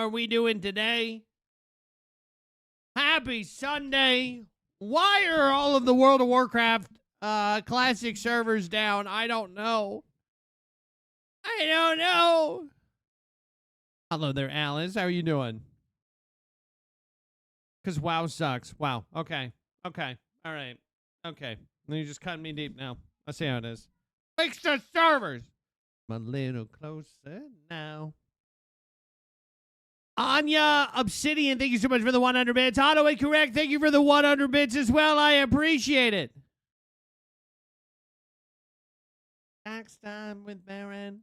are we doing today? Happy Sunday. Why are all of the World of Warcraft classic servers down? I don't know. I don't know. Hello there, Alice. How are you doing? Because WoW sucks. Wow. Okay. Okay. All right. Okay. Then you just cut me deep now. I see how it is. Fix the servers. I'm a little closer now. Anya Obsidian, thank you so much for the 100 bits. Autoway Correct, thank you for the 100 bits as well. I appreciate it. Next time with Baron.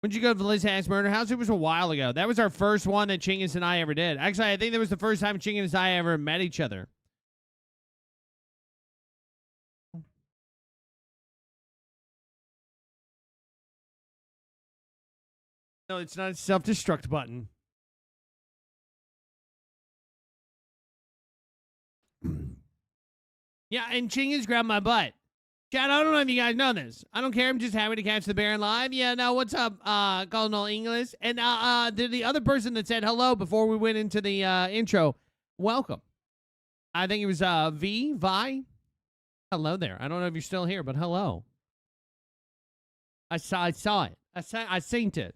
When'd you go to the Liz Hass Murder House? It was a while ago. That was our first one that Chingus and I ever did. Actually, I think that was the first time Chingus and I ever met each other. No, it's not a self-destruct button. Yeah, and Chingus grabbed my butt. Chad, I don't know if you guys know this. I don't care. I'm just happy to catch the Baron live. Yeah, no, what's up, Colonel English? And the other person that said hello before we went into the intro, welcome. I think it was Vi. Hello there. I don't know if you're still here, but hello. I saw it. I seen it.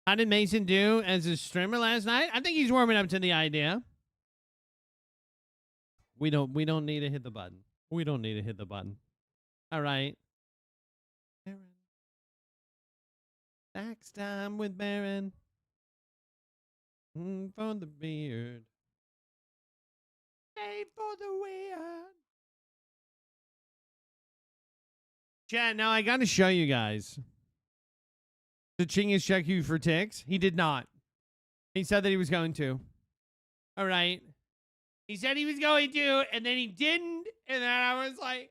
How did Mason do as a streamer last night? I think he's warming up to the idea. We don't need to hit the button. We don't need to hit the button. All right. Baron. Next time with Baron. For the beard. Pay for the weird. Chat, now I got to show you guys. Did Chingus check you for ticks? He did not. He said that he was going to. All right. He said he was going to, and then he didn't, and then I was like...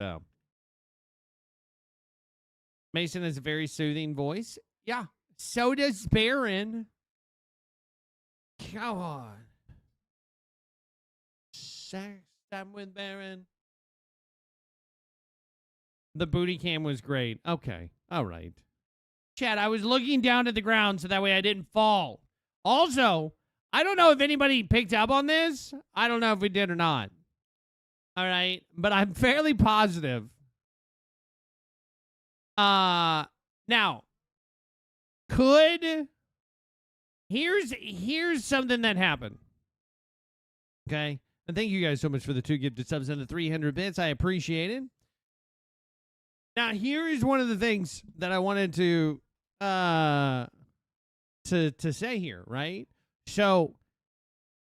So. Mason has a very soothing voice. Yeah, so does Baron. Come on. Sex time with Baron. The booty cam was great. Okay, all right. Chad, I was looking down at the ground so that way I didn't fall. Also, I don't know if anybody picked up on this. I don't know if we did or not. All right, but I'm fairly positive. Now, here's something that happened. Okay, and thank you guys so much for the 2 gifted subs and the 300 bits. I appreciate it. Now, here is one of the things that I wanted to say here, right? So,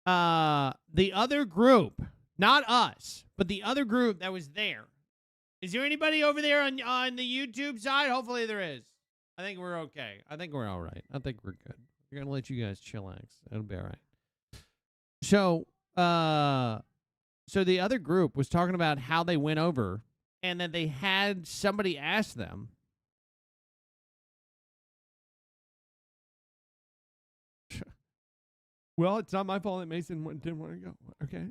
the other group, not us, but the other group that was there. Is there anybody over there on the YouTube side? Hopefully there is. I think we're okay. I think we're all right. I think we're good. We're gonna let you guys chillax. It'll be all right. So, so the other group was talking about how they went over. And then they had somebody ask them. Well, it's not my fault that Mason didn't want to go. Okay.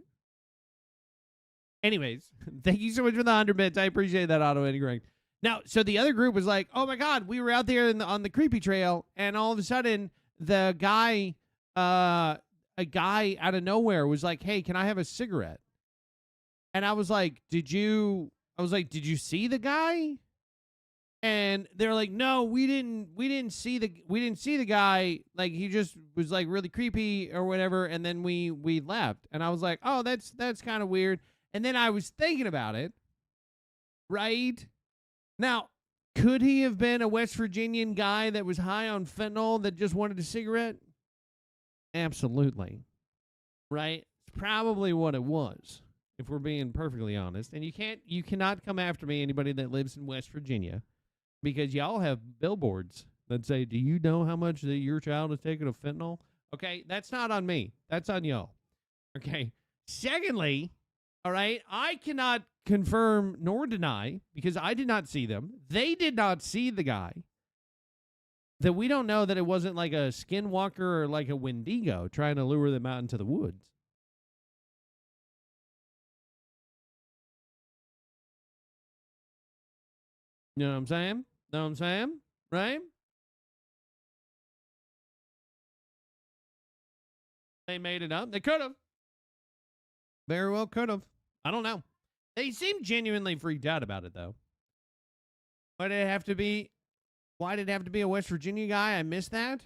Anyways, thank you so much for the 100 bits. I appreciate that, Auto Correct. Now, so the other group was like, oh my God, we were out there on the creepy trail, and all of a sudden, a guy out of nowhere was like, hey, can I have a cigarette? And I was like, did you see the guy? And they're like, no, we didn't see the guy. Like, he just was like really creepy or whatever. And then we left. And I was like, oh, that's kind of weird. And then I was thinking about it. Right now, could he have been a West Virginian guy that was high on fentanyl that just wanted a cigarette? Absolutely. Right. It's probably what it was. If we're being perfectly honest. And you cannot come after me, anybody that lives in West Virginia, because y'all have billboards that say, do you know how much that your child is taking of fentanyl? Okay, that's not on me. That's on y'all. Okay. Secondly, all right, I cannot confirm nor deny, because I did not see them. They did not see the guy. That we don't know that it wasn't like a skinwalker or like a Wendigo trying to lure them out into the woods. You know what I'm saying? Know what I'm saying? Right? They made it up. They could have. Very well could have. I don't know. They seem genuinely freaked out about it, though. Why did it have to be? Why did it have to be a West Virginia guy? I missed that.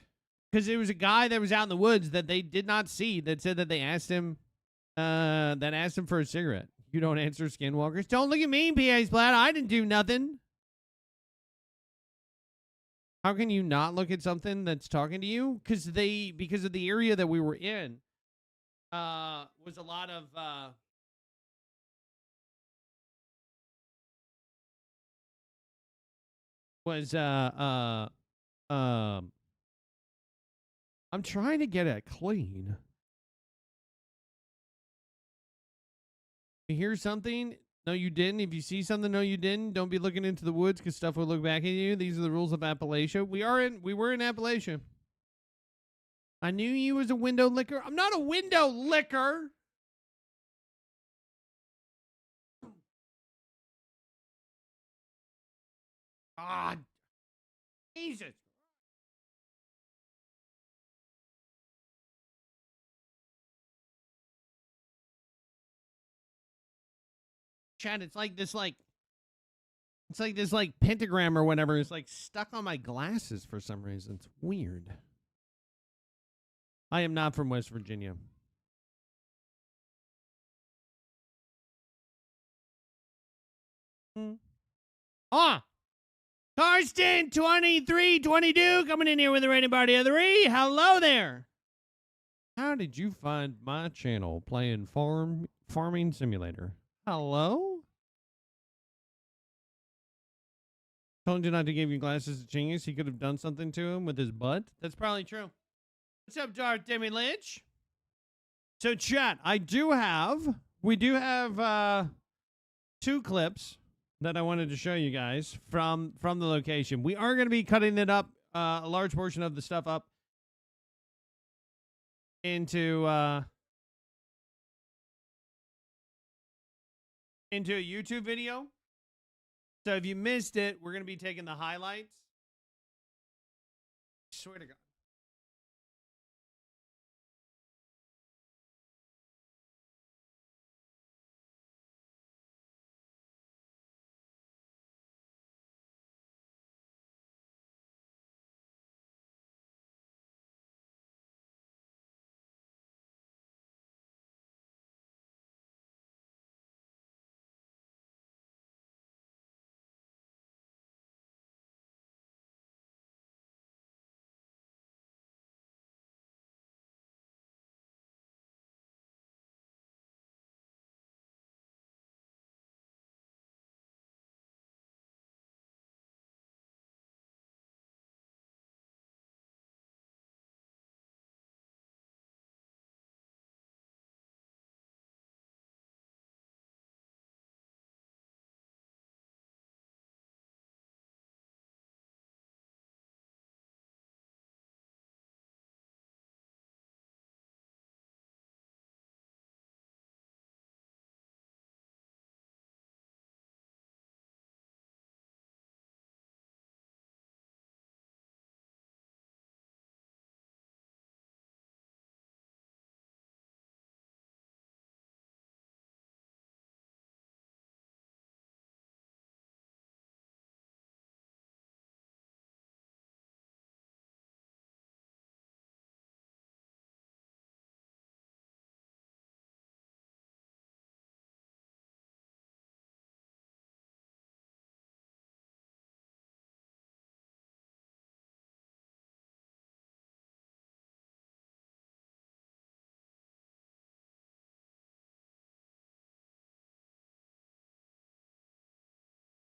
Because it was a guy that was out in the woods that they did not see that said that they asked him, that asked him for a cigarette. You don't answer skinwalkers. Don't look at me, P.A. Splat. I didn't do nothing. How can you not look at something that's talking to you? Because of the area that we were in, was a lot of, was, I'm trying to get it clean. You hear something? No, you didn't. If you see something, no, you didn't. Don't be looking into the woods because stuff will look back at you. These are the rules of Appalachia. We were in Appalachia. I knew you was a window licker. I'm not a window licker. Ah, Jesus. Chad, it's like this like pentagram or whatever is like stuck on my glasses for some reason. It's weird. I am not from West Virginia. Ah, Karsten 2322 coming in here with the rated party of the three. Hello there. How did you find my channel playing farming simulator? Hello? Told you not to give you glasses to Chingus. He could have done something to him with his butt. That's probably true. What's up, Darth Demi Lynch? So, chat, we do have two clips that I wanted to show you guys from the location. We are going to be cutting it up, a large portion of the stuff up into a YouTube video. So if you missed it, we're going to be taking the highlights. I swear to God.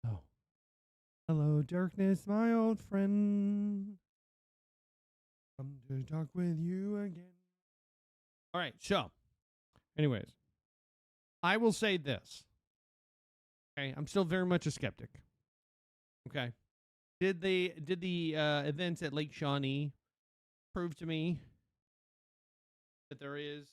Oh. Hello, darkness, my old friend. Come to talk with you again. All right, so, anyways, I will say this. Okay, I'm still very much a skeptic. Okay. Did the events at Lake Shawnee prove to me that there is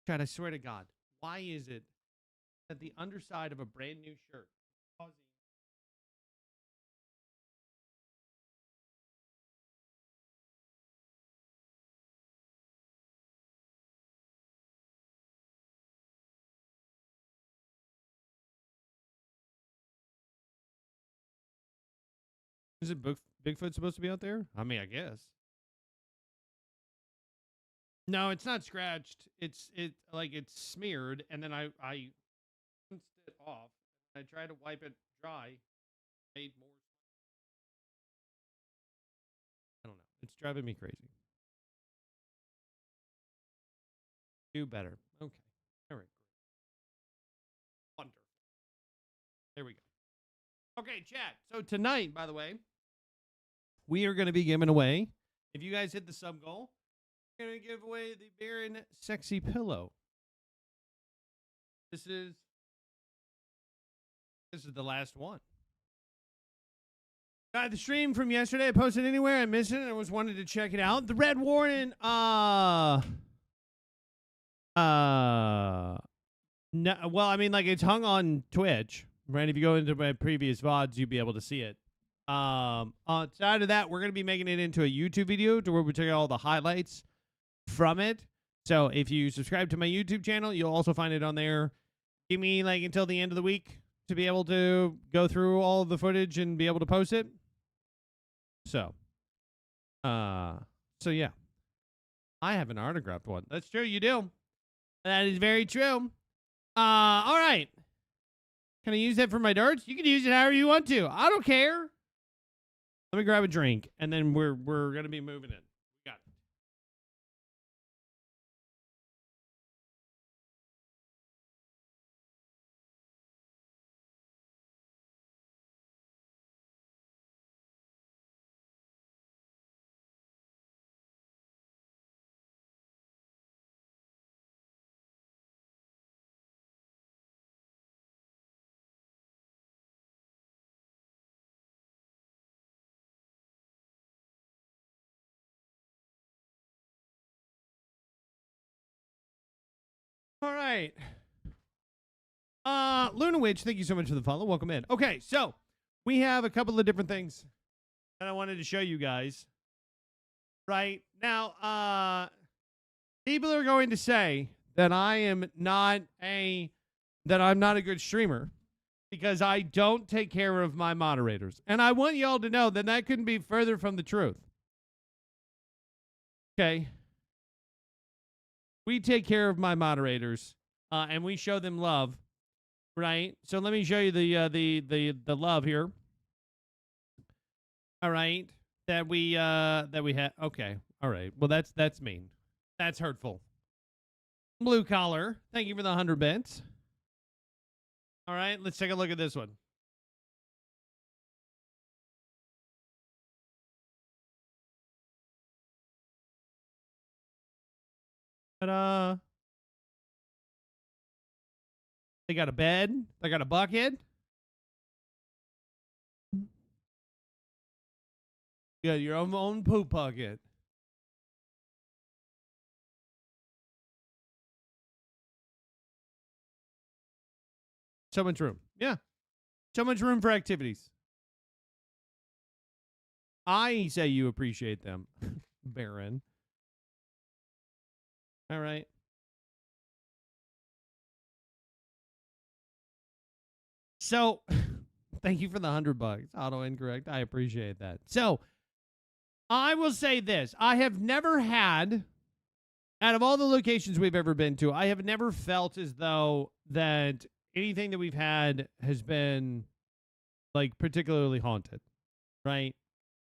Chad, I swear to God, why is it that the underside of a brand new shirt causing is it Bigfoot supposed to be out there? I mean, I guess. No, it's not scratched. It's smeared, and then I rinsed it off. I tried to wipe it dry. Made more. I don't know. It's driving me crazy. Do better. Okay. All right. Wonderful. There we go. Okay, chat. So tonight, by the way, we are going to be giving away. If you guys hit the sub goal, we're going to give away the Baron Sexy Pillow. This is the last one. The stream from yesterday, I posted anywhere. I missed it and I was wanted to check it out. The Red Warden, no, well, I mean, like, it's hung on Twitch, right? If you go into my previous VODs, you'll be able to see it. Outside of that, we're going to be making it into a YouTube video to where we take all the highlights from it. So if you subscribe to my YouTube channel, you'll also find it on there. Give me, like, until the end of the week to be able to go through all of the footage and be able to post it. So yeah. I have an autographed one. That's true, you do. That is very true. All right. Can I use that for my darts? You can use it however you want to. I don't care. Let me grab a drink, and then we're gonna be moving in. Got it. All right. Luna Witch, thank you so much for the follow. Welcome in. Okay, so we have a couple of different things that I wanted to show you guys. Right now, people are going to say that I'm not a good streamer because I don't take care of my moderators. And I want y'all to know that that couldn't be further from the truth. Okay. We take care of my moderators, and we show them love, right? So let me show you the love here. All right, that we have. Okay, all right. Well, that's mean. That's hurtful. Blue collar. Thank you for the 100 bits. All right, let's take a look at this one. Ta-da. They got a bed. They got a bucket. You got your own poop bucket. So much room. Yeah. So much room for activities. I say you appreciate them, Baron. All right. So, thank you for the $100. Auto incorrect. I appreciate that. So, I will say this. I have never had, out of all the locations we've ever been to, I have never felt as though that anything that we've had has been, like, particularly haunted, right?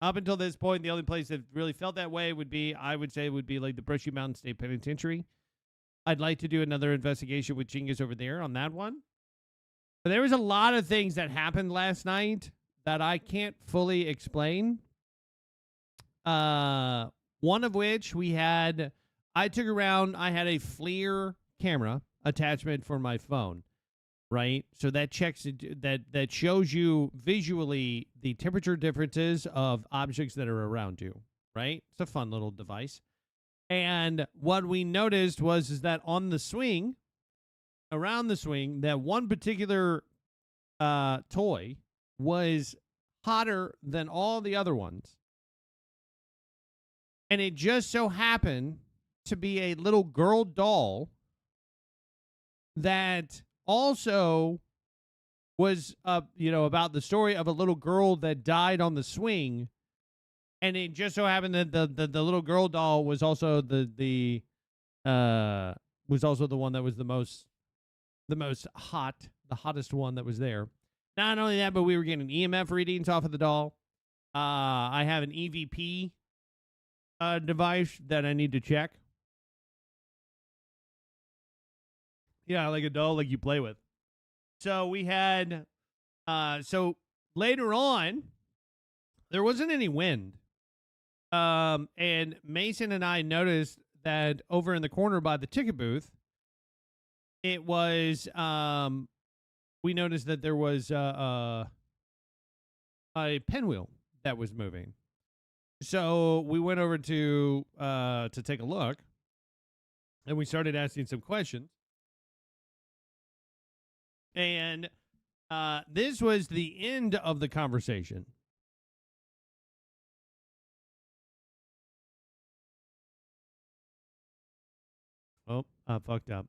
Up until this point, the only place that really felt that way would be, I would say, would be like the Brushy Mountain State Penitentiary. I'd like to do another investigation with Chingus over there on that one. But there was a lot of things that happened last night that I can't fully explain. One of which I took around, I had a FLIR camera attachment for my phone. Right, so that checks that shows you visually the temperature differences of objects that are around you. Right, it's a fun little device. And what we noticed is that on the swing, around the swing, that one particular toy was hotter than all the other ones. And it just so happened to be a little girl doll that also was, about the story of a little girl that died on the swing. And it just so happened that the little girl doll was also the one that was the most hot, the hottest one that was there. Not only that, but we were getting EMF readings off of the doll. I have an EVP device that I need to check. Yeah, like a doll like you play with. So we had, so later on, there wasn't any wind. And Mason and I noticed that over in the corner by the ticket booth, it was, we noticed that there was a pinwheel that was moving. So we went over to take a look, and we started asking some questions. And this was the end of the conversation. Oh, I fucked up.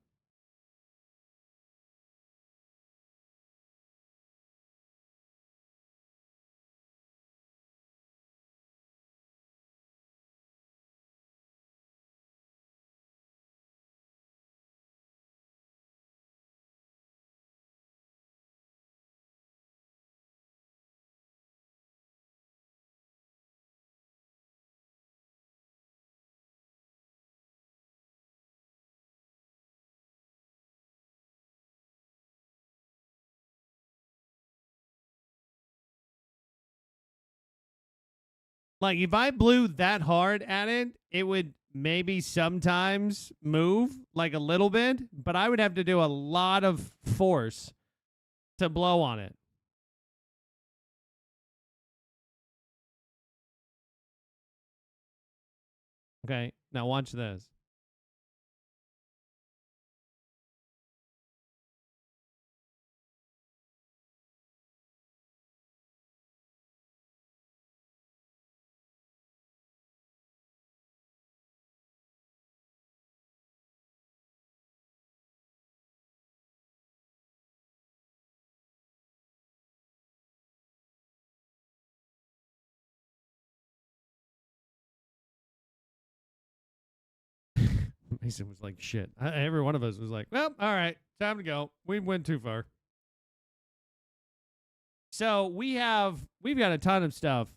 Like, if I blew that hard at it, it would maybe sometimes move, like a little bit, but I would have to do a lot of force to blow on it. Okay, now watch this. Mason was like, shit. Every one of us was like, well, all right, time to go. We went too far. So we've got a ton of stuff.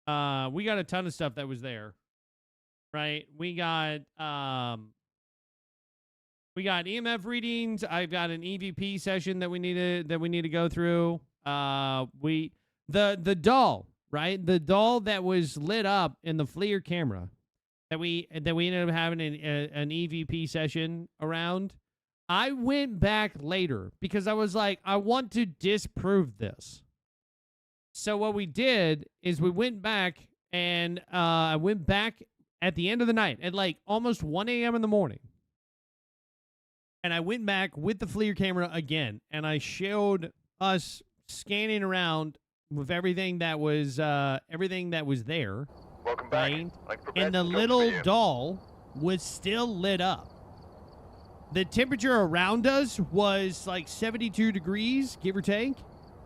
We got a ton of stuff that was there, right? We got EMF readings. I've got an EVP session that we need to go through. The doll, right? The doll that was lit up in the FLIR camera that we ended up having an EVP session around. I went back later because I was like, I want to disprove this. So what we did is we went back, and I went back at the end of the night at like almost 1 a.m. in the morning. And I went back with the FLIR camera again, and I showed us scanning around with everything that was there. Welcome back. Right? And the little doll was still lit up. The temperature around us was like 72 degrees, give or take.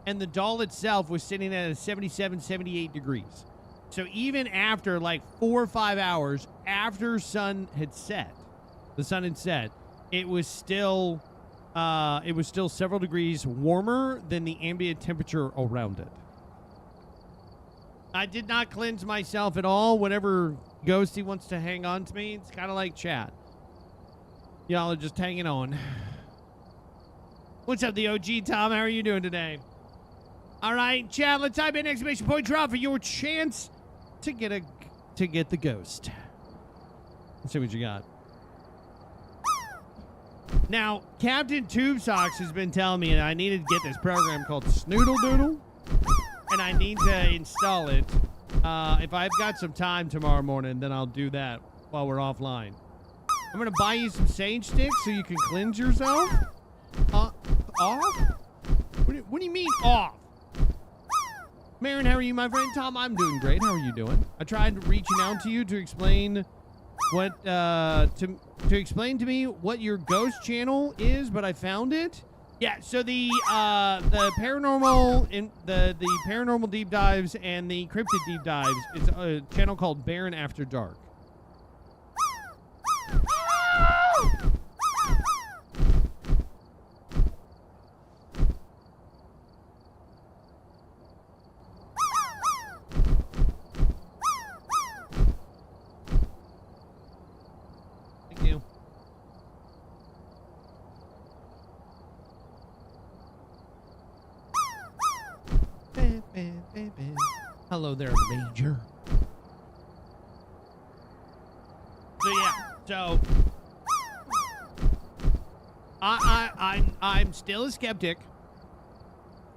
And the doll itself was sitting at a 77, 78 degrees. So even after like 4 or 5 hours after the sun had set, it was still several degrees warmer than the ambient temperature around it. I did not cleanse myself at all. Whenever Ghosty wants to hang on to me, it's kind of like chat. Y'all are just hanging on. What's up, the OG Tom? How are you doing today? All right, chat. Let's type in exclamation point drop for your chance to get the ghost. Let's see what you got. Now, Captain Tube Socks has been telling me that I need to get this program called Snoodle Doodle, and I need to install it. If I've got some time tomorrow morning, then I'll do that while we're offline. I'm gonna buy you some sage sticks so you can cleanse yourself. Off? What do you mean off? Marin, how are you, my friend? Tom, I'm doing great. How are you doing? I tried reaching out to you to explain what to explain to me what your ghost channel is, but I found it. Yeah, so the paranormal in the paranormal deep dives and the cryptid deep dives is a channel called Baron After Dark. Thank you. Hello there, Major. So yeah, so I'm still a skeptic.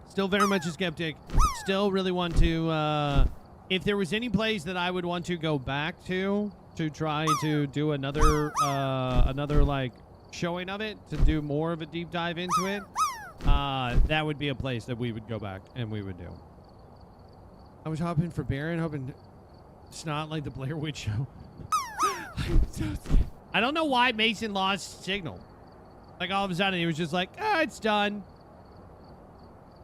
Still very much a skeptic. Still really want to if there was any place that I would want to go back to try to do another like showing of it, to do more of a deep dive into it, that would be a place that we would go back and we would do. I was hoping for Baron, hoping it's not like the Blair Witch show. I'm so scared. I don't know why Mason lost signal. Like all of a sudden he was just like, it's done.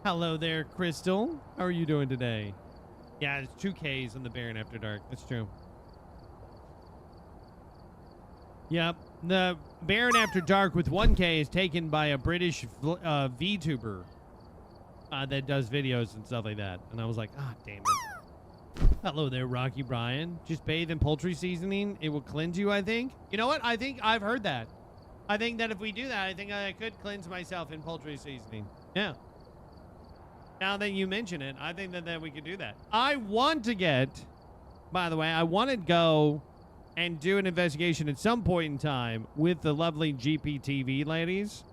Hello there, Crystal. How are you doing today? Yeah, it's 2 Ks on the Baron After Dark. That's true. Yep. The Baron After Dark with 1 K is taken by a British VTuber that does videos and stuff like that. And I was like, damn it. Hello there, Rocky Brian. Just bathe in poultry seasoning. It will cleanse you, I think. You know what? I think I've heard that. I think that if we do that, I think I could cleanse myself in poultry seasoning. Yeah. Now that you mention it, I think that we could do that. I want to get, by the way, I want to go and do an investigation at some point in time with the lovely GPTV ladies.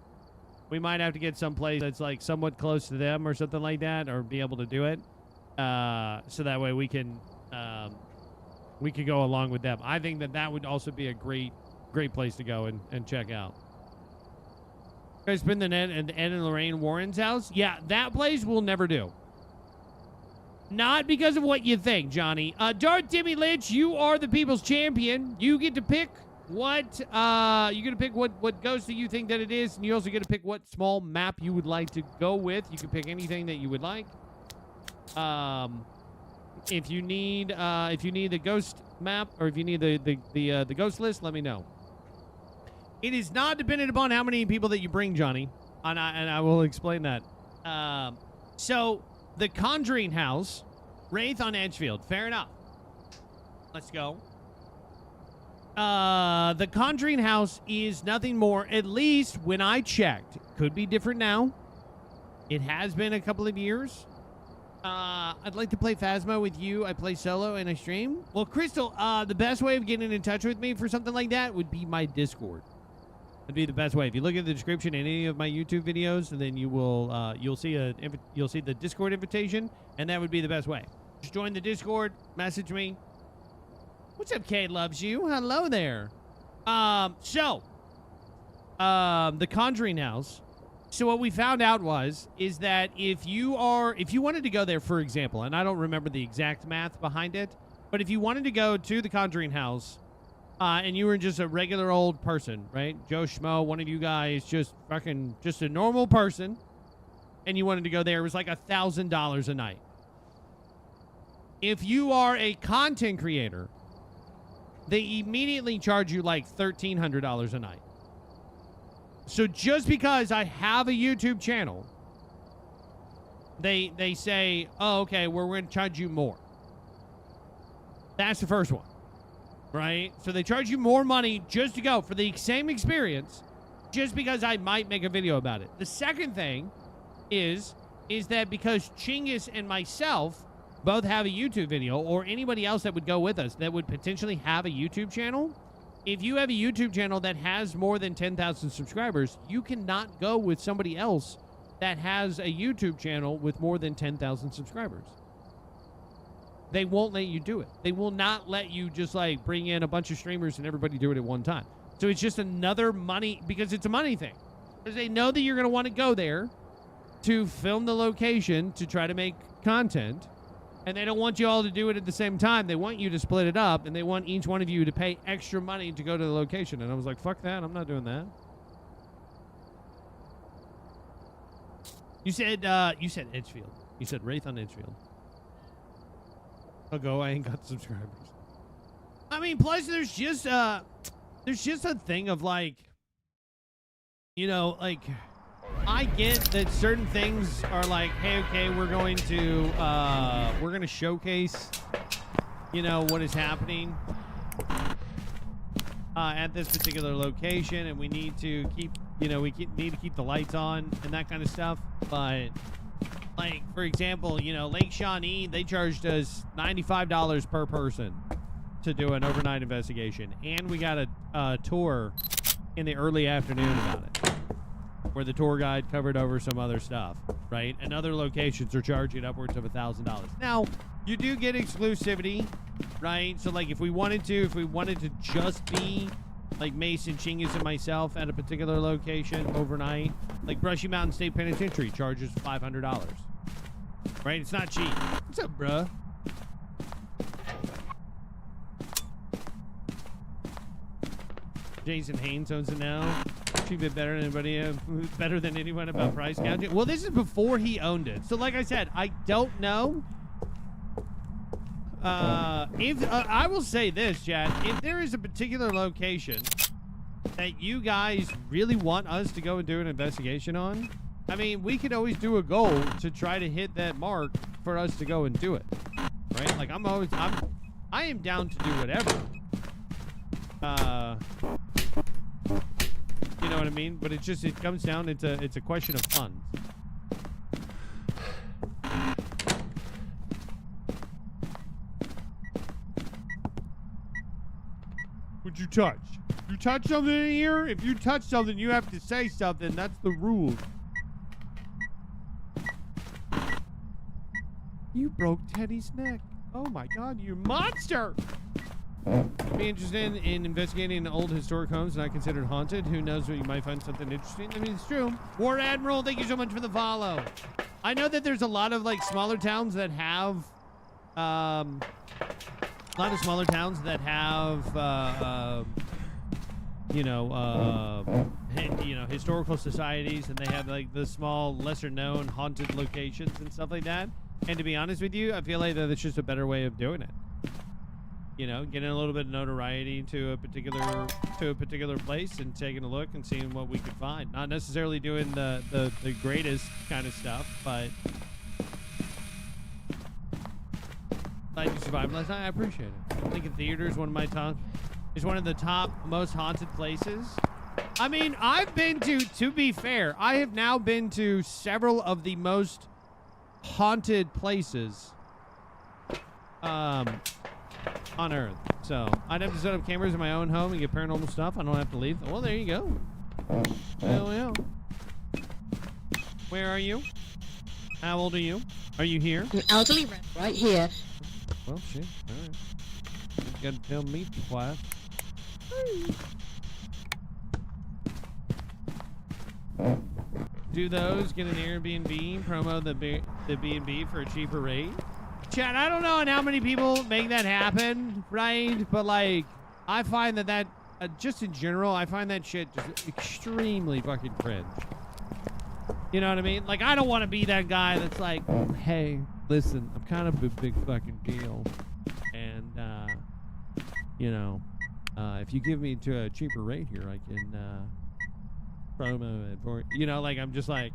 We might have to get someplace that's like somewhat close to them or something like that, or be able to do it. So that way we can go along with them. I think that would also be a great place to go and check out. You guys been the Ed and Lorraine Warren's house? Yeah, that place we'll never do. Not because of what you think, Johnny. Darth Timmy Lynch, you are the people's champion. You get to pick what ghost do you think that it is, and you also get to pick what small map you would like to go with. You can pick anything that you would like. If you need the ghost map, or if you need the ghost list, let me know. It is not dependent upon how many people that you bring, Johnny, and I will explain that. So the Conjuring House, Wraith on Edgefield. Fair enough. Let's go. The Conjuring House is nothing more, at least when I checked. Could be different now. It has been a couple of years. I'd like to play Phasmo with you. I play solo and I stream. Well, Crystal, the best way of getting in touch with me for something like that would be my Discord. That'd be the best way. If you look at the description in any of my YouTube videos, then you will you'll see the Discord invitation, and that would be the best way. Just join the Discord, message me. What's up, Kate loves you? Hello there. The Conjuring House. So what we found out is that if you wanted to go there, for example, and I don't remember the exact math behind it, but if you wanted to go to the Conjuring House, and you were just a regular old person, right? Joe Schmo, one of you guys, just a normal person, and you wanted to go there, it was like $1,000 a night. If you are a content creator, they immediately charge you like $1,300 a night. So just because I have a YouTube channel, they say, oh, okay, we're going to charge you more. That's the first one, right? So they charge you more money just to go for the same experience, just because I might make a video about it. The second thing is that because Chinggis and myself both have a YouTube video, or anybody else that would go with us that would potentially have a YouTube channel, if you have a YouTube channel that has more than 10,000 subscribers, you cannot go with somebody else that has a YouTube channel with more than 10,000 subscribers. They won't let you do it. They will not let you just like bring in a bunch of streamers and everybody do it at one time. So it's just another money, because it's a money thing. Because they know that you're going to want to go there to film the location to try to make content. And they don't want you all to do it at the same time. They want you to split it up, and they want each one of you to pay extra money to go to the location. And I was like, fuck that. I'm not doing that. You said Edgefield. You said Wraith on Edgefield. I'll go. I ain't got subscribers. I mean, plus there's just a thing of like, you know, like, I get that certain things are like, hey, okay, we're going to showcase, you know, what is happening at this particular location, and we need to keep, you know, need to keep the lights on and that kind of stuff. But like, for example, you know, Lake Shawnee, they charged us $95 per person to do an overnight investigation, and we got a tour in the early afternoon about it, where the tour guide covered over some other stuff, right? And other locations are charging upwards of $1,000. Now, you do get exclusivity, right? So, like, if we wanted to just be like Mason, Chingus, and myself at a particular location overnight, like Brushy Mountain State Penitentiary charges $500, right? It's not cheap. What's up, bruh? Jason Haynes owns it now. She'd be better than anybody, better than anyone about price gouging. Well, this is before he owned it. So, like I said, I don't know. If I will say this, Chad, if there is a particular location that you guys really want us to go and do an investigation on, I mean, we could always do a goal to try to hit that mark for us to go and do it, right? Like, I am down to do whatever. You know what I mean? But it comes down, it's a question of funds. What'd you touch? You touch something in here? If you touch something, you have to say something. That's the rule. You broke Teddy's neck. Oh my god, you monster! Be interested in investigating old historic homes not considered haunted. Who knows, what you might find something interesting. I mean, it's true. War Admiral, thank you so much for the follow. I know that there's a lot of like smaller towns that have historical societies, and they have like the small, lesser known haunted locations and stuff like that. And to be honest with you, I feel like that's just a better way of doing it. You know, getting a little bit of notoriety to a particular place and taking a look and seeing what we could find. Not necessarily doing the greatest kind of stuff, but glad you survived last night. I appreciate it. I think the theater is one of the top most haunted places. I mean, I've been to be fair, I have now been to several of the most haunted places on Earth. So I'd have to set up cameras in my own home and get paranormal stuff. I don't have to leave. Well, there you go. Hell yeah. Where are you? How old are you? Are you here? An elderly right here. Well, shit. All right. You gotta tell me twice. Do those get an Airbnb, promo the B&B for a cheaper rate? Chad, I don't know how many people make that happen, right? But like, I find that just in general, I find that shit just extremely fucking cringe. You know what I mean? Like, I don't want to be that guy that's like, hey, listen, I'm kind of a big fucking deal, and if you give me to a cheaper rate here, I can promo it for, you know, like, I'm just like,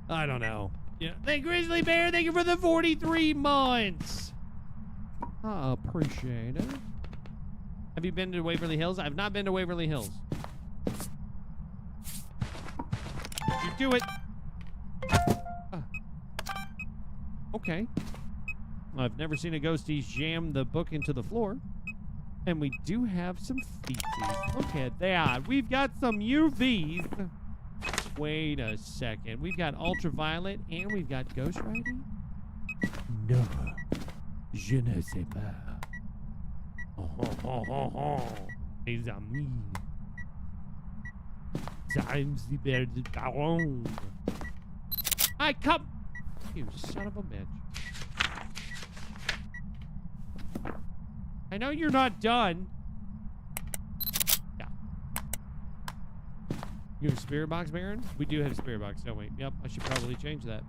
I don't know. Yeah. Thank Grizzly Bear, thank you for the 43 months. I appreciate it. Have you been to Waverly Hills? I've not been to Waverly Hills. You do it. Okay. I've never seen a ghosties jam the book into the floor. And we do have some feces. Look at that. We've got some UVs. Wait a second. We've got ultraviolet and we've got ghostwriting? No. Je ne sais pas. Mes amis. I'm the bearded baron. I come. You son of a bitch. I know you're not done. Yeah. You have a spirit box, Baron? We do have a spirit box, don't we? Yep, I should probably change that.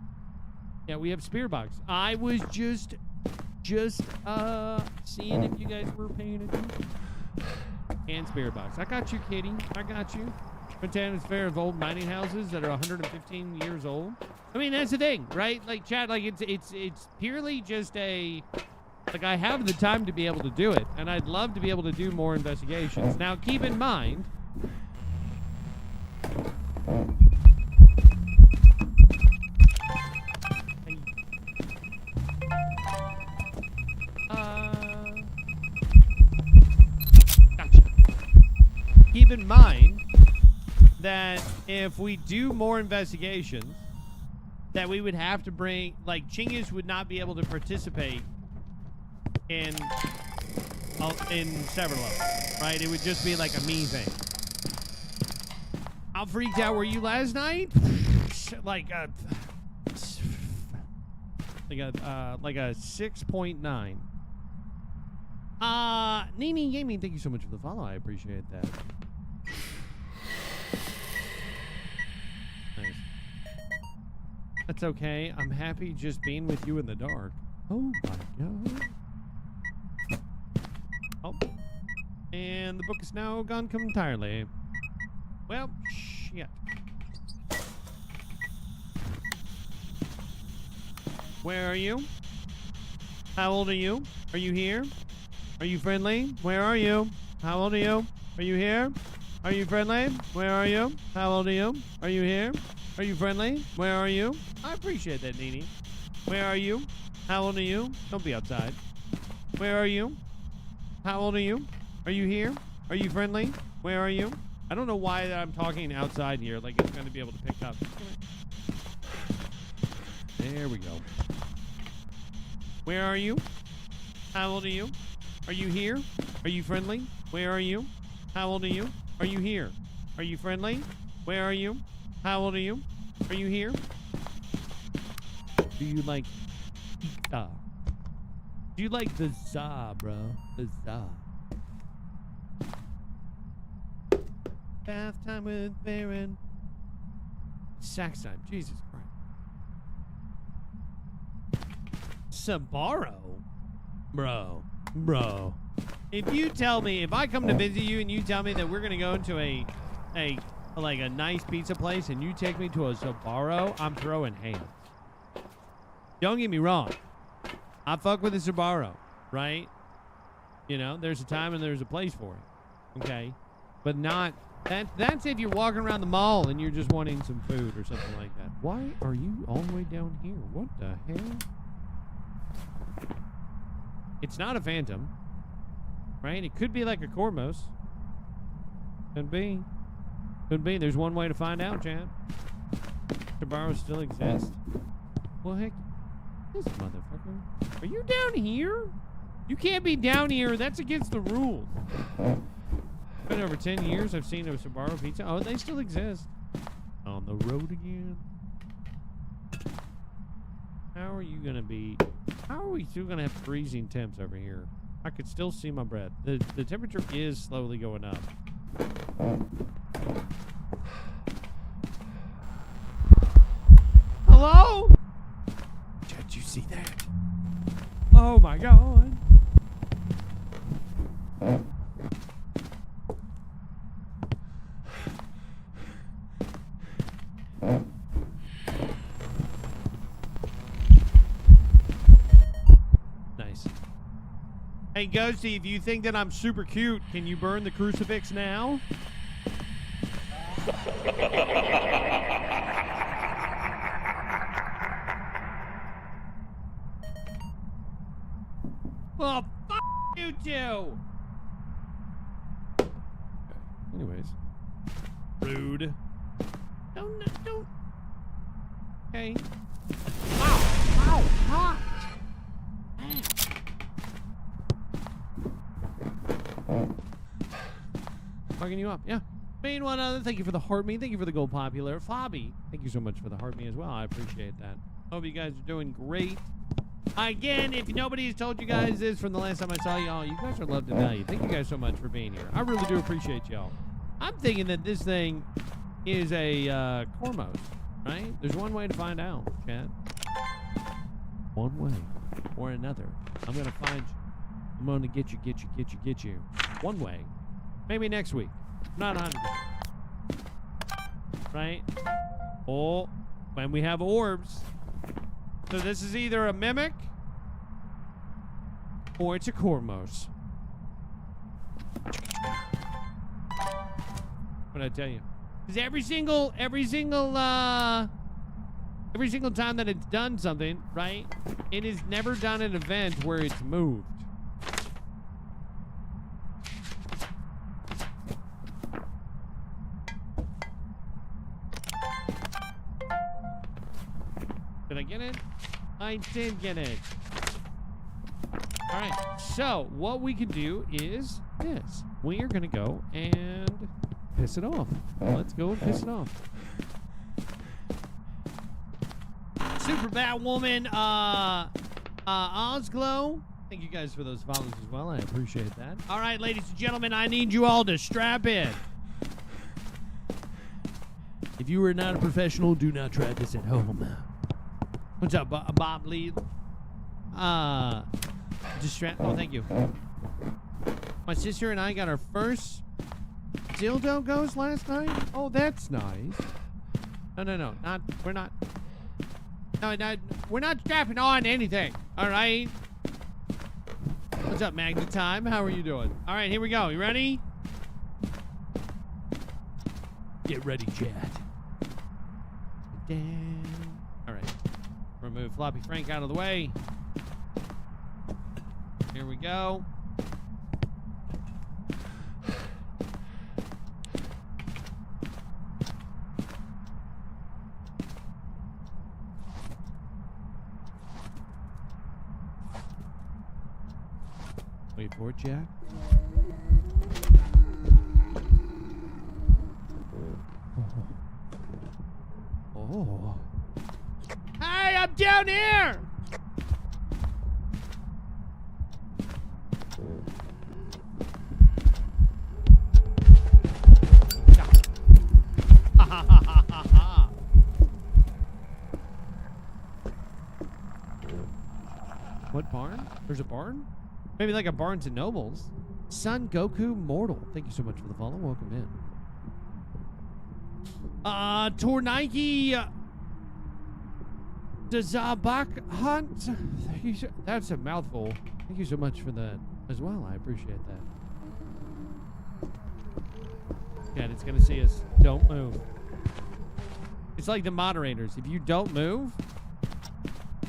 Yeah, we have spirit box. I was just seeing if you guys were paying attention. And spirit box. I got you, kitty. I got you. Fontana's fair of old mining houses that are 115 years old. I mean, that's the thing, right? Like, Chad, like, it's purely just a... Like, I have the time to be able to do it, and I'd love to be able to do more investigations. Now, keep in mind... Gotcha. Keep in mind that if we do more investigations, that we would have to bring... Like, Chinggis would not be able to participate in several of them, right? It would just be like a me thing. How freaked out were you last night? like a 6.9. Nini Gaming, thank you so much for the follow. I appreciate that. Nice. That's okay. I'm happy just being with you in the dark. Oh my god. Oh. And the book is now gone entirely. Well, shit. Where are you? How old are you? Are you here? Are you friendly? Where are you? How old are you? Are you here? Are you friendly? Where are you? How old are you? Are you here? Are you friendly? Where are you? I appreciate that, Nini. Where are you? How old are you? Don't be outside. Where are you? How old are you? Are you here? Are you friendly? Where are you? I don't know why I'm talking outside here, like it's going to be able to pick up. There we go. Where are you? How old are you? Are you here? Are you friendly? Where are you? How old are you? Are you here? Are you friendly? Where are you? How old are you? Are you here? Do you like pizza? Do you like the za, bro? The za. Bath time with Baron. Sax time. Jesus Christ. Sabaro? Bro. If you tell me, if I come to visit you and you tell me that we're going to go into a nice pizza place and you take me to a Sabaro, I'm throwing hands. Don't get me wrong. I fuck with the Sabaro, right? You know, there's a time and there's a place for it. Okay? But not... That's if you're walking around the mall and you're just wanting some food or something like that. Why are you all the way down here? What the hell? It's not a phantom. Right? It could be like a Cormos. Could be. Could be. There's one way to find out, Chad. Sabaros still exist. Well, heck... This motherfucker. Are you down here? You can't be down here. That's against the rules. It's been over 10 years I've seen a Sabaro pizza. Oh, they still exist. On the road again. How are you going to be... How are we still going to have freezing temps over here? I could still see my breath. The temperature is slowly going up. Hello? Did you see that? Oh my god. Nice. Hey Ghosty, if you think that I'm super cute, can you burn the crucifix now? Well, fuck you two! Anyways. Rude. Don't. Okay. Ow! Hot! Fucking you up. Yeah. Main one other. Thank you for the heart me. Thank you for the gold popular. Fabi, thank you so much for the heart me as well. I appreciate that. Hope you guys are doing great. Again, if nobody has told you guys this from the last time I saw y'all, you guys are loved and valued. Thank you guys so much for being here. I really do appreciate y'all. I'm thinking that this thing is a Cormos, right? There's one way to find out, chat. One way or another. I'm going to find you. I'm going to get you. One way. Maybe next week. Not 100%. Right? Oh, when we have orbs. So this is either a mimic or it's a Cormos. What'd I tell you? Because every single time that it's done something, right? It has never done an event where it's moved. Did I get it? I did get it. All right. So what we can do is this. We are gonna go and piss it off. Let's go and piss it off. Super Bad Woman, Ozglow. Thank you guys for those follows as well. I appreciate that. All right, ladies and gentlemen, I need you all to strap in. If you are not a professional, do not try this at home. What's up, Bob Lee? Just strap. Oh, thank you. My sister and I got our first dildo ghost last night. Oh, that's nice. No. We're not. No, we're not strapping on anything. All right. What's up, Magna Time? How are you doing? All right, here we go. You ready? Get ready, chat. All right. Remove Floppy Frank out of the way. Here we go. Wait for it, Jack. Oh. Hey, I'm down here! What barn? There's a barn? Maybe like a Barnes and Nobles. Son Goku Mortal. Thank you so much for the follow. Welcome in. Tornike Dazabak Hunt. That's a mouthful. Thank you so much for that as well. I appreciate that. Yeah, it's gonna see us. Don't move. It's like the moderators. If you don't move,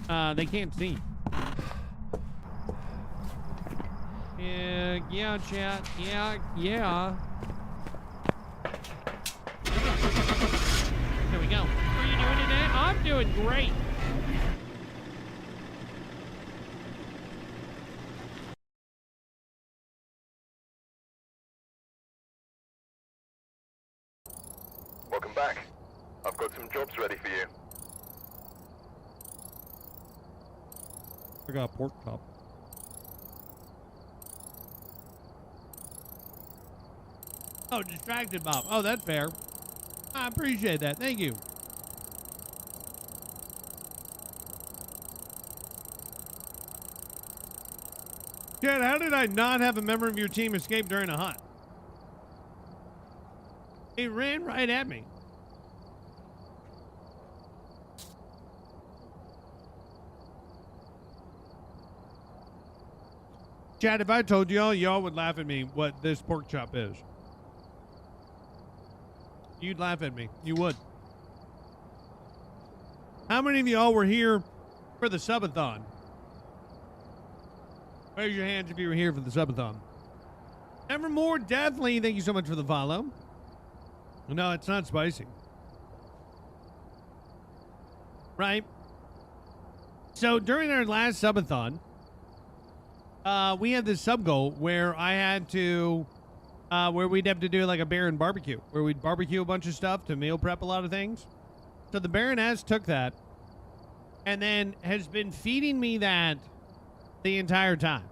they can't see. Yeah, chat. Yeah. There we go. How are you doing today? I'm doing great. Welcome back. I've got some jobs ready for you. I got a pork chop. Oh, distracted Bob. Oh, that's fair. I appreciate that. Thank you. Chad, how did I not have a member of your team escape during a hunt? He ran right at me. Chad, if I told y'all would laugh at me what this pork chop is. You'd laugh at me. You would. How many of y'all were here for the subathon? Raise your hands if you were here for the subathon. Evermore, definitely. Thank you so much for the follow. No, it's not spicy. Right? So during our last subathon, we had this sub goal where I had to where we'd have to do like a Baron barbecue, where we'd barbecue a bunch of stuff to meal prep a lot of things. So the Baroness took that and then has been feeding me that the entire time.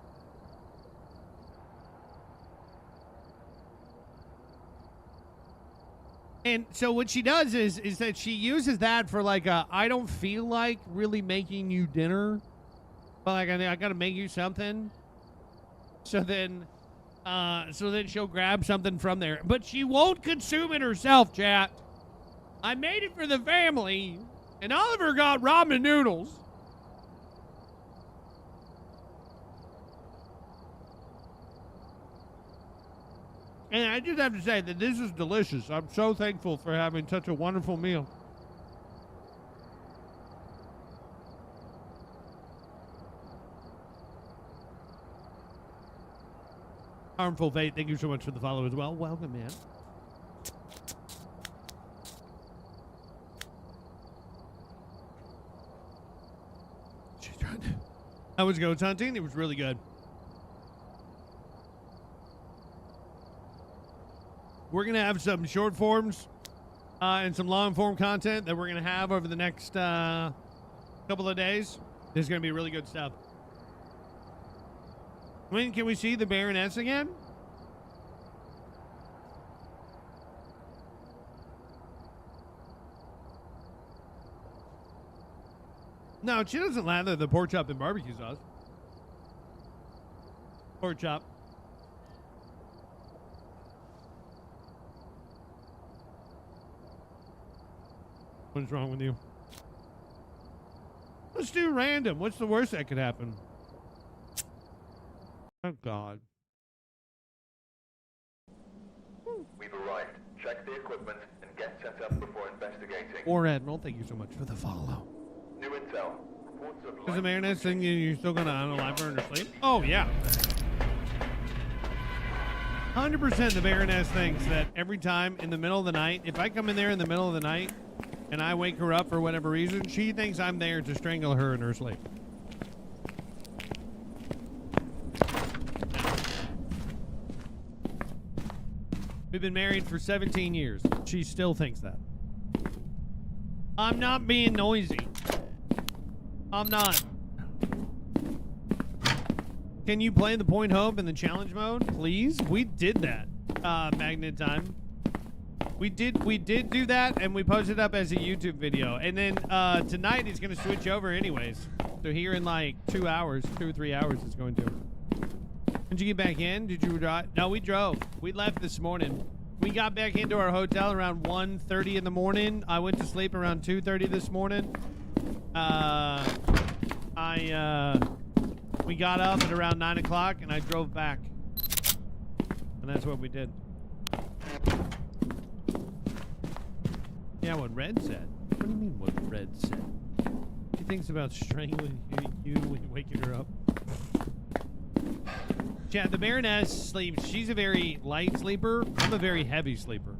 And so what she does is that she uses that for like a, I don't feel like really making you dinner, but like I gotta make you something. So then she'll grab something from there, but she won't consume it herself, chat. I made it for the family, and Oliver got ramen noodles. And I just have to say that this is delicious. I'm so thankful for having such a wonderful meal. Harmful Fate, thank you so much for the follow as well. Welcome, man. She's trying to... I was ghost hunting. It was really good. We're going to have some short forms and some long form content that we're going to have over the next couple of days. This is going to be really good stuff. When can we see the Baroness again? No, she doesn't lather the pork chop in barbecue sauce. Pork chop. What's wrong with you? Let's do random. What's the worst that could happen? Oh, God. We've arrived. Check the equipment and get set up before investigating. Or Admiral, thank you so much for the follow. New intel. Reports of Is the Baroness thing you're still going to unalive her in her sleep? Oh, yeah. 100% the Baroness thinks that every time in the middle of the night, if I come in there in the middle of the night and I wake her up for whatever reason, she thinks I'm there to strangle her in her sleep. We've been married for 17 years. She still thinks that. I'm not being noisy. I'm not. Can you play the Point Hope in the challenge mode, please? We did that, Magnet Time. We did do that, and we posted it up as a YouTube video. And then tonight it's going to switch over anyways. So here in like 2 hours, 2 or 3 hours it's going to. Did you get back in? Did you drive? No, we drove. We left this morning. We got back into our hotel around 1:30 in the morning. I went to sleep around 2:30 this morning. We got up at around 9 o'clock, and I drove back. And that's what we did. Yeah, what Red said. What do you mean what Red said? She thinks about strangling you when waking her up. Yeah, the Baroness sleeps. She's a very light sleeper. I'm a very heavy sleeper.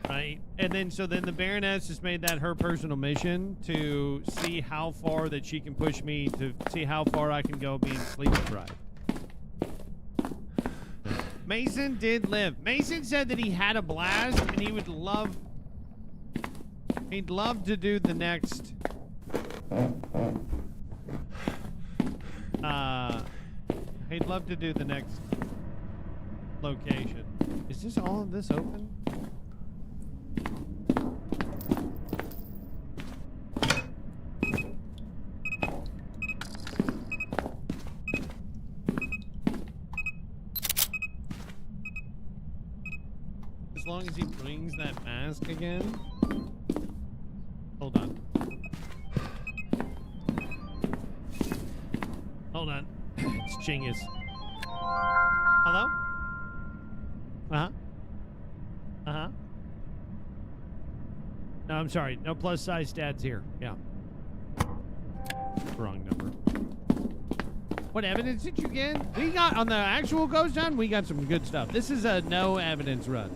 Right? And then, so then the Baroness has made that her personal mission to see how far that she can push me, to see how far I can go being sleep deprived. Mason did live. Mason said that he had a blast and he would love, he'd love to do the next, he'd love to do the next location. Is this all of this open? As long as he brings that mask again. Hold on. Hold on. It's Chingus. Hello? Uh-huh. Uh-huh. No, I'm sorry. No plus size dads here. Yeah. Wrong number. What evidence did you get? We got, on the actual ghost hunt, we got some good stuff. This is a no evidence run.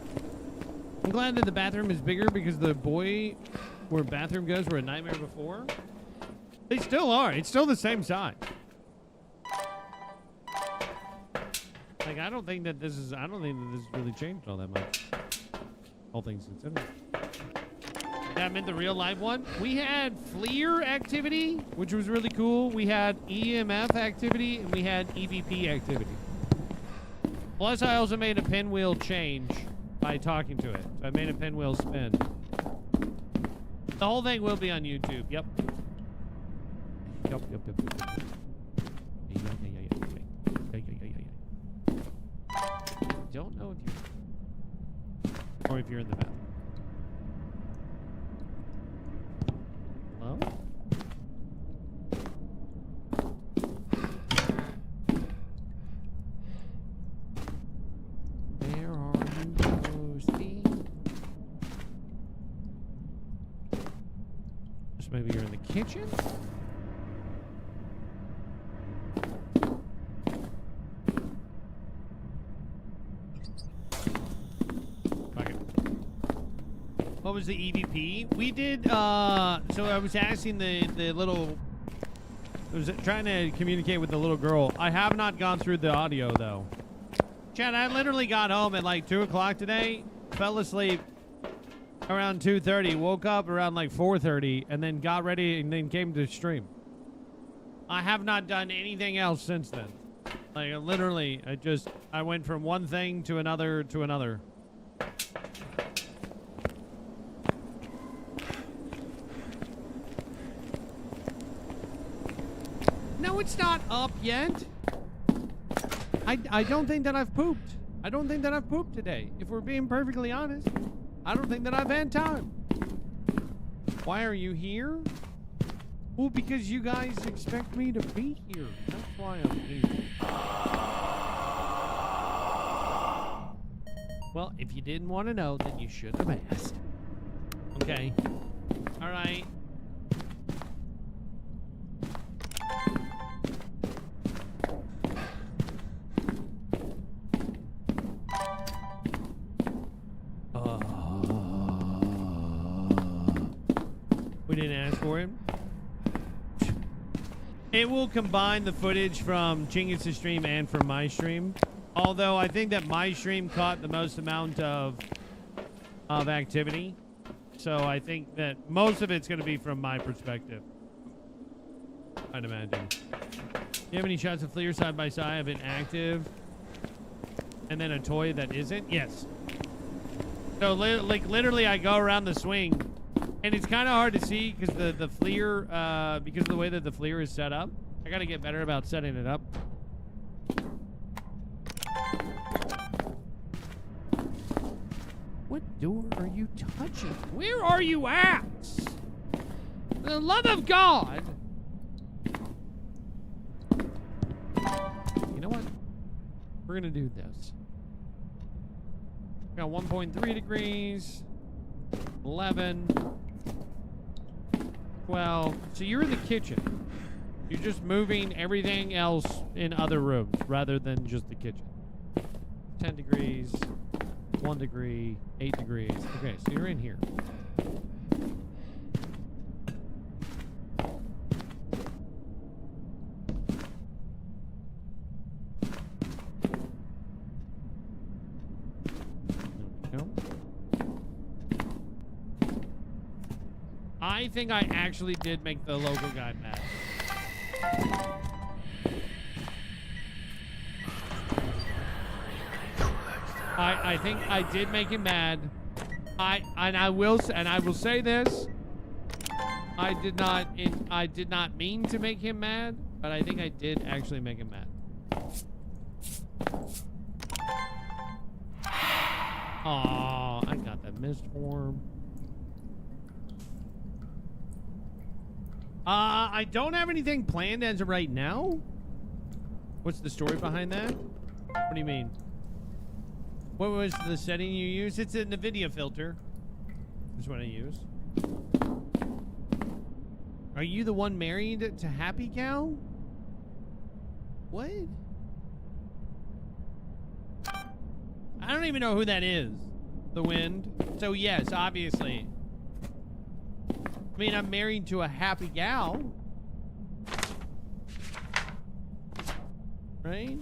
I'm glad that the bathroom is bigger because the boy where bathroom goes were a nightmare before. They still are. It's still the same size. Like, I don't think that this is really changed all that much. All things considered. That meant the real live one. We had FLIR activity, which was really cool. We had EMF activity, and we had EVP activity. Plus, I also made a pinwheel change by talking to it. So I made a pinwheel spin. The whole thing will be on YouTube. Yep. Yep. Don't know if you... Or if you're in the bathroom. Hello? Where are you, Toasty? So maybe you're in the kitchen? What was the EVP? We did, so I was asking the little, I was trying to communicate with the little girl. I have not gone through the audio, though. Chad, I literally got home at like 2 o'clock today, fell asleep around 2:30, woke up around like 4:30, and then got ready and then came to stream. I have not done anything else since then. Like, literally, I went from one thing to another to another. No, it's not up yet. I don't think that I've pooped. I don't think that I've pooped today. If we're being perfectly honest, I don't think that I've had time. Why are you here? Well, because you guys expect me to be here. That's why I'm here. Well, if you didn't want to know, then you should have asked. Okay. All right. We didn't ask for it. It will combine the footage from Chinggis' stream and from my stream. Although I think that my stream caught the most amount of activity. So I think that most of it's going to be from my perspective. I'd imagine. Do you have any shots of FLIR side by side of an active and then a toy that isn't? Yes. So like literally I go around the swing and it's kind of hard to see because the FLIR, because of the way that the FLIR is set up. I got to get better about setting it up. What door are you touching? Where are you at? For the love of God. You know what? We're going to do this. Got 1.3 degrees. 11. 12. So you're in the kitchen. You're just moving everything else in other rooms rather than just the kitchen. 10 degrees. 1 degree. 8 degrees. Okay, so you're in here. I think I actually did make the local guy mad. I think I did make him mad. I will say this. I did not mean to make him mad, but I think I did actually make him mad. Aw, I got that mist form. I don't have anything planned as of right now. What's the story behind that? What do you mean? What was the setting you used? It's in the NVIDIA filter. That's what I use. Are you the one married to Happy Cow? What? I don't even know who that is. The Wind. So yes, obviously. I mean, I'm married to a happy gal. Right?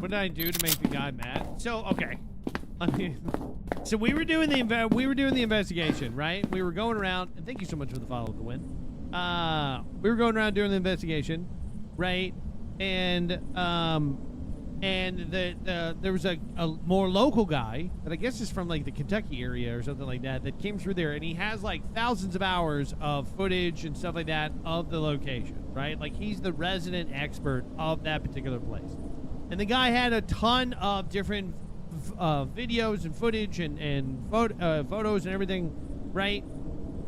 What did I do to make the guy mad? So, okay. So we were doing the investigation, right? We were going around, and thank you so much for the follow with the win. We were going around doing the investigation, right? And there was a more local guy that I guess is from like the Kentucky area or something like that came through there, and he has like thousands of hours of footage and stuff like that of the location, right? Like he's the resident expert of that particular place. And the guy had a ton of different videos and footage and photos and everything, right?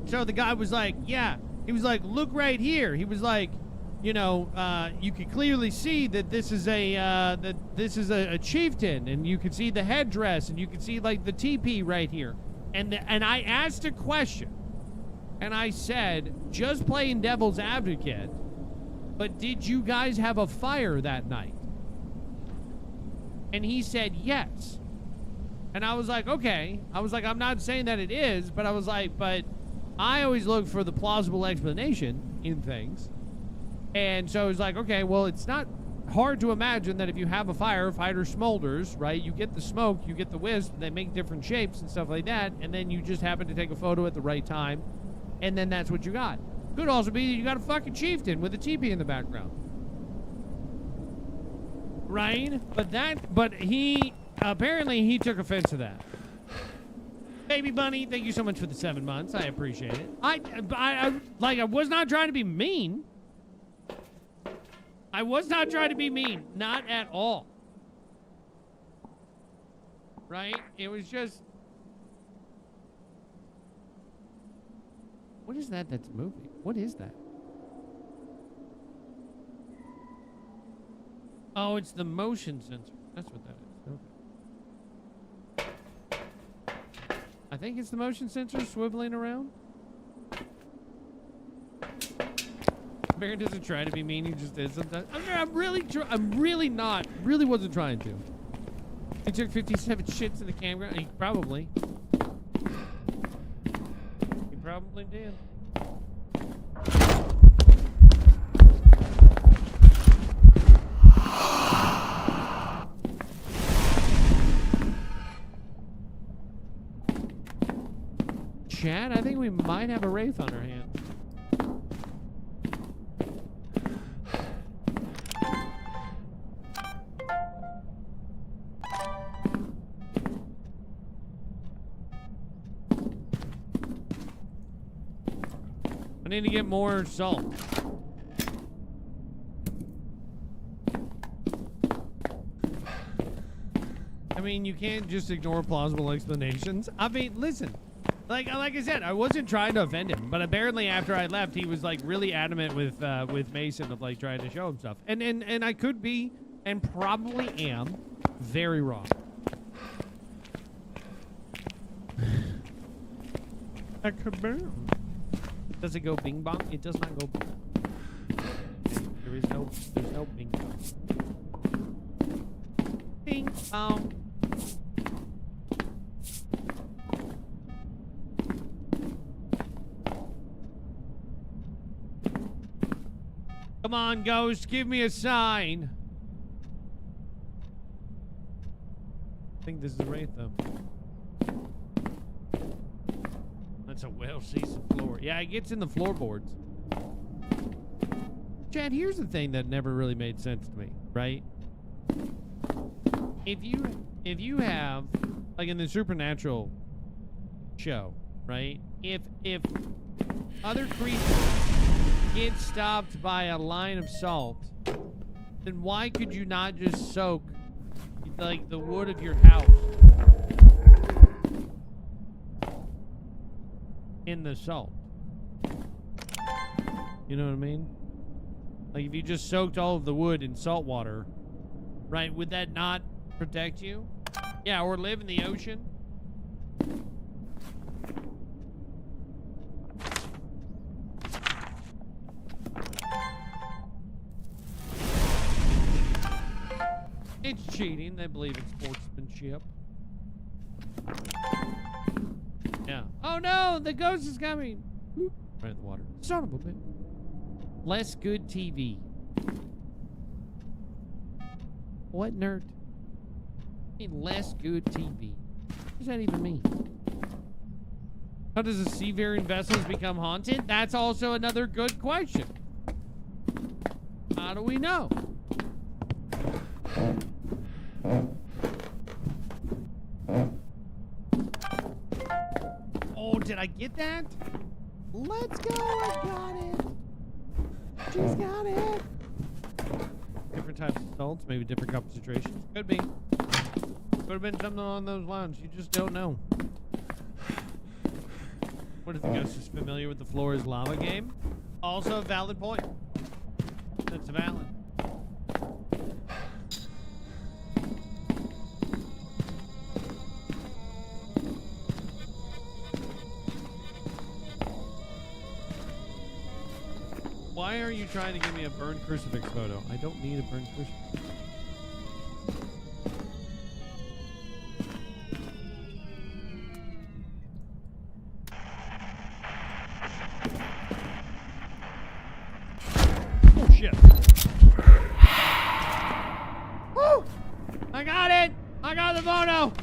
So the guy was like, yeah, he was like, look right here. He was like, you know, you can clearly see that this is a chieftain, and you can see the headdress, and you can see like the teepee right here. And I asked a question, and I said, just playing devil's advocate, but did you guys have a fire that night? And he said yes. And I was like, okay. I was like, I'm not saying that it is, but I was like, but I always look for the plausible explanation in things. And so I was like, okay, well, it's not hard to imagine that if you have a fire smolders, right? You get the smoke, you get the wisp, they make different shapes and stuff like that, and then you just happen to take a photo at the right time, and then that's what you got. Could also be you got a fucking chieftain with a teepee in the background. Right? But he, apparently he took offense to that. Baby Bunny, thank you so much for the 7 months. I appreciate it. I was not trying to be mean. I was not trying to be mean. Not at all. Right? It was just... What is that that's moving? What is that? Oh, it's the motion sensor. That's what that is. Okay. I think it's the motion sensor swiveling around. Bear doesn't try to be mean, he just is sometimes. I'm really wasn't trying to. He took 57 shits in the campground. He probably did. Chad, I think we might have a wraith on our hands. I need to get more salt. I mean, you can't just ignore plausible explanations. I mean, listen. Like I said, I wasn't trying to offend him, but apparently after I left, he was like really adamant with Mason of like trying to show him stuff. And I could be, and probably am, very wrong. A kaboom. Does it go bing bong? It does not go bing bong. There's no bing bong. Bing bong. Come on, ghost, give me a sign. I think this is the wraith, though. That's a well-seasoned floor. Yeah, it gets in the floorboards. Chad, here's the thing that never really made sense to me, right? If you have, like in the Supernatural show, right? If other creatures get stopped by a line of salt, then why could you not just soak like the wood of your house in the salt? You know what I mean? Like if you just soaked all of the wood in salt water, right, would that not protect you? Yeah, or live in the ocean? It's cheating. They believe in sportsmanship. Yeah. Oh no! The ghost is coming! Whoop. Right in the water. Son of a bitch. Less good TV. What, nerd? Less good TV. What does that even mean? How does the seafaring vessels become haunted? That's also another good question. How do we know? Oh, did I get that? Let's go. I got it. She's got it. Different types of salts, maybe different concentrations. Could be. Could have been something along those lines. You just don't know. What if the ghost is familiar with the floor is lava game? Also a valid point. That's valid. Why are you trying to give me a burned crucifix photo? I don't need a burned crucifix. Oh, shit. Woo! I got it! I got the photo!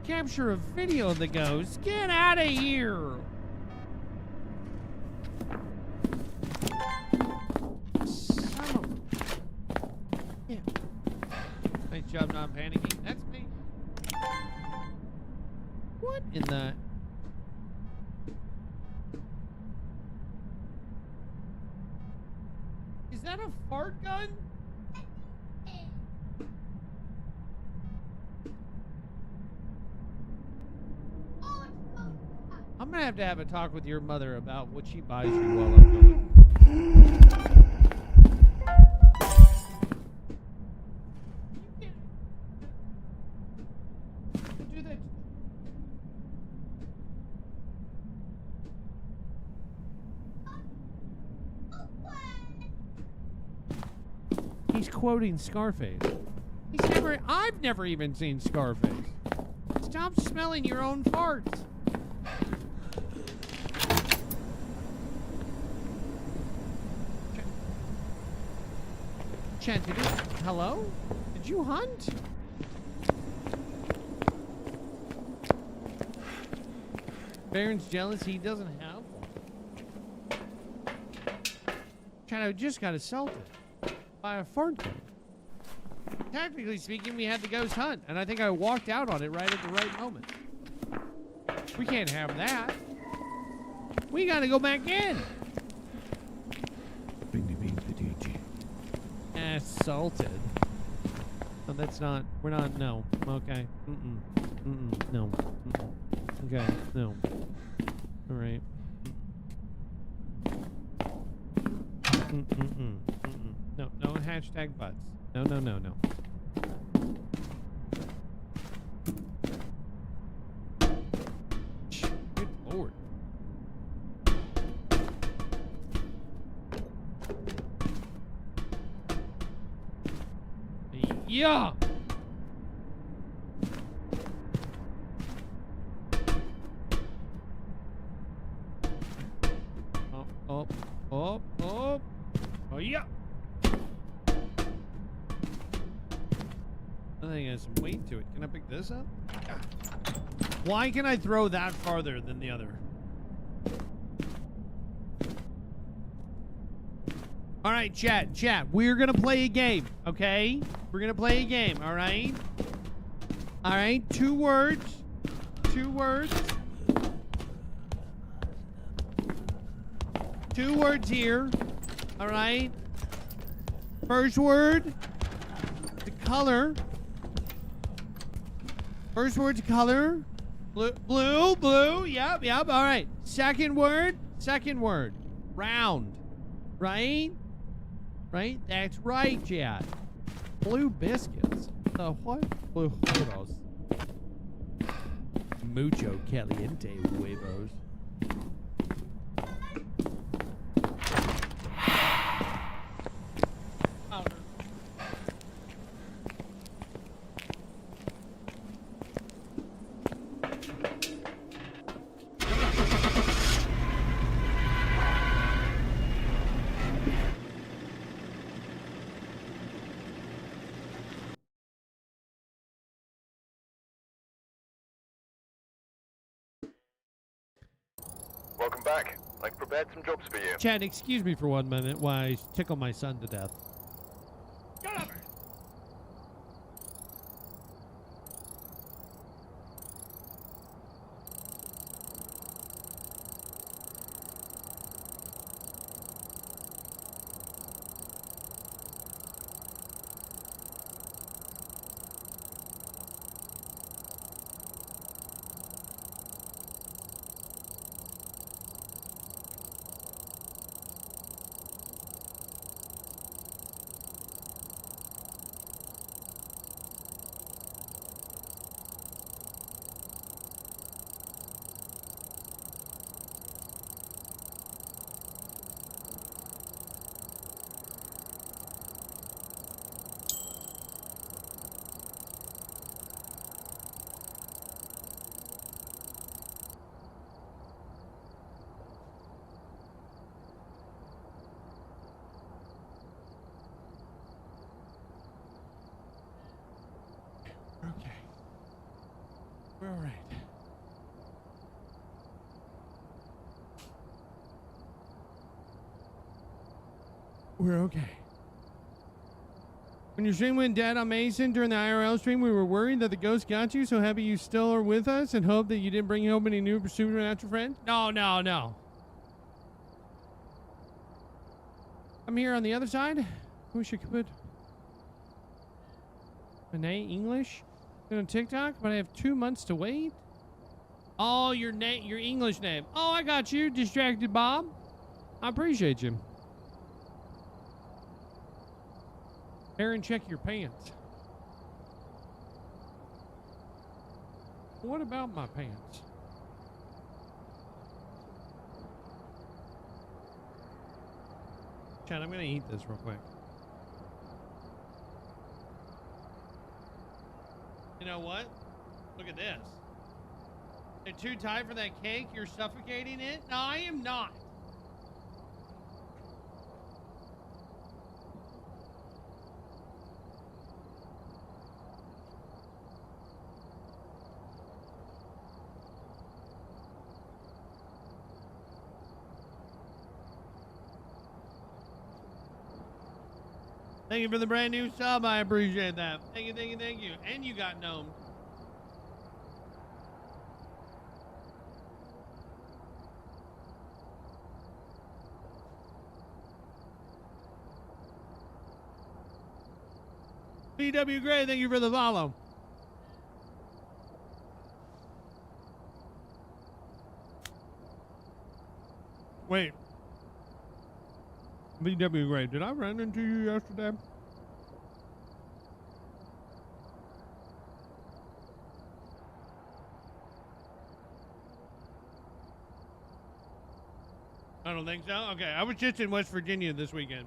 Capture a video of the ghost. Get out of here! Son of... Yeah. Nice job not panicking. That's me. What in the... Is that a fart gun? I'm gonna have a talk with your mother about what she buys you while I'm going. Do that. He's quoting Scarface. I've never even seen Scarface. Stop smelling your own farts. Chad, hello? Did you hunt? Baron's jealous he doesn't have one. Chad, I just got assaulted by a fart gun. Technically speaking, we had the ghost hunt, and I think I walked out on it right at the right moment. We can't have that. We gotta go back in. Assaulted. No, that's not. We're not. No. Okay. No. Okay. No. All right. No. No hashtag butts. No. Good Lord. Yeah. Oh, yeah. I think it has some weight to it. Can I pick this up? Why can I throw that farther than the other? All right, chat. We're going to play a game, okay? We're going to play a game, all right? All right, 2 words. 2 words. 2 words here. All right. First word, the color. First word's color. Blue. Yep. All right. Second word. Round. Right? That's right, chat. Blue biscuits. The what? Blue huevos. Mucho caliente huevos. Welcome back. I've prepared some jobs for you. Chad, excuse me for 1 minute while I tickle my son to death. Get over! Okay. We're all right. We're okay. When your stream went dead on Mason during the IRL stream, we were worried that the ghost got you. So happy you still are with us and hope that you didn't bring home any new supernatural friends. No, no, no. I'm here on the other side. Wish I could put my name English on TikTok, but I have 2 months to wait. Oh, your name, your English name. Oh, I got you, Distracted Bob. I appreciate you. Aaron, check your pants. What about my pants? Chad, I'm gonna eat this real quick. You know what? Look at this. They're too tight for that cake? You're suffocating it? No, I am not. Thank you for the brand new sub. I appreciate that. Thank you, thank you, thank you. And you got gnomed. BW Gray, thank you for the follow. Wait. BW Gray, did I run into you yesterday? I don't think so. Okay, I was just in West Virginia this weekend.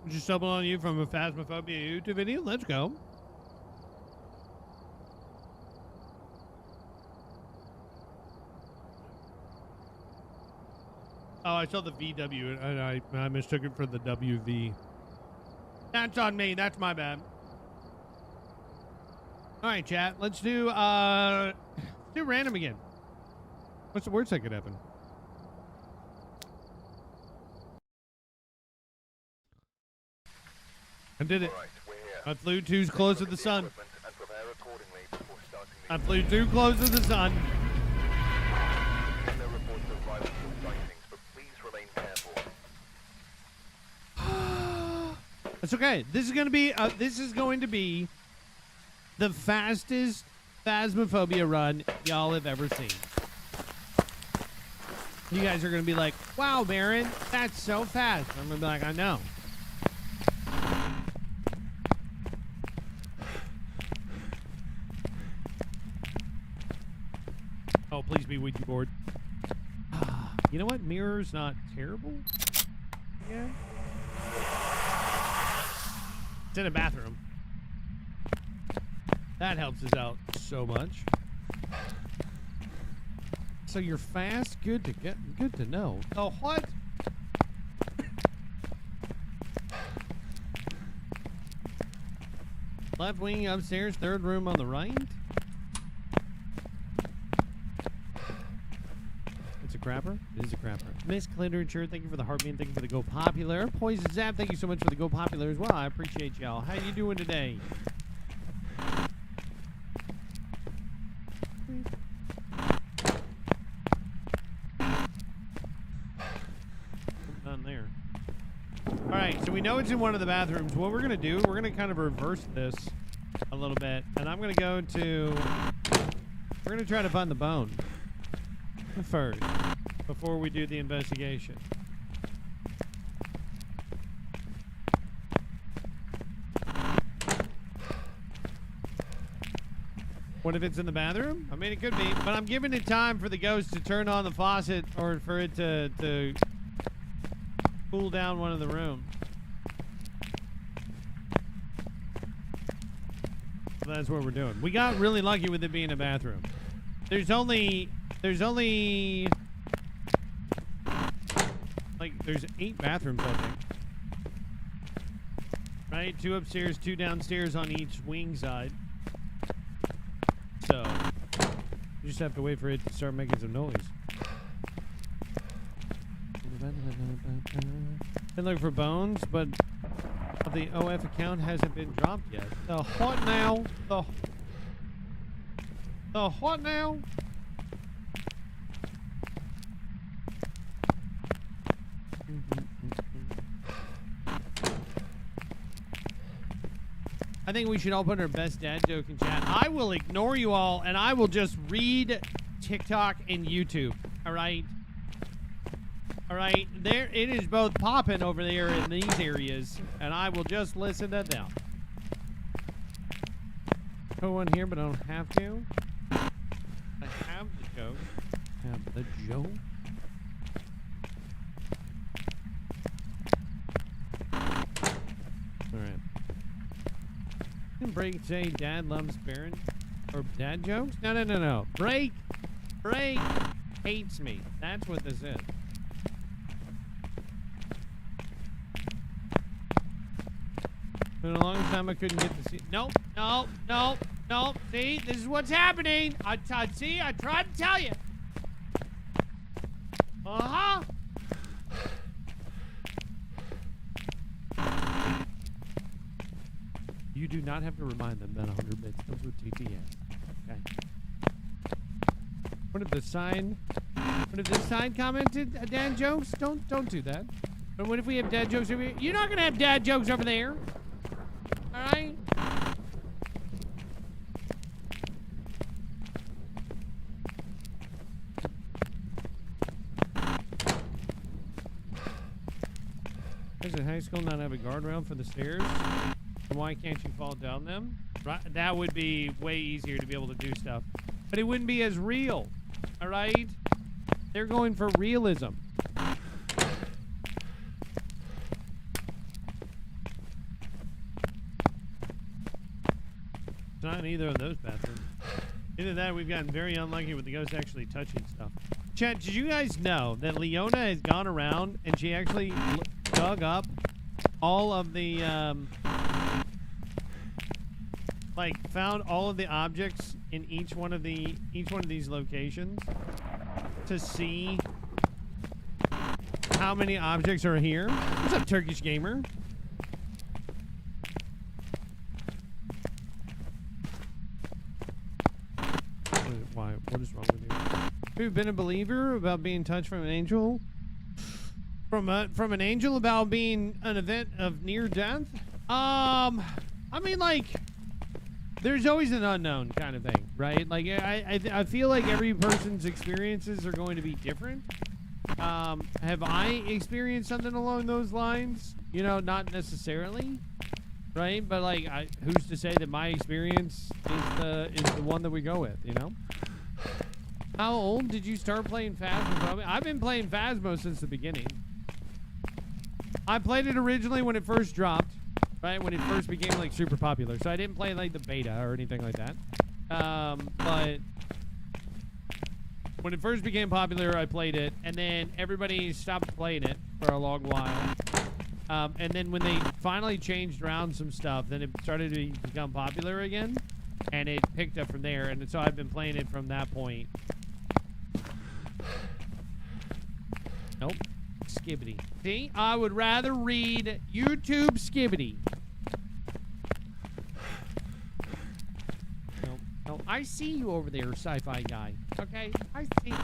Just stumbled on you from a Phasmophobia YouTube video. Let's go. Oh, I saw the VW and I mistook it for the WV. That's on me. That's my bad. All right, chat. Let's do random again. What's the worst that could happen? I did it. Alright, we're here. I flew too close to the sun. Equipment and prepare accordingly before starting the I flew too close to the sun. No reports of violence or sightings, but please remain careful. That's okay. This is going to be the fastest Phasmophobia run y'all have ever seen. You guys are going to be like, wow, Baron, that's so fast. I'm going to be like, I know. Oh, please be Ouija board. You know what? Mirror's not terrible. Yeah. It's in a bathroom. That helps us out so much. So you're fast. Good to know. Oh, what? Left wing upstairs, third room on the right. It's a crapper? It is a crapper. Miss Literature, thank you for the heartbeat. Thank you for the Go Popular. Poison Zap, thank you so much for the Go Popular as well. I appreciate y'all. How you doing today? None there. All right, so we know it's in one of the bathrooms. What we're gonna do, we're gonna kind of reverse this a little bit, and I'm gonna go to. We're gonna try to find the bone first before we do the investigation. What if it's in the bathroom? I mean, it could be, but I'm giving it time for the ghost to turn on the faucet or for it to cool down one of the rooms. So that's what we're doing. We got really lucky with it being a bathroom. There's only like there's 8 bathrooms, I think. Right? 2 upstairs, 2 downstairs on each wing side. So you just have to wait for it to start making some noise. Been looking for bones, but the OF account hasn't been dropped yet. The what now? The what now? I think we should all put our best dad joke in chat. I will ignore you all, and I will just read TikTok and YouTube. All right? All right? There, it is both popping over there in these areas, and I will just listen to them. Put one here, but I don't have to. I have the joke. Have the joke. All right. Break say dad loves Baron or dad jokes? No. Break hates me. That's what this is. Been a long time I couldn't get to see. Nope. See, this is what's happening. I tried to tell you. Uh-huh. You do not have to remind them that 100 bits comes with TTS. Okay. What if this sign commented dad jokes? Don't do that. But what if we have dad jokes over here? You're not gonna have dad jokes over there. Alright? Does a high school not have a guardrail for the stairs? Why can't you fall down them? Right, that would be way easier to be able to do stuff. But it wouldn't be as real. All right? They're going for realism. It's not in either of those bathrooms. Either that or we've gotten very unlucky with the ghost actually touching stuff. Chat, did you guys know that Leona has gone around and she actually dug up all of the like found all of the objects in each one of these locations to see how many objects are here? What's up, Turkish Gamer? What is wrong with you? Have you been a believer about being touched from an angel? From an angel about being an event of near death? I mean, like, there's always an unknown kind of thing, right? Like, I feel like every person's experiences are going to be different. Have I experienced something along those lines? You know, not necessarily, right? But like, who's to say that my experience is the one that we go with? You know? How old did you start playing Phasmophobia? I've been playing Phasmo since the beginning. I played it originally when it first dropped, right? When it first became like super popular. So I didn't play like the beta or anything like that. But When it first became popular, I played it, and then everybody stopped playing it for a long while. And then when they finally changed around some stuff, then it started to become popular again, and it picked up from there. And so I've been playing it from that point. Nope. Skibbity. See? I would rather read YouTube Skibbity. No, no. I see you over there, sci-fi guy. Okay? I see.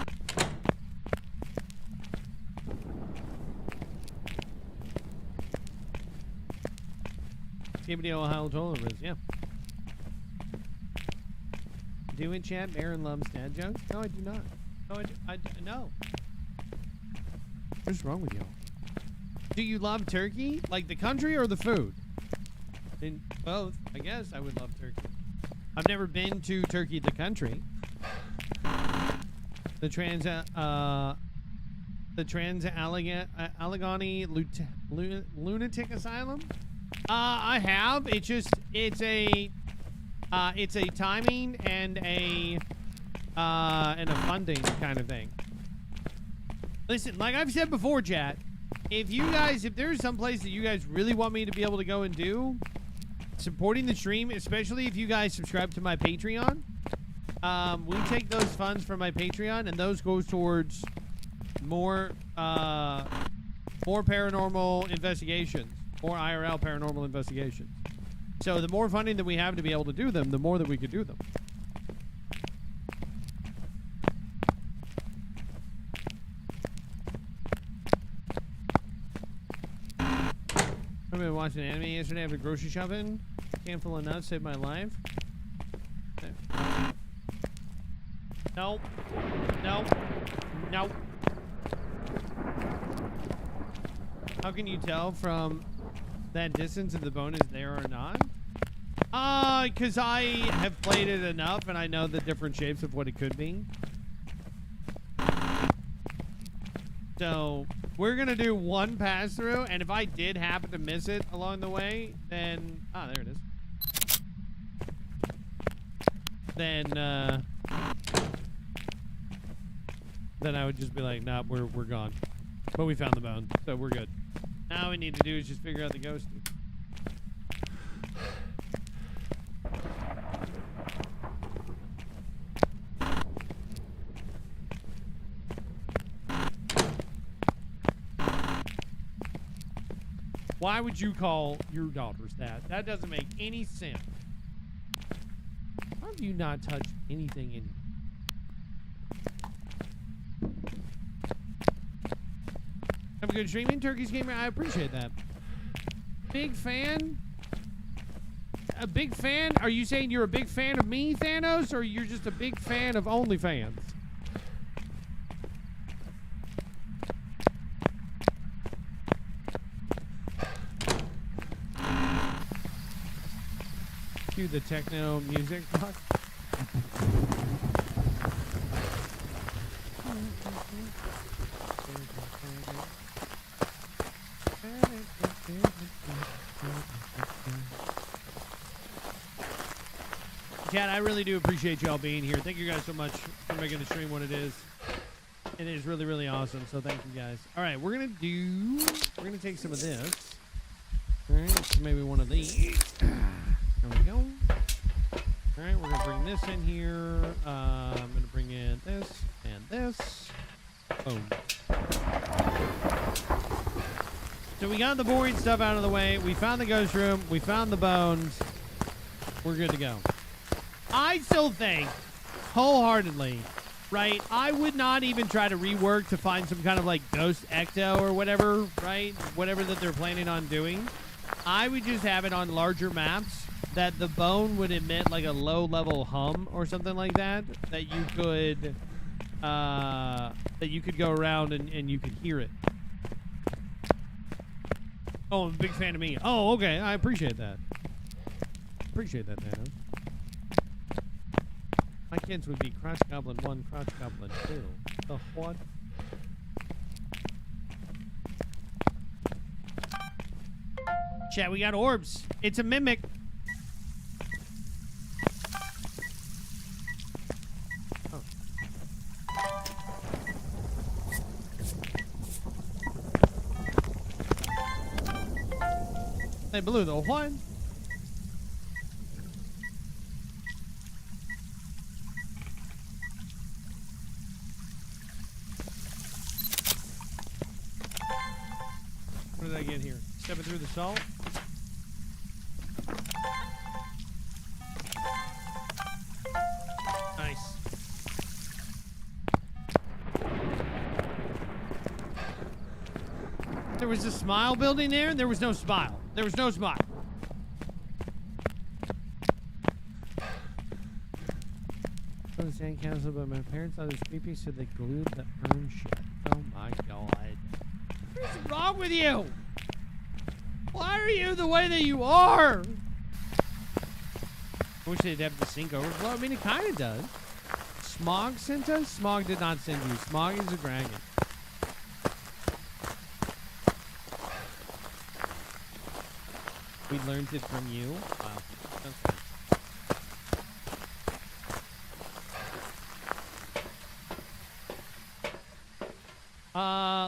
Skibbity Ohio Total is, yeah. Do in chat, Aaron loves dad jokes? No, I do not. No, no. What's wrong with y'all? Do you love turkey? Like the country or the food? In both, I guess I would love turkey. I've never been to Turkey, the country. The Allegheny Lunatic Asylum. I have. It's a timing and a funding kind of thing. Listen, like I've said before, chat, if there's some place that you guys really want me to be able to go and do, supporting the stream, especially if you guys subscribe to my Patreon, we take those funds from my Patreon and those goes towards more paranormal investigations, more IRL paranormal investigations. So the more funding that we have to be able to do them, the more that we could do them. I've been watching anime yesterday after grocery shopping. Handful of nuts saved my life. No. No. No. How can you tell from that distance if the bone is there or not? Because I have played it enough and I know the different shapes of what it could be. So we're gonna do one pass through, and if I did happen to miss it along the way, then there it is. Then I would just be like, nah, we're gone. But we found the bone, so we're good. Now all we need to do is just figure out the ghost. Why would you call your daughters that? That doesn't make any sense. Why have you not touched anything in you? Have a good streaming, Turkey's Gamer. I appreciate that. Big fan? A big fan? Are you saying you're a big fan of me, Thanos, or you're just a big fan of OnlyFans? Cue the techno music. Chat, I really do appreciate y'all being here. Thank you guys so much for making the stream what it is. It is really, really awesome. So thank you guys. All right, we're gonna take some of this. All right, so maybe one of these. There we go. All right, we're gonna bring this in here. I'm gonna bring in this and this. Boom. So we got the boring stuff out of the way. We found the ghost room. We found the bones. We're good to go. I still think, wholeheartedly, right? I would not even try to rework to find some kind of like ghost ecto or whatever, right? Whatever that they're planning on doing. I would just have it on larger maps that the bone would emit like a low-level hum or something like that. That you could go around and you could hear it. Oh, I'm a big fan of me. Oh, okay. I appreciate that. Appreciate that, Thanos. My kids would be Crotch Goblin 1, Crotch Goblin 2. The what? Chat, we got orbs. It's a mimic. Oh. They blew the what? What did I get here? Stepping through the salt? Nice. There was a smile building there? There was no smile. There was no smile. From the sandcastle, but my parents thought it was creepy, so they glued the urn shut. Oh my god. What's wrong with you? Why are you the way that you are? I wish they'd have the sink overflow. I mean, it kind of does. Smog sent us? Smog did not send you. Smog is a dragon. We learned it from you. Wow. Okay.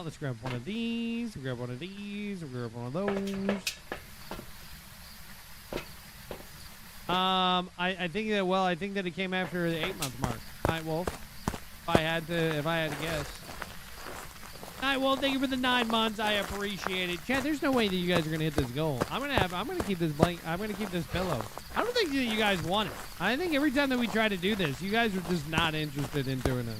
Let's grab one of these. We'll grab one of these. We'll grab one of those. I think that, well, I think that it came after the 8-month mark. Night Wolf. If I had to guess. Night Wolf, thank you for the 9 months. I appreciate it. Chad, there's no way that you guys are gonna hit this goal. I'm gonna keep this I'm gonna keep this pillow. I don't think that you guys want it. I think every time that we try to do this, you guys are just not interested in doing it.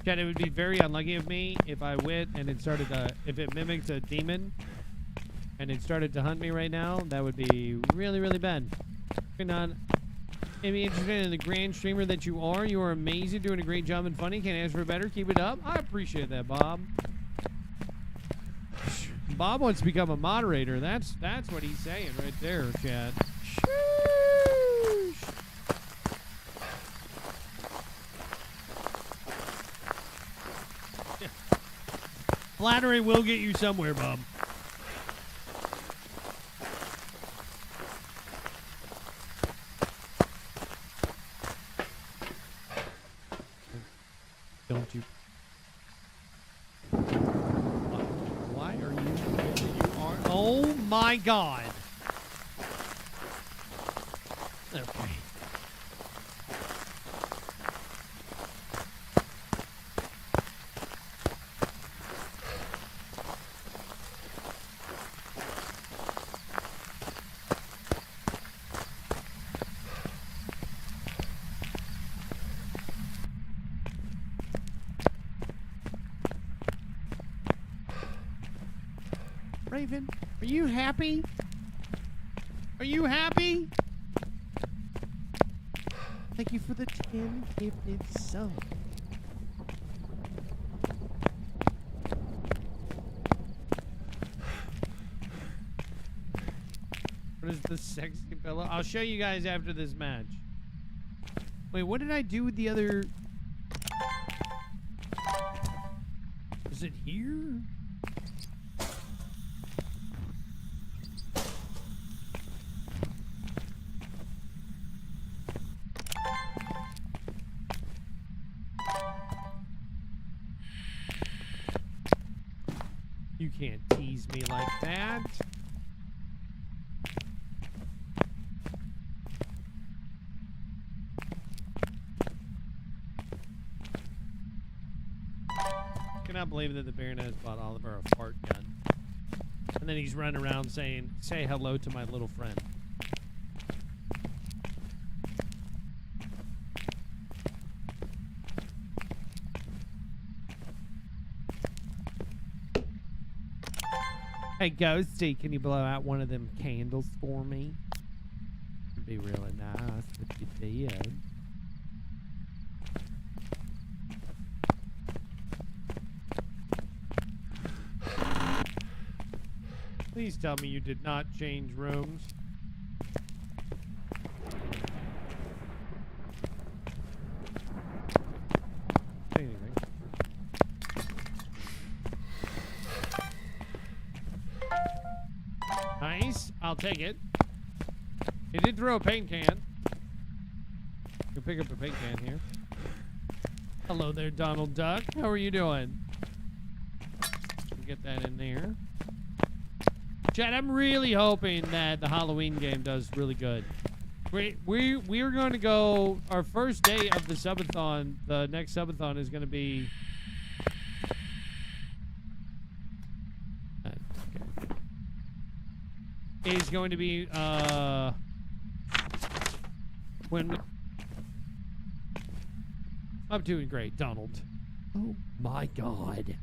Chad, it would be very unlucky of me if I went and it started to, if it mimicked a demon and it started to hunt me right now. That would be really, really bad. You're not maybe interested in the grand streamer that you are. You are amazing, doing a great job and funny. Can't ask for better. Keep it up. I appreciate that, Bob. Bob wants to become a moderator. That's what he's saying right there, Chad. Sheesh. Flattery will get you somewhere, Bob. Don't you? Why are you where you are? Oh my God. Okay. Raven, are you happy? Are you happy? Thank you for the 10 gifted subs. What is the sexy pillow? I'll show you guys after this match. Wait, what did I do with the other? Is it here? You can't tease me like that. I cannot believe that the Baroness bought Oliver a fart gun. And then he's running around saying, say hello to my little friend. Hey, Ghosty, can you blow out one of them candles for me? It'd be really nice if you did. Please tell me you did not change rooms. Say anything. Nice. I'll take it. He did throw a paint can. You pick up a paint can here. Hello there, Donald Duck. How are you doing? Get that in there. Chad, I'm really hoping that the Halloween game does really good. We're going to go, our first day of the subathon, the next subathon is going to be... is going to be, when... I'm doing great, Donald. Oh my God.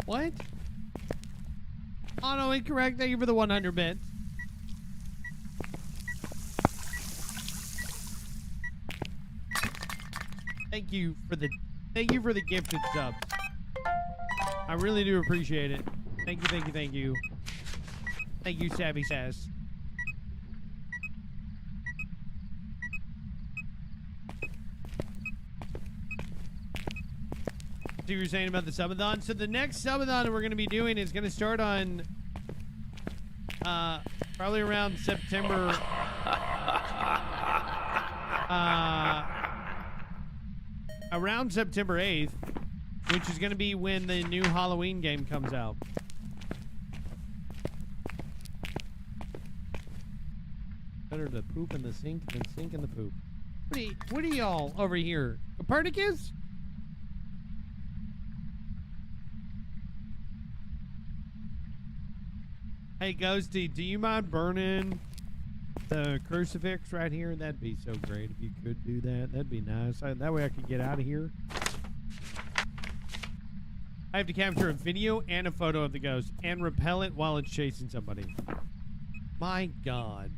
What? Oh no, incorrect. Thank you for the 100 bits. Thank you for the gifted sub. I really do appreciate it. Thank you, thank you, thank you. Thank you, Savvy Sass. See what you're saying about the subathon. So the next subathon that we're going to be doing is going to start on probably around September around September 8th, which is going to be when the new Halloween game comes out. Better to poop in the sink than sink in the poop. What are y'all over here? Copernicus? Hey, Ghosty, do you mind burning the crucifix right here? That'd be so great if you could do that. That'd be nice. That way I could get out of here. I have to capture a video and a photo of the ghost and repel it while it's chasing somebody. My God.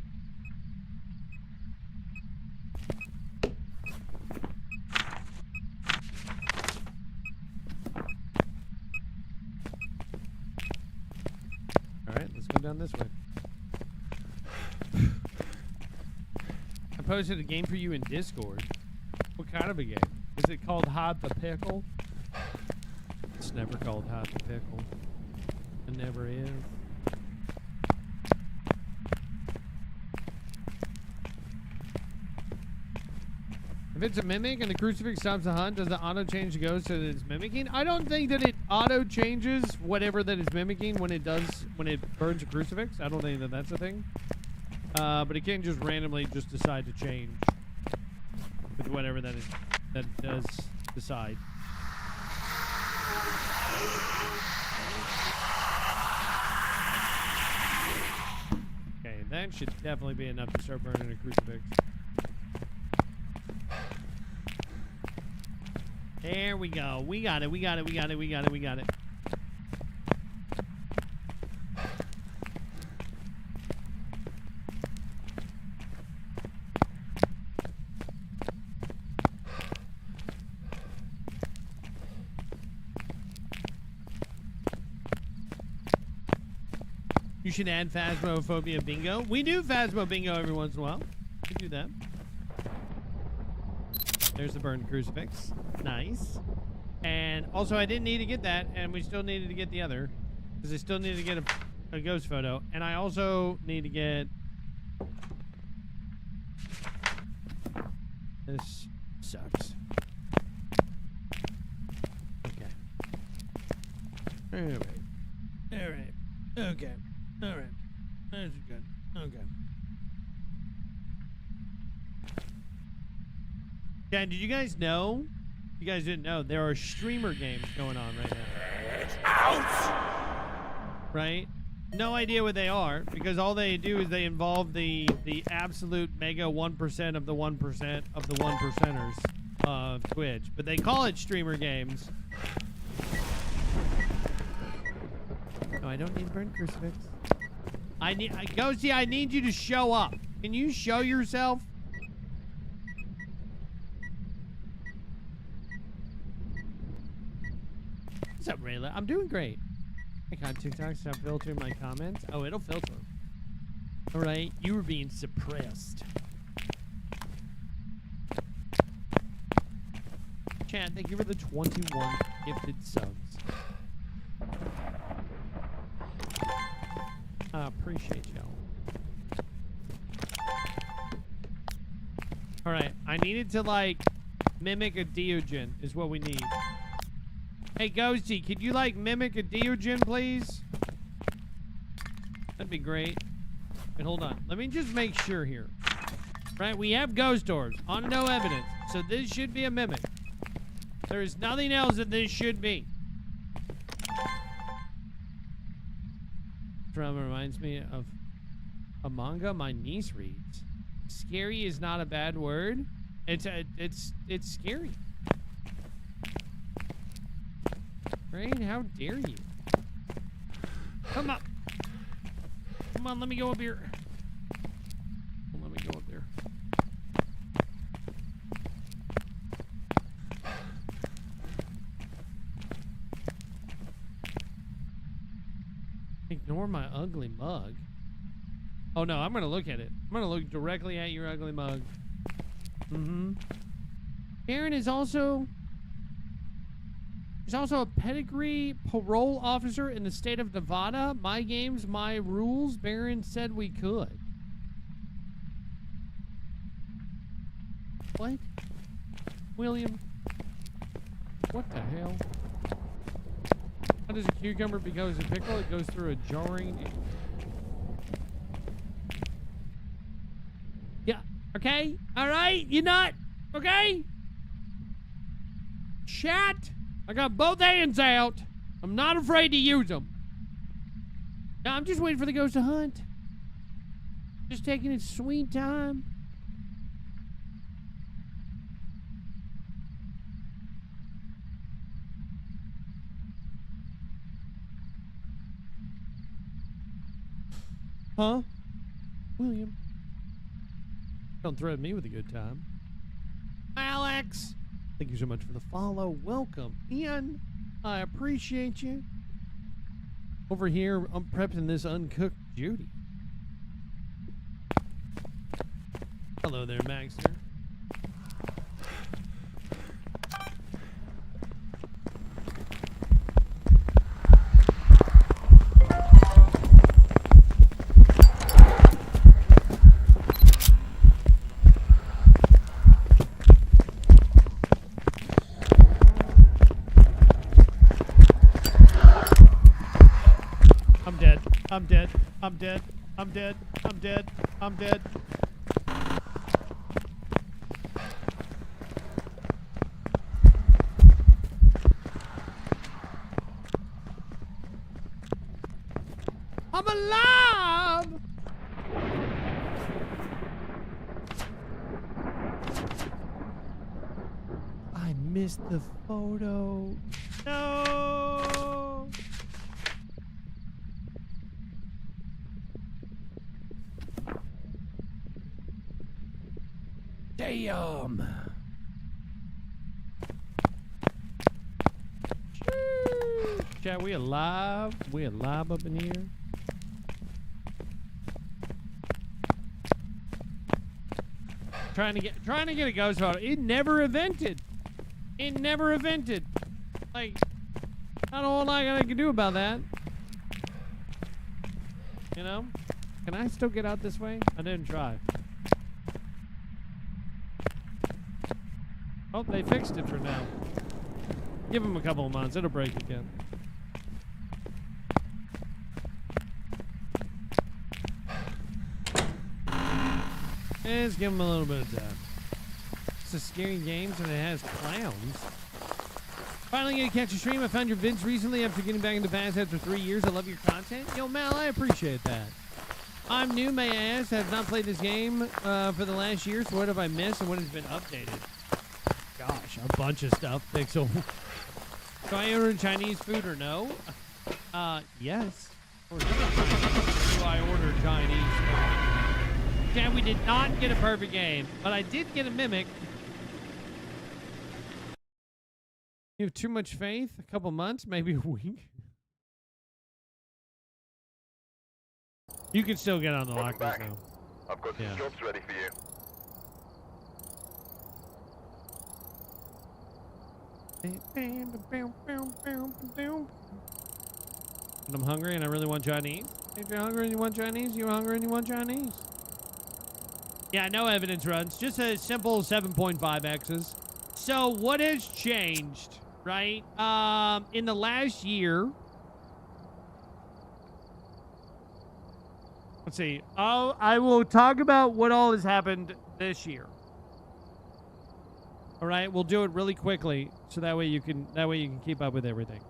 Alright, let's go down this way. I posted a game for you in Discord. What kind of a game? Is it called Hide the Pickle? It's never called Hide the Pickle. It never is. If it's a mimic and the crucifix stops the hunt, does the auto change the ghost so that it's mimicking? I don't think that it auto changes whatever that is mimicking when it burns a crucifix. I don't think that that's a thing. But it can just randomly just decide to change with whatever that it does decide. Okay, that should definitely be enough to start burning a crucifix. There we go. We got it. We got it. We got it. We got it. We got it. You should add Phasmophobia bingo. We do Phasmo bingo every once in a while. We do that. There's the burned crucifix. Nice. And also, I didn't need to get that, and we still needed to get the other, because I still needed to get a ghost photo, and I also need to get this. Sucks. Okay. All right. Okay. All right. That's good. Okay. Yeah, did you guys know? You guys didn't know there are streamer games going on right now. Ouch! Right? No idea what they are, because all they do is they involve the absolute mega 1% of the 1% of the 1%ers of Twitch. But they call it streamer games. No, I don't need burnt crucifix. Ghosty, I need you to show up. Can you show yourself? What's up, Rayla? I'm doing great. I got TikTok, stop filtering my comments. Oh, it'll filter. All right, you were being suppressed. Chat, thank you for the 21 gifted subs. I appreciate y'all. All right, I needed to like mimic a Diogen is what we need. Hey, Ghosty, could you, like, mimic a Diogen, please? That'd be great. Wait, hold on. Let me just make sure here. Right, we have ghost orbs on no evidence, so this should be a mimic. There is nothing else that this should be. Drama reminds me of a manga my niece reads. Scary is not a bad word. It's scary. Right? How dare you? Come up. Come on, let me go up here. Let me go up there. Ignore my ugly mug. Oh no, I'm gonna look at it. I'm gonna look directly at your ugly mug. Aaron is also... He's also a pedigree parole officer in the state of Nevada. My games, my rules. Baron said we could. What? William? What the hell? How does a cucumber become a pickle? It goes through a jarring... Yeah. Okay? Alright? You not? Okay? Chat? I got both hands out. I'm not afraid to use them. Now, I'm just waiting for the ghost to hunt. Just taking its sweet time. Huh? William. Don't threaten me with a good time. Alex! Thank you so much for the follow. Welcome in. I appreciate you. Over here, I'm prepping this uncooked Judy. Hello there, Maxter. I'm dead. I'm dead. I'm dead. I'm dead. I'm dead. I'm alive! I missed the photo. No! Damn. Chat, we alive? We alive up in here? Trying to get a ghost photo. It never evented. It never evented. Like, not a whole lot I can do about that. You know? Can I still get out this way? I didn't try. Oh, they fixed it for now. Give them a couple of months. It'll break again. Let's give them a little bit of time. It's a scary game, and it has clowns. Finally gonna catch a stream. I found your vids recently after getting back into Bass after 3 years. I love your content. Yo, Mal, I appreciate that. I'm new, may I ask. I have not played this game for the last year, so what have I missed and what has been updated? Gosh, a bunch of stuff, Pixel. Do I order Chinese food or no? Yes. Or do I order Chinese food? Yeah, we did not get a perfect game, but I did get a mimic. You have too much faith? A couple months? Maybe a week? You can still get on the lockers now. I've got some jobs ready for you. And I'm hungry and I really want Chinese. If you're hungry and you want Chinese, you're hungry and you want Chinese. Yeah, no evidence runs. Just a simple 7.5x's. So what has changed, right? In the last year. Let's see. I will talk about what all has happened this year. All right, we'll do it really quickly, so that way you can keep up with everything.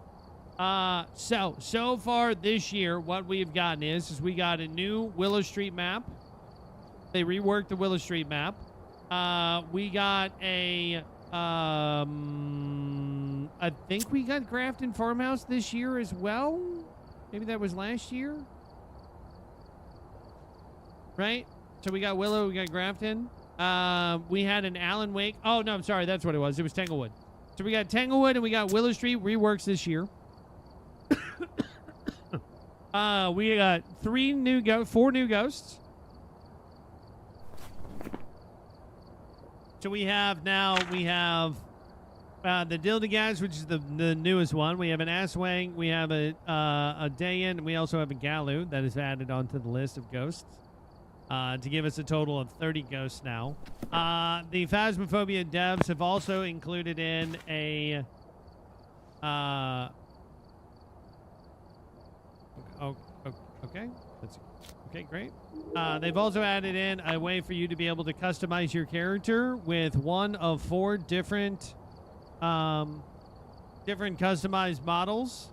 So far this year, what we've gotten is we got a new Willow Street map. They reworked the Willow Street map. We got a I think we got Grafton Farmhouse this year as well. Maybe that was last year. Right? So we got Willow, we got Grafton. We had an Alan Wake. Oh, no, I'm sorry. That's what it was. It was Tanglewood. So we got Tanglewood and we got Willow Street reworks this year. We got four new ghosts. So we have the Dildagas, which is the newest one. We have an Asswang. We have a Dayan. We also have a Galu that is added onto the list of ghosts. To give us a total of 30 ghosts now. The Phasmophobia devs have also included in a... okay. Okay, great. They've also added in a way for you to be able to customize your character with one of 4 different customized models.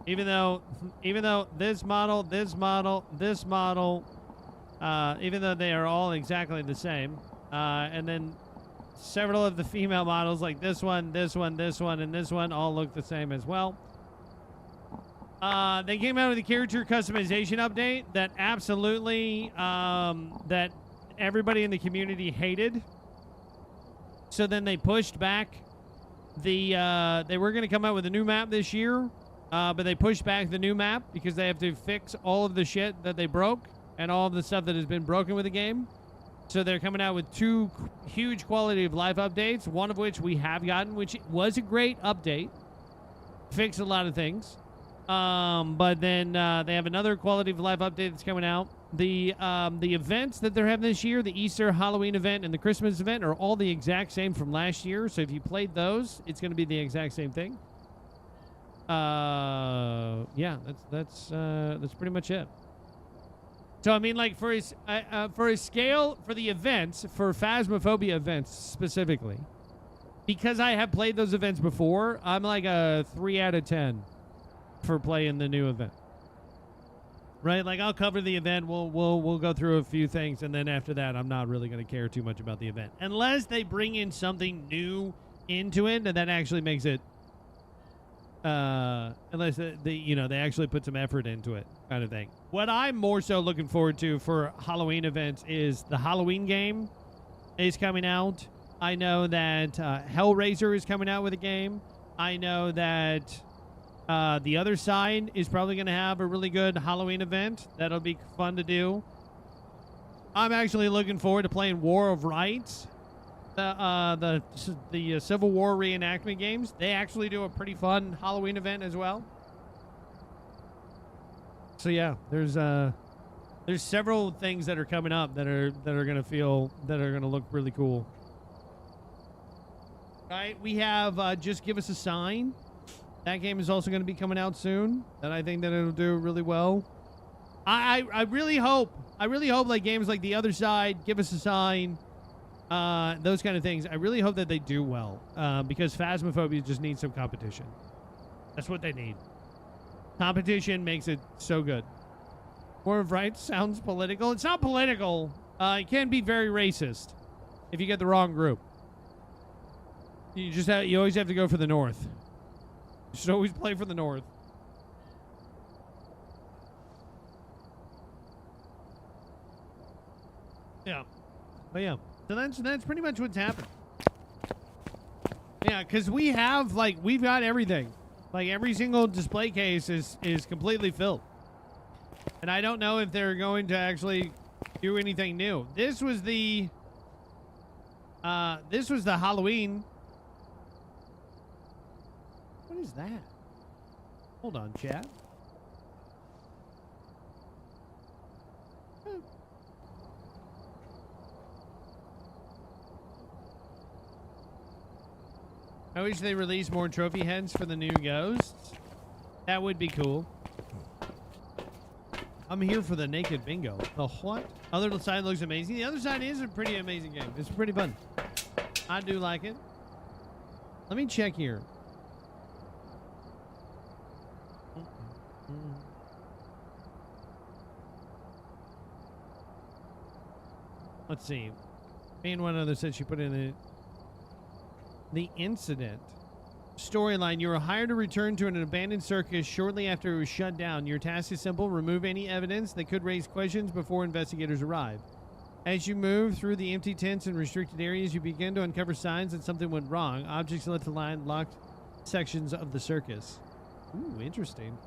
Even though this model, even though they are all exactly the same, and then several of the female models like this one, and this one all look the same as well. They came out with a character customization update that absolutely that everybody in the community hated. So then they pushed back they were going to come out with a new map this year, but they pushed back the new map because they have to fix all of the shit that they broke and all of the stuff that has been broken with the game. So they're coming out with 2 huge quality of life updates, one of which we have gotten, which was a great update. Fixed a lot of things. But then they have another quality of life update that's coming out. The events that they're having this year, the Easter, Halloween event, and the Christmas event are all the exact same from last year. So if you played those, it's going to be the exact same thing. Yeah, that's pretty much it. So, I mean, like, for a scale, for the events, for Phasmophobia events specifically, because I have played those events before, I'm like a 3 out of 10 for playing the new event. Right? Like, I'll cover the event, we'll go through a few things, and then after that, I'm not really going to care too much about the event. Unless they bring in something new into it, and that actually makes it, unless they actually put some effort into it, kind of thing. What I'm more so looking forward to for Halloween events is the Halloween game is coming out. I know that Hellraiser is coming out with a game. I know that the other side is probably going to have a really good Halloween event. That'll be fun to do. I'm actually looking forward to playing War of Rights the Civil War reenactment games, they actually do a pretty fun Halloween event as well. So yeah, there's several things that are coming up that are gonna look really cool. All right, we have Just Give Us a Sign. That game is also going to be coming out soon, and I think that it'll do really well. I really hope like games like The Other Side, Give Us a Sign, those kind of things. I really hope that they do well, because Phasmophobia just needs some competition. That's what they need. Competition makes it so good. More of Right sounds political. It's not political. It can be very racist if you get the wrong group. You always have to go for the North. You should always play for the North. Yeah. But yeah. So that's pretty much what's happened. Yeah, because we've got everything. Like every single display case is completely filled. And I don't know if they're going to actually do anything new. This was the Halloween. What is that? Hold on, chat. I wish they released more trophy heads for the new ghosts. That would be cool. I'm here for the naked bingo. The what? Other side looks amazing. The Other Side is a pretty amazing game. It's pretty fun. I do like it. Let me check here. Let's see. Me and one other said she put in the incident storyline. You were hired to return to an abandoned circus shortly after it was shut down. Your task is simple: remove any evidence that could raise questions before investigators arrive. As you move through the empty tents and restricted areas, you begin to uncover signs that something went wrong. Objects left behind locked sections of the circus. Ooh, interesting.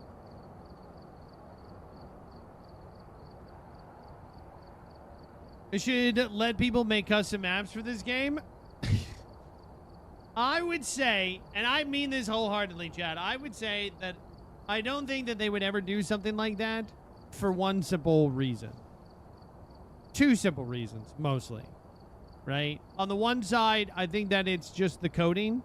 I should let people make custom maps for this game. I would say, and I mean this wholeheartedly, Chad, I would say that I don't think that they would ever do something like that for one simple reason. Two simple reasons, mostly. Right? On the one side, I think that it's just the coding.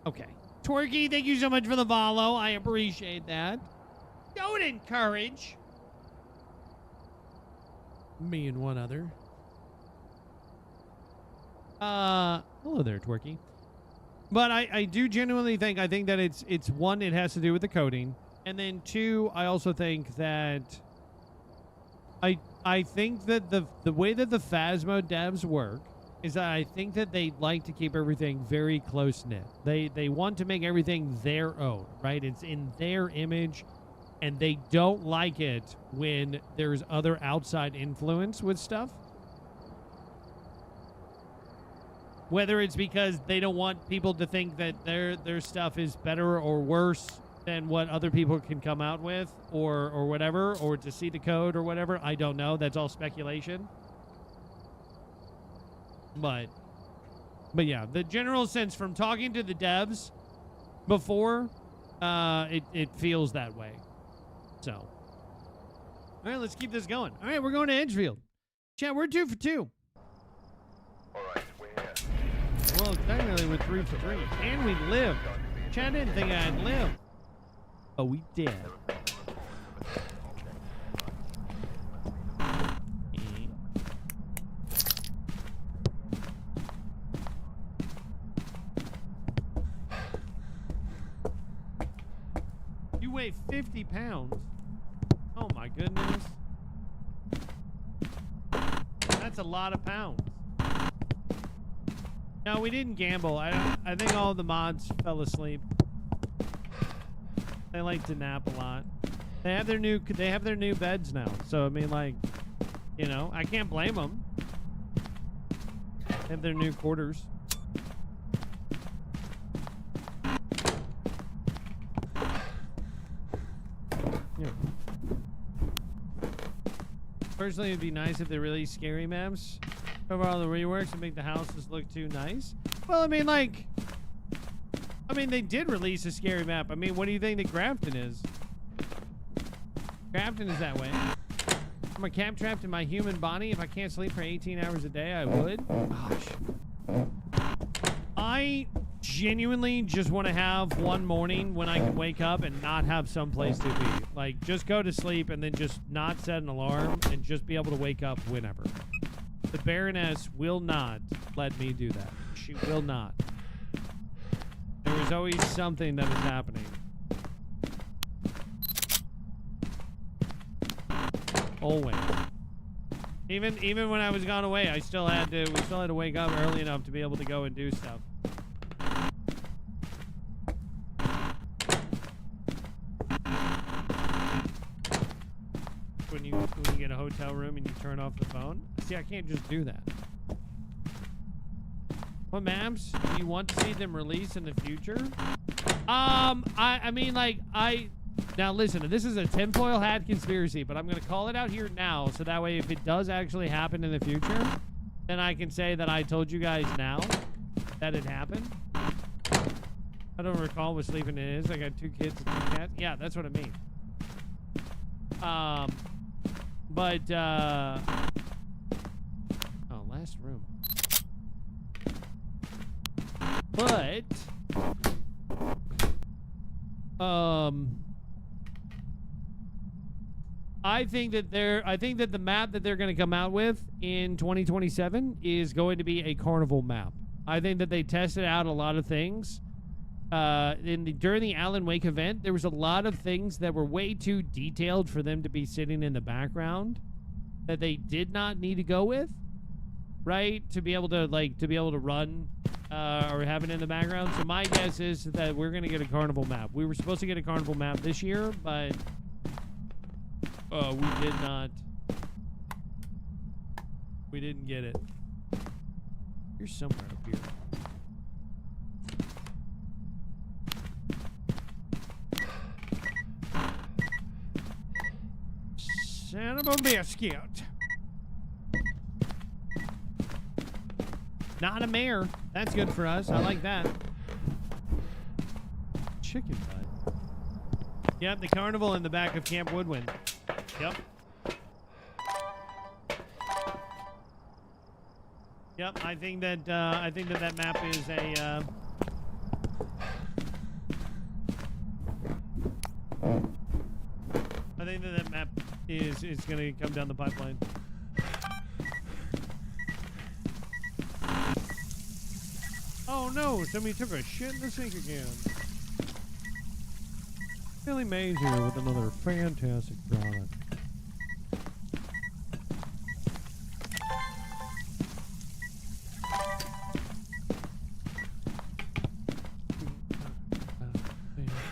Okay. Twerky, thank you so much for the follow. I appreciate that. Don't encourage me and one other. Hello there, Twerky. But I do genuinely think, I think that it's one, it has to do with the coding. And then two, I also think that I think that the way that the Phasmo devs work is that I think that they like to keep everything very close-knit. They want to make everything their own, right? It's in their image, and they don't like it when there's other outside influence with stuff. Whether it's because they don't want people to think that their stuff is better or worse than what other people can come out with, or whatever, or to see the code or whatever, I don't know. That's all speculation. But yeah, the general sense from talking to the devs before, it feels that way. So, all right, let's keep this going. All right, we're going to Edgefield. Chat, we're 2 for 2. All right, we're here. Well, technically we're 3 for 3, and we lived. Chat didn't think I'd live. Oh, we did. You weigh 50 pounds. Oh my goodness. That's a lot of pounds. No, we didn't gamble. I think all the mods fell asleep. They like to nap a lot. They have their new beds now. So I mean, like, you know, I can't blame them. They have their new quarters. Yeah. Personally, it'd be nice if they released scary maps over all the reworks and make the houses look too nice. Well, I mean, like, they did release a scary map. I mean, what do you think that Grafton is? Grafton is that way. Am I camp trapped in my human body? If I can't sleep for 18 hours a day, I would. Gosh. I genuinely just want to have one morning when I can wake up and not have some place to be. Like, just go to sleep and then just not set an alarm and just be able to wake up whenever. The Baroness will not let me do that. She will not. There is always something that is happening. Always. Even when I was gone away, we still had to wake up early enough to be able to go and do stuff. When you get a hotel room and you turn off the phone. See, I can't just do that. What maps do you want to see them release in the future? I mean, like, now listen, this is a tinfoil hat conspiracy, but I'm going to call it out here now, so that way if it does actually happen in the future, then I can say that I told you guys now that it happened. I don't recall what sleeping is. I got 2 kids and 2 cats. Yeah, that's what I mean. Oh, last room. But, I think that the map that they're going to come out with in 2027 is going to be a carnival map. I think that they tested out a lot of things. During the Alan Wake event, there was a lot of things that were way too detailed for them to be sitting in the background that they did not need to go with, right? To be able to run or have it in the background. So my guess is that we're going to get a carnival map. We were supposed to get a carnival map this year, but we did not. We didn't get it. You're somewhere up here. Son of a biscuit. Not a mare. That's good for us. I like that. Chicken butt. Yep, the carnival in the back of Camp Woodwind. Yep. Yep, I think that that map is a I think that map is going to come down the pipeline. Oh no, somebody took a shit in the sink again. Billy Mays here with another fantastic product.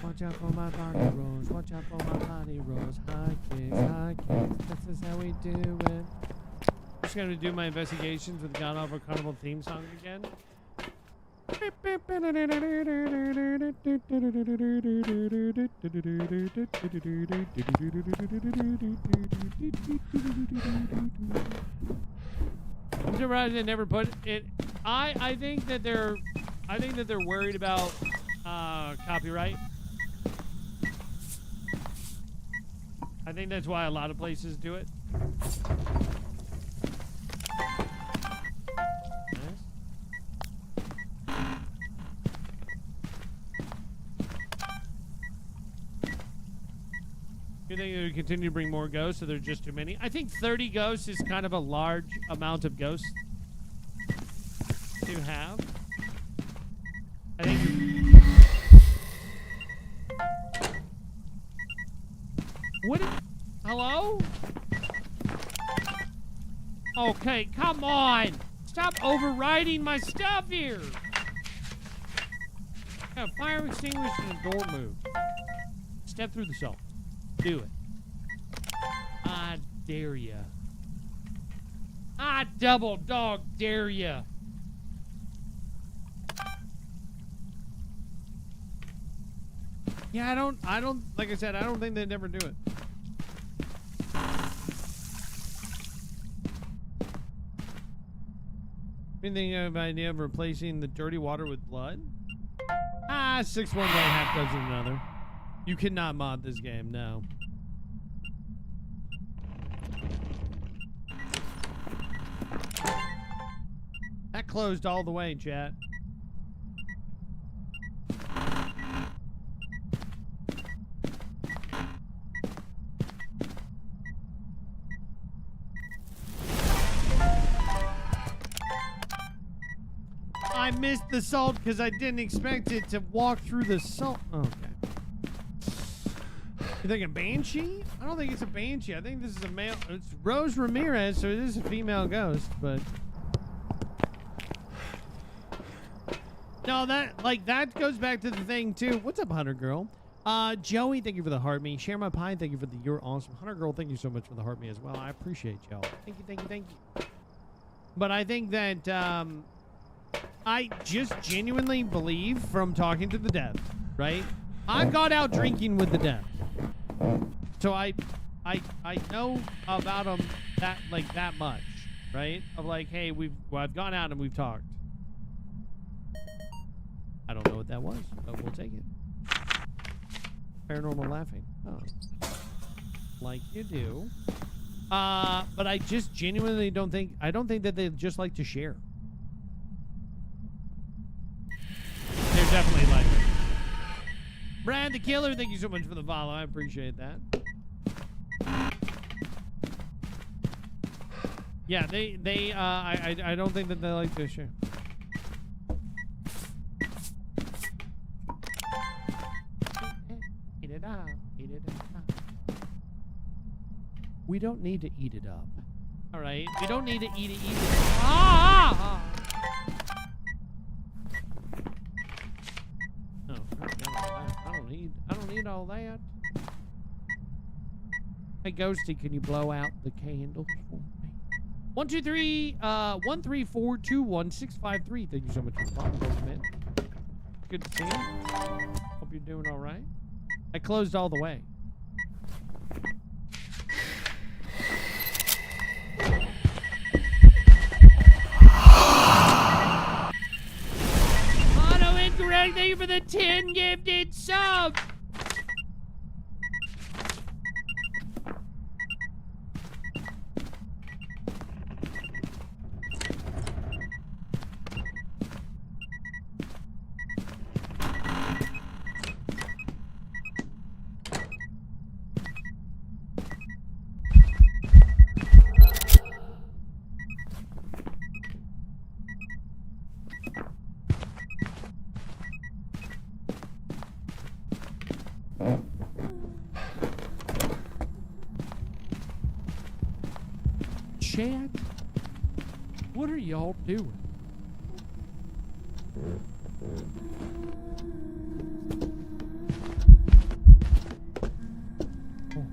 Watch out for my body rolls. Watch out for my body rolls. High kicks, high kicks. This is how we do it. I'm just going to do my investigations with God Awful Carnival theme song again. I'm surprised they never put it. I think that they're worried about copyright. I think that's why a lot of places do it. You think they would continue to bring more ghosts, or there's just too many? I think 30 ghosts is kind of a large amount of ghosts to have. I think. What? Hello? Okay, come on! Stop overriding my stuff here! Got a fire extinguisher and a door move. Step through the salt. Do it. I dare ya. I double dog dare ya. Yeah, like I said, I don't think they'd ever do it. Anything of idea of replacing the dirty water with blood? 6 one way, half dozen another. You cannot mod this game, no. That closed all the way, chat. I missed the salt because I didn't expect it to walk through the salt. Okay. You think a banshee? I don't think it's a banshee. I think this is a male. It's Rose Ramirez, so it is a female ghost, but no, that goes back to the thing too. What's up, Hunter Girl? Joey, thank you for the heart me. Share my pie, thank you for the you're awesome. Hunter Girl, thank you so much for the heart me as well. I appreciate y'all. Thank you, thank you, thank you. But I think that I just genuinely believe from talking to the dead, right? I've gone out drinking with the dead, so I know about them that much, right? Of like, hey, I've gone out and we've talked. I don't know what that was, but we'll take it. Paranormal laughing. Oh, like you do. But I just genuinely don't think. I don't think that they just like to share. They're definitely like it. Brad the Killer, thank you so much for the follow. I appreciate that. Yeah, I don't think that they like to share. Eat it up. Eat it up. We don't need to eat it up. All right, we don't need to eat it. Ah! No, I don't need all that. Hey, Ghosty, can you blow out the candles for me? 1, 2, 3, 1, 3, 4, 2, 1, 6, 5, 3. Thank you so much for following, man. Good to see you. Hope you're doing all right. I closed all the way. Auto incorrect. Thank you for the 10 gifted subs. Chad, what are y'all doing? Oh.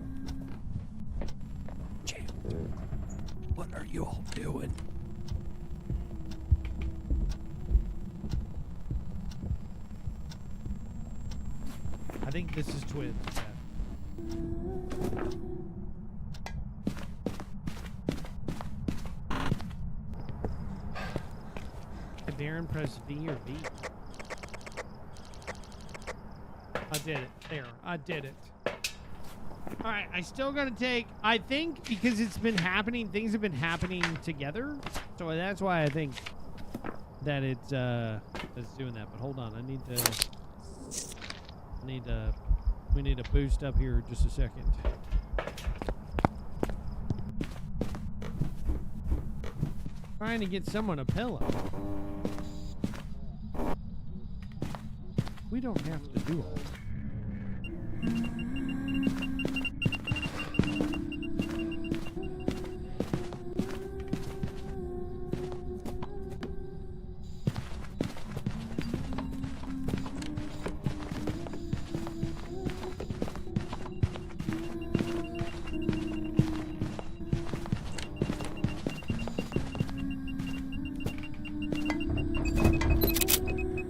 Chad, what are y'all doing? I think this is twins. Chad. Darren, press V or B. I did it. There. I did it. Alright, I still gotta take... I think because it's been happening, things have been happening together. So that's why I think that it's doing that. But hold on, we need to boost up here just a second. Trying to get someone a pillow. We don't have to do all that.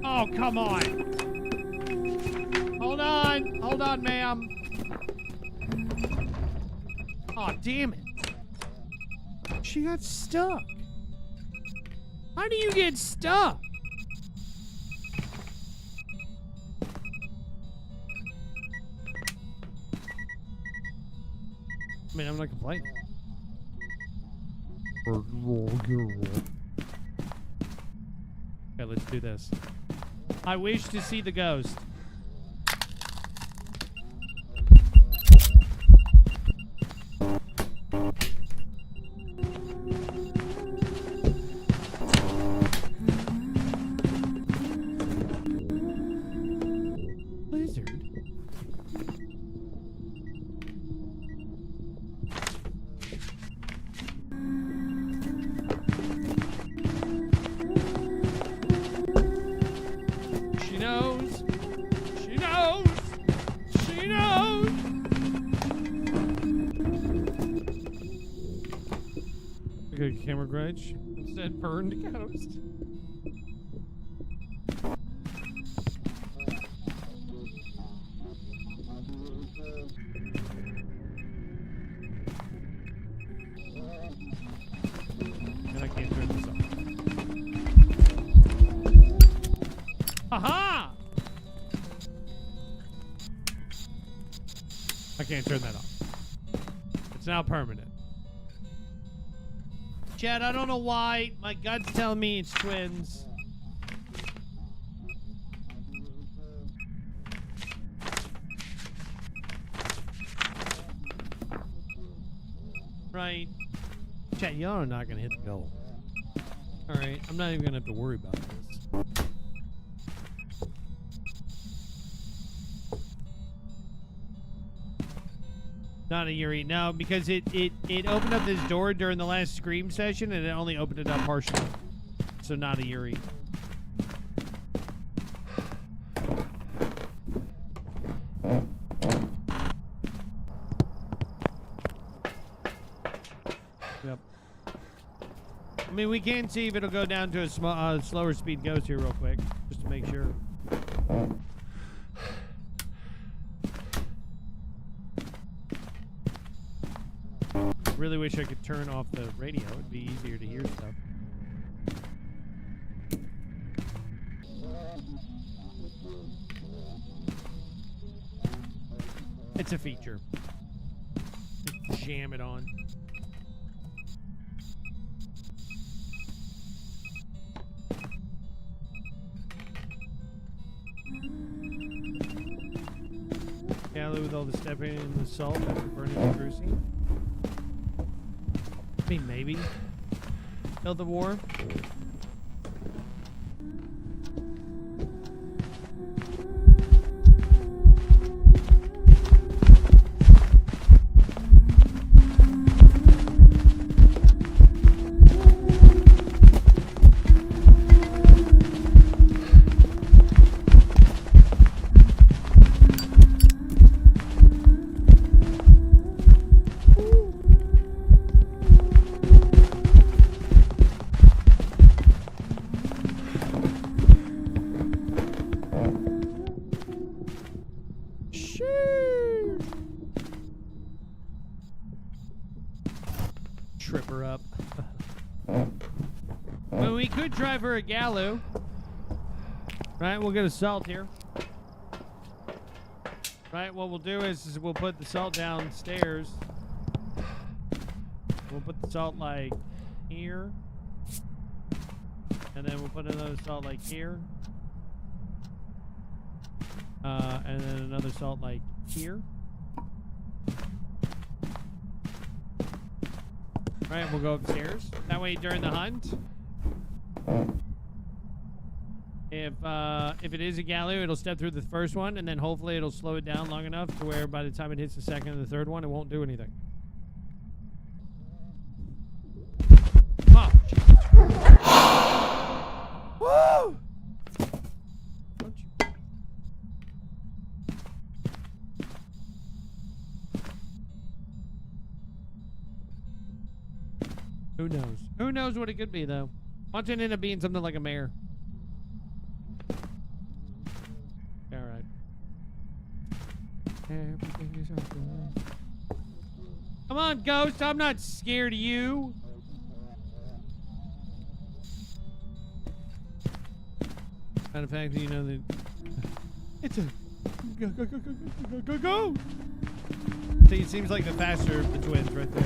Oh, come on. Hold on, ma'am. Oh, damn it. She got stuck. How do you get stuck? I mean, I'm not complaining. Okay, let's do this. I wish to see the ghost. Blizzard. She knows. She knows. She knows. Okay, camera glitch. Instead, burned ghost. And I can't turn this off. Aha! I can't turn that off. It's now permanent. Chad, I don't know why. My gut's telling me it's twins. Right. Chad, y'all are not gonna hit the goal. Alright, I'm not even gonna have to worry about this. Not a Yuri, no, because it opened up this door during the last Scream session and it only opened it up partially. So not a Yuri. Yep. I mean, we can see if it'll go down to a slower speed ghost here real quick, just to make sure. Really wish I could turn off the radio. It'd be easier to hear stuff. It's a feature. Just jam it on. Gallo with all the stepping and the salt after burning and cruising. I mean, maybe. Kill the war. Trip her up. Well, we could drive her a Gallo. Right, we'll get a salt here. Right, what we'll do is we'll put the salt downstairs. We'll put the salt like here. And then we'll put another salt like here. And then another salt like here. Right, we'll go upstairs. That way during the hunt, if it is a Gallo, it'll step through the first one, and then hopefully it'll slow it down long enough to where by the time it hits the second and the third one, it won't do anything. Oh. Woo! Don't you? Who knows? Who knows what it could be, though? Watch it end up being something like a mare. Alright. Everything is okay. Come on, Ghost. I'm not scared of you. Matter of fact, you know that it's a go. See, it seems like the faster of the twins right there.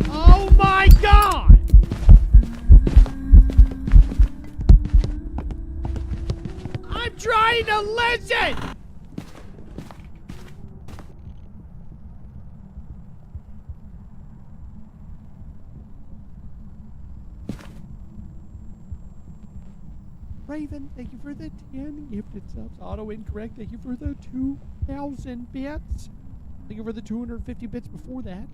Oh my God! I'm trying to listen! Raven, thank you for the 10 gifted subs. Auto incorrect, thank you for the 2,000 bits. Thank you for the 250 bits before that.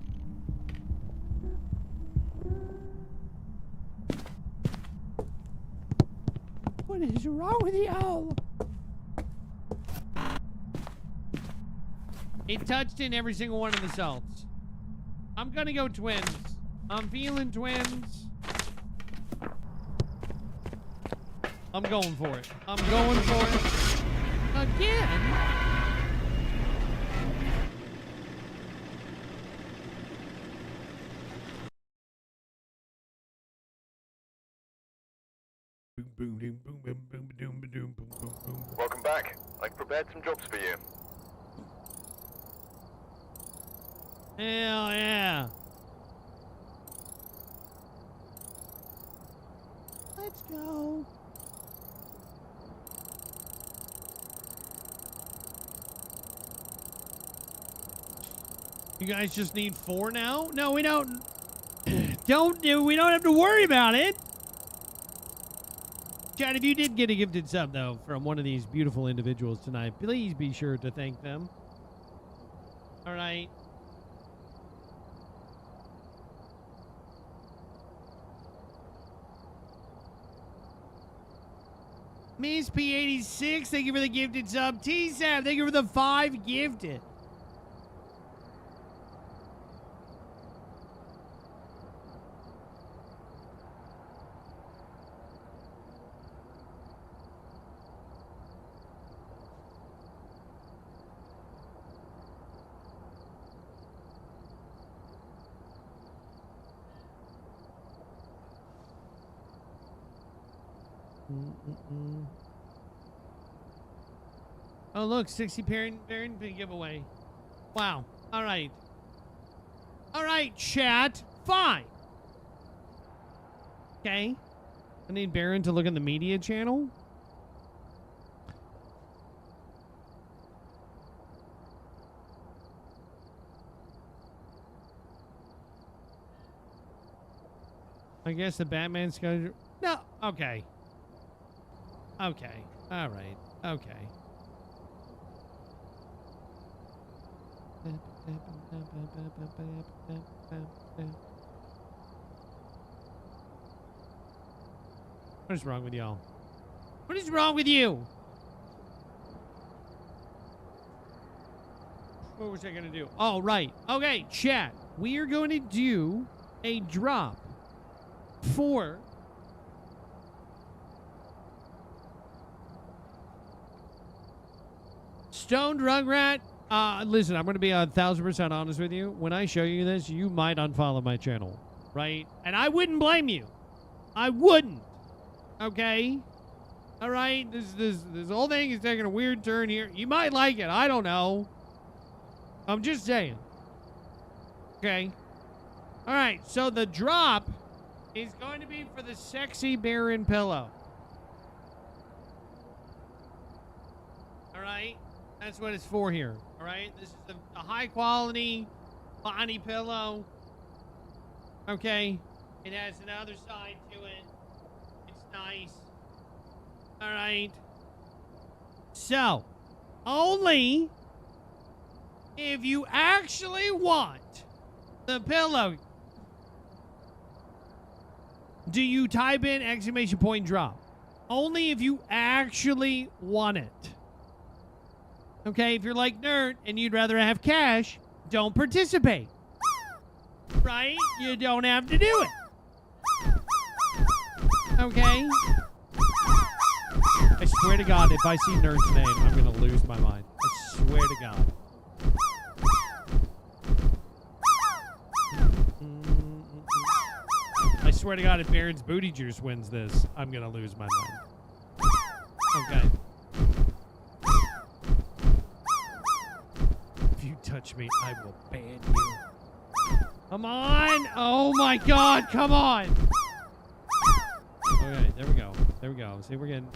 What is wrong with y'all? It touched in every single one of the salts. I'm gonna go twins. I'm feeling twins. I'm going for it. I'm going for it. Again? Welcome back. I've prepared some jobs for you. Hell yeah. Let's go. You guys just need 4 now? No, we don't. We don't have to worry about it. Chad, if you did get a gifted sub, though, from one of these beautiful individuals tonight, please be sure to thank them. All right. Miss P86, thank you for the gifted sub. T-Sab, thank you for the 5 gifted. Oh, look, 60 parent giveaway. Wow. All right. All right, chat. Fine. Okay. I need Baron to look in the media channel. I guess the Batman schedule. No. Okay. Okay. All right. Okay. What is wrong with y'all? What is wrong with you? What was I going to do? Oh, right. Okay, chat. We are going to do a drop for Stoned Rugrat. Listen, I'm going to be 1,000% honest with you. When I show you this, you might unfollow my channel, right? And I wouldn't blame you. I wouldn't. Okay? All right? This whole thing is taking a weird turn here. You might like it. I don't know. I'm just saying. Okay? All right. So the drop is going to be for the Sexy Baron pillow. All right? That's what it's for here. All right? This is a high quality body pillow. Okay? It has another side to it. It's nice. All right? So, only if you actually want the pillow, do you type in ! drop. Only if you actually want it. Okay, if you're like Nerd and you'd rather have cash, don't participate. Right? You don't have to do it. Okay? I swear to God, if I see Nerd's name, I'm going to lose my mind. I swear to God. I swear to God, if Baron's Booty Juice wins this, I'm going to lose my mind. Okay. If you touch me, I will ban you. Come on! Oh my God, come on! Okay, there we go. There we go. See, we're getting...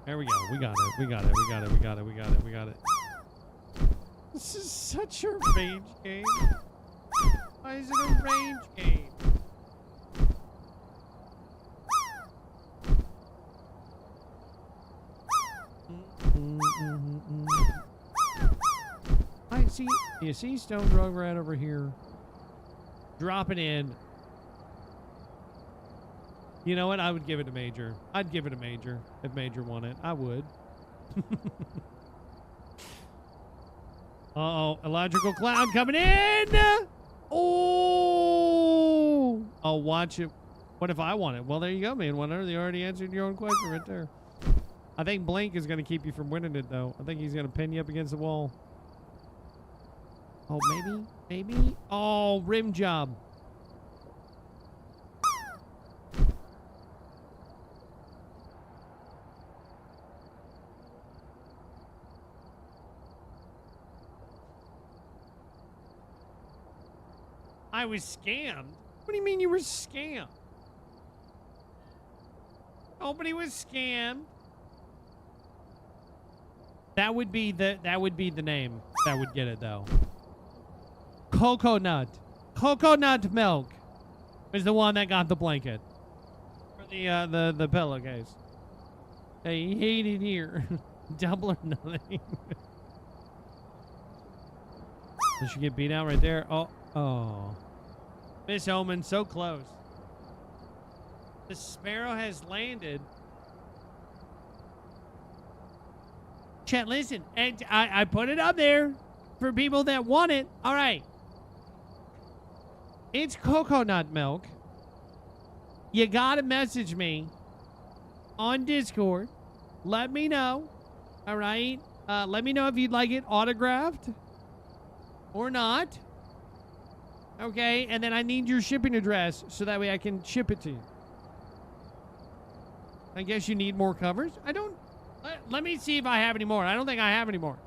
There we go. We got it. We got it. We got it. We got it. We got it. We got it. This is such a rage game. Why is it a rage game? I see. You see Stone Rogue right over here. Drop it in. You know what? I would give it to Major. I'd give it to Major if Major won it. I would. Uh-oh. Illogical Clown coming in! Oh! Oh, watch it. What if I won it? Well, there you go, man. Winner. You already answered your own question right there. I think Blink is going to keep you from winning it, though. I think he's going to pin you up against the wall. Oh, maybe? Maybe? Oh, rim job. I was scammed? What do you mean you were scammed? Nobody was scammed. That would be the name that would get it though. Coconut. Coconut milk is the one that got the blanket. For the pillowcase. They hate it here. Double or nothing. Did she get beat out right there? Oh. Miss Omen, so close. The sparrow has landed. Chat, listen. And I put it up there for people that want it. All right. It's coconut milk. You gotta message me on Discord. Let me know. All right. Let me know if you'd like it autographed or not. Okay, and then I need your shipping address so that way I can ship it to you. I guess you need more covers? I don't... Let me see if I have any more. I don't think I have any more.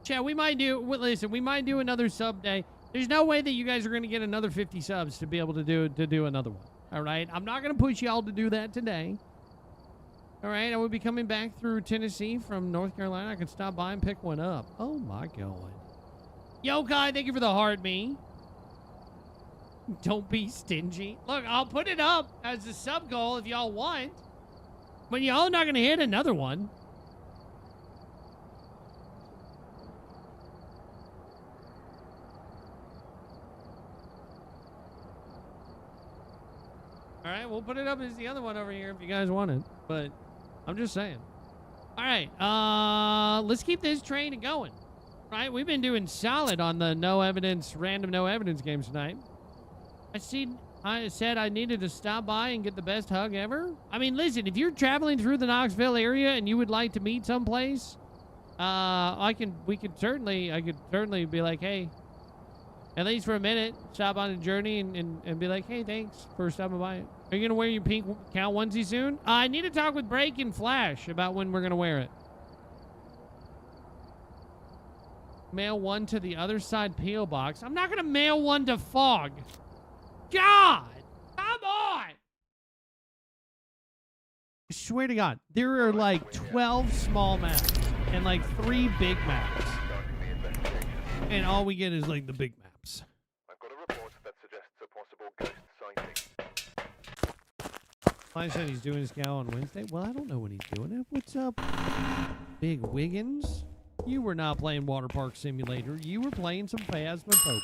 Chat, we might do... Listen, we might do another sub day. There's no way that you guys are going to get another 50 subs to be able to do another one. All right? I'm not going to push y'all to do that today. All right? I will be coming back through Tennessee from North Carolina. I can stop by and pick one up. Oh, my God. Yo, Kai, thank you for the heart, me. Don't be stingy. Look, I'll put it up as a sub goal if y'all want. But y'all are not going to hit another one. All right, we'll put it up as the other one over here if you guys want it. But I'm just saying. All right, let's keep this train going. Right, we've been doing solid on the random no evidence games tonight. I said I needed to stop by and get the best hug ever. I mean, listen, if you're traveling through the Knoxville area and you would like to meet someplace, I could certainly be like, hey, at least for a minute, stop on a journey and be like, hey, thanks for stopping by. Are you going to wear your pink cow onesie soon? I need to talk with Break and Flash about when we're going to wear it. Mail one to the other side P.O. box. I'm not going to mail one to Fog. God! Come on! I swear to God, there are like 12 small maps and like 3 big maps. And all we get is like the big maps. I've got a report that suggests a possible ghost sighting. Flash said he's doing his cow on Wednesday. Well, I don't know when he's doing it. What's up, Big Wiggins? You were not playing Water Park Simulator. You were playing some Phasmophobia.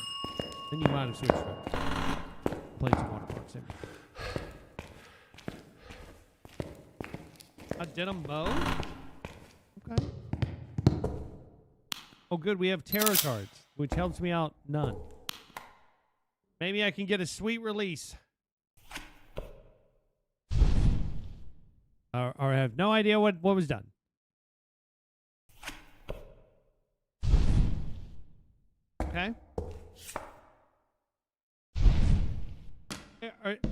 Then you might have switched up. Played some Water Park Simulator. I did them both? Okay. Oh, good. We have tarot cards, which helps me out none. Maybe I can get a sweet release. Or I have no idea what was done. Okay.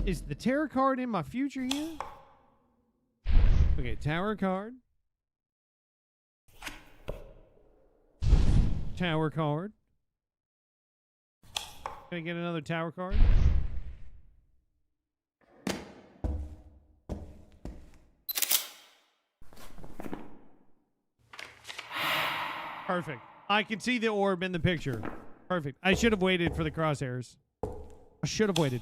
Is the tarot card in my future here? Okay, tower card. Tower card. Can I get another tower card? Perfect. I can see the orb in the picture. Perfect. I should have waited for the crosshairs. I should have waited.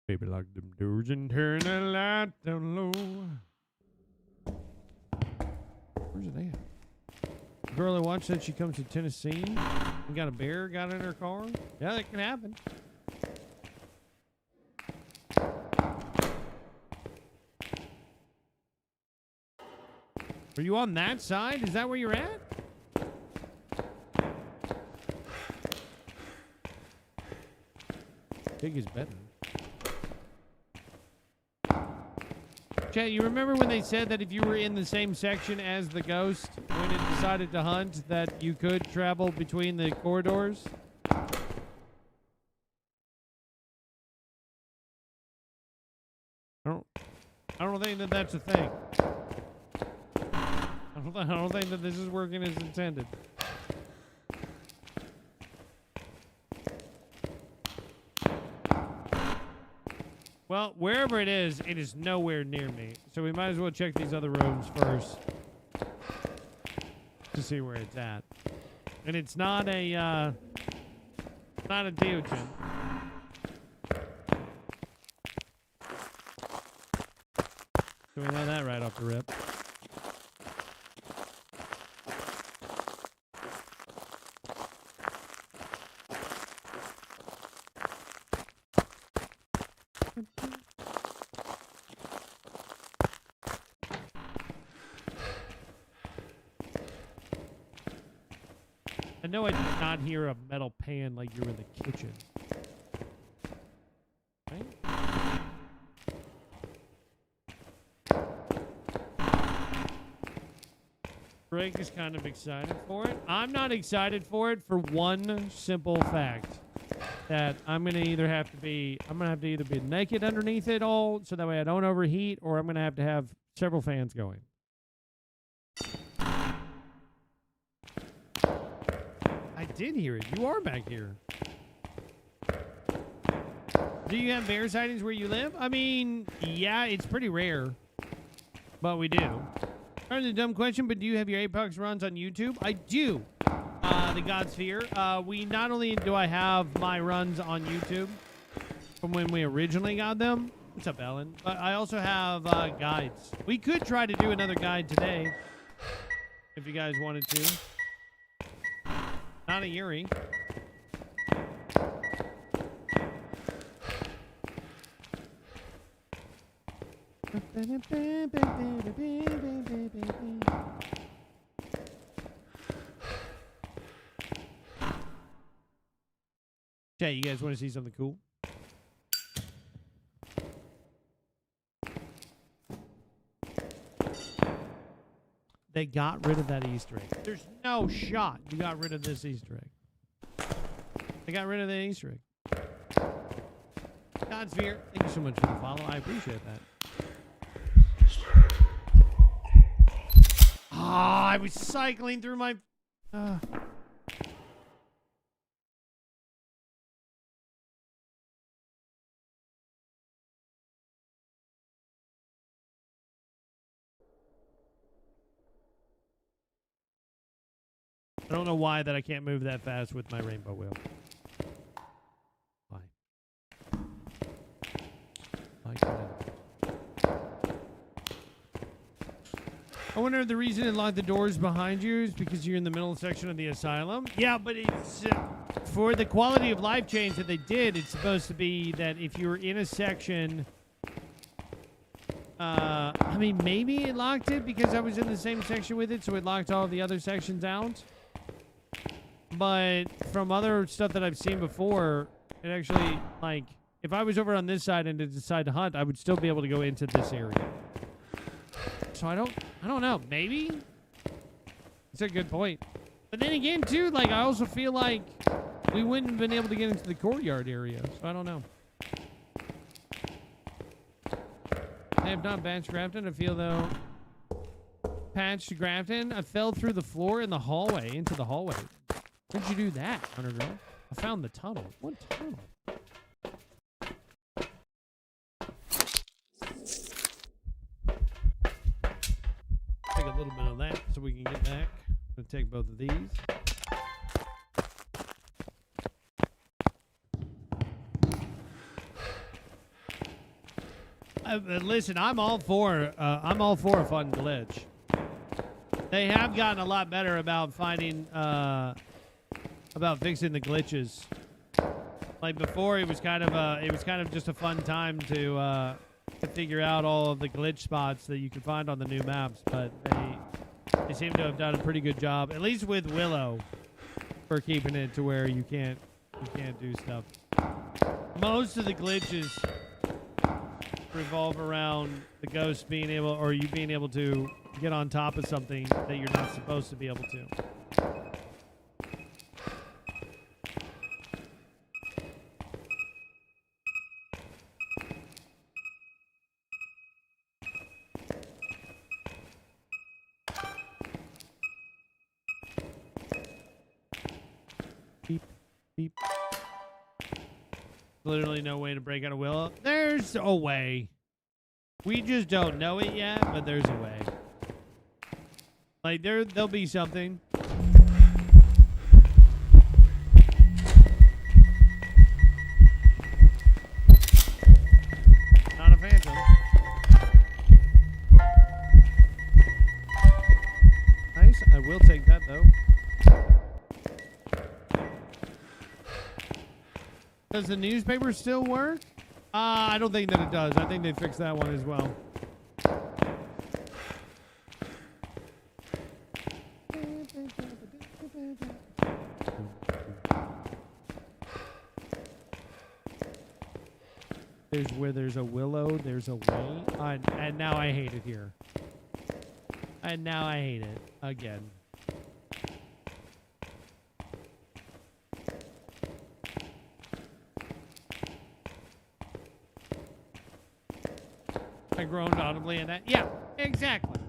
Baby, lock them doors and turn the light down low. Where's it at? Girl I watched said she comes to Tennessee and got a bear got in her car. Yeah, that can happen. Are you on that side? Is that where you're at? Big is better. Chat, you remember when they said that if you were in the same section as the ghost, when it decided to hunt, that you could travel between the corridors? I don't think that that's a thing. I don't think that this is working as intended. Well, wherever it is nowhere near me. So we might as well check these other rooms first to see where it's at. And it's not a Deogen. So we know that right off the rip. I know I did not hear a metal pan like you're in the kitchen. Right? Greg is kind of excited for it. I'm not excited for it for one simple fact. That I'm gonna have to either be naked underneath it all so that way I don't overheat, or I'm gonna have several fans going. I did hear it. You are back here. Do you have bear sightings where you live? I mean, yeah, it's pretty rare, but we do. Kind of a dumb question, but do you have your Apex runs on YouTube? I do. The God's Fear. We not only do I have my runs on YouTube from when we originally got them. What's up, Ellen? But I also have guides. We could try to do another guide today if you guys wanted to. Not a Yuri. Chat, you guys want to see something cool? They got rid of that Easter egg. There's no shot you got rid of this Easter egg. They got rid of the Easter egg. God's Fear, thank you so much for the follow. I appreciate that. Ah, I was cycling through my... I don't know why that I can't move that fast with my rainbow wheel. I wonder if the reason it locked the doors behind you is because you're in the middle section of the asylum. Yeah, but it's for the quality of life change that they did. It's supposed to be that if you're in a section, I mean, maybe it locked it because I was in the same section with it, so it locked all the other sections out. But from other stuff that I've seen before, it actually, like, if I was over on this side and to decide to hunt, I would still be able to go into this area. So I don't know. Maybe? It's a good point. But then again, too, like, I also feel like we wouldn't have been able to get into the courtyard area. So I don't know. I have not patched Grafton. I feel, though, patched Grafton. I fell through the floor in the hallway, into the hallway. Where'd you do that, Hunter Girl? I found the tunnel. What tunnel? Take a little bit of that so we can get back. I'm going to take both of these. Listen, I'm all for a fun glitch. They have gotten a lot better about finding about fixing the glitches. Like before, it was kind of just a fun time to figure out all of the glitch spots that you could find on the new maps. But they seem to have done a pretty good job, at least with Willow, for keeping it to where you can't do stuff. Most of the glitches revolve around the ghost being able, or you being able to get on top of something that you're not supposed to be able to. Beep, beep. Literally no way to break out of Willow. There's a way. We just don't know it yet, but there's a way. Like there'll be something. Not a phantom. Nice. I will take that though. Does the newspaper still work? I don't think that it does. I think they fixed that one as well. Where there's a willow, there's a way. And now I hate it here. And now I hate it again. I groaned audibly in that. Yeah, exactly.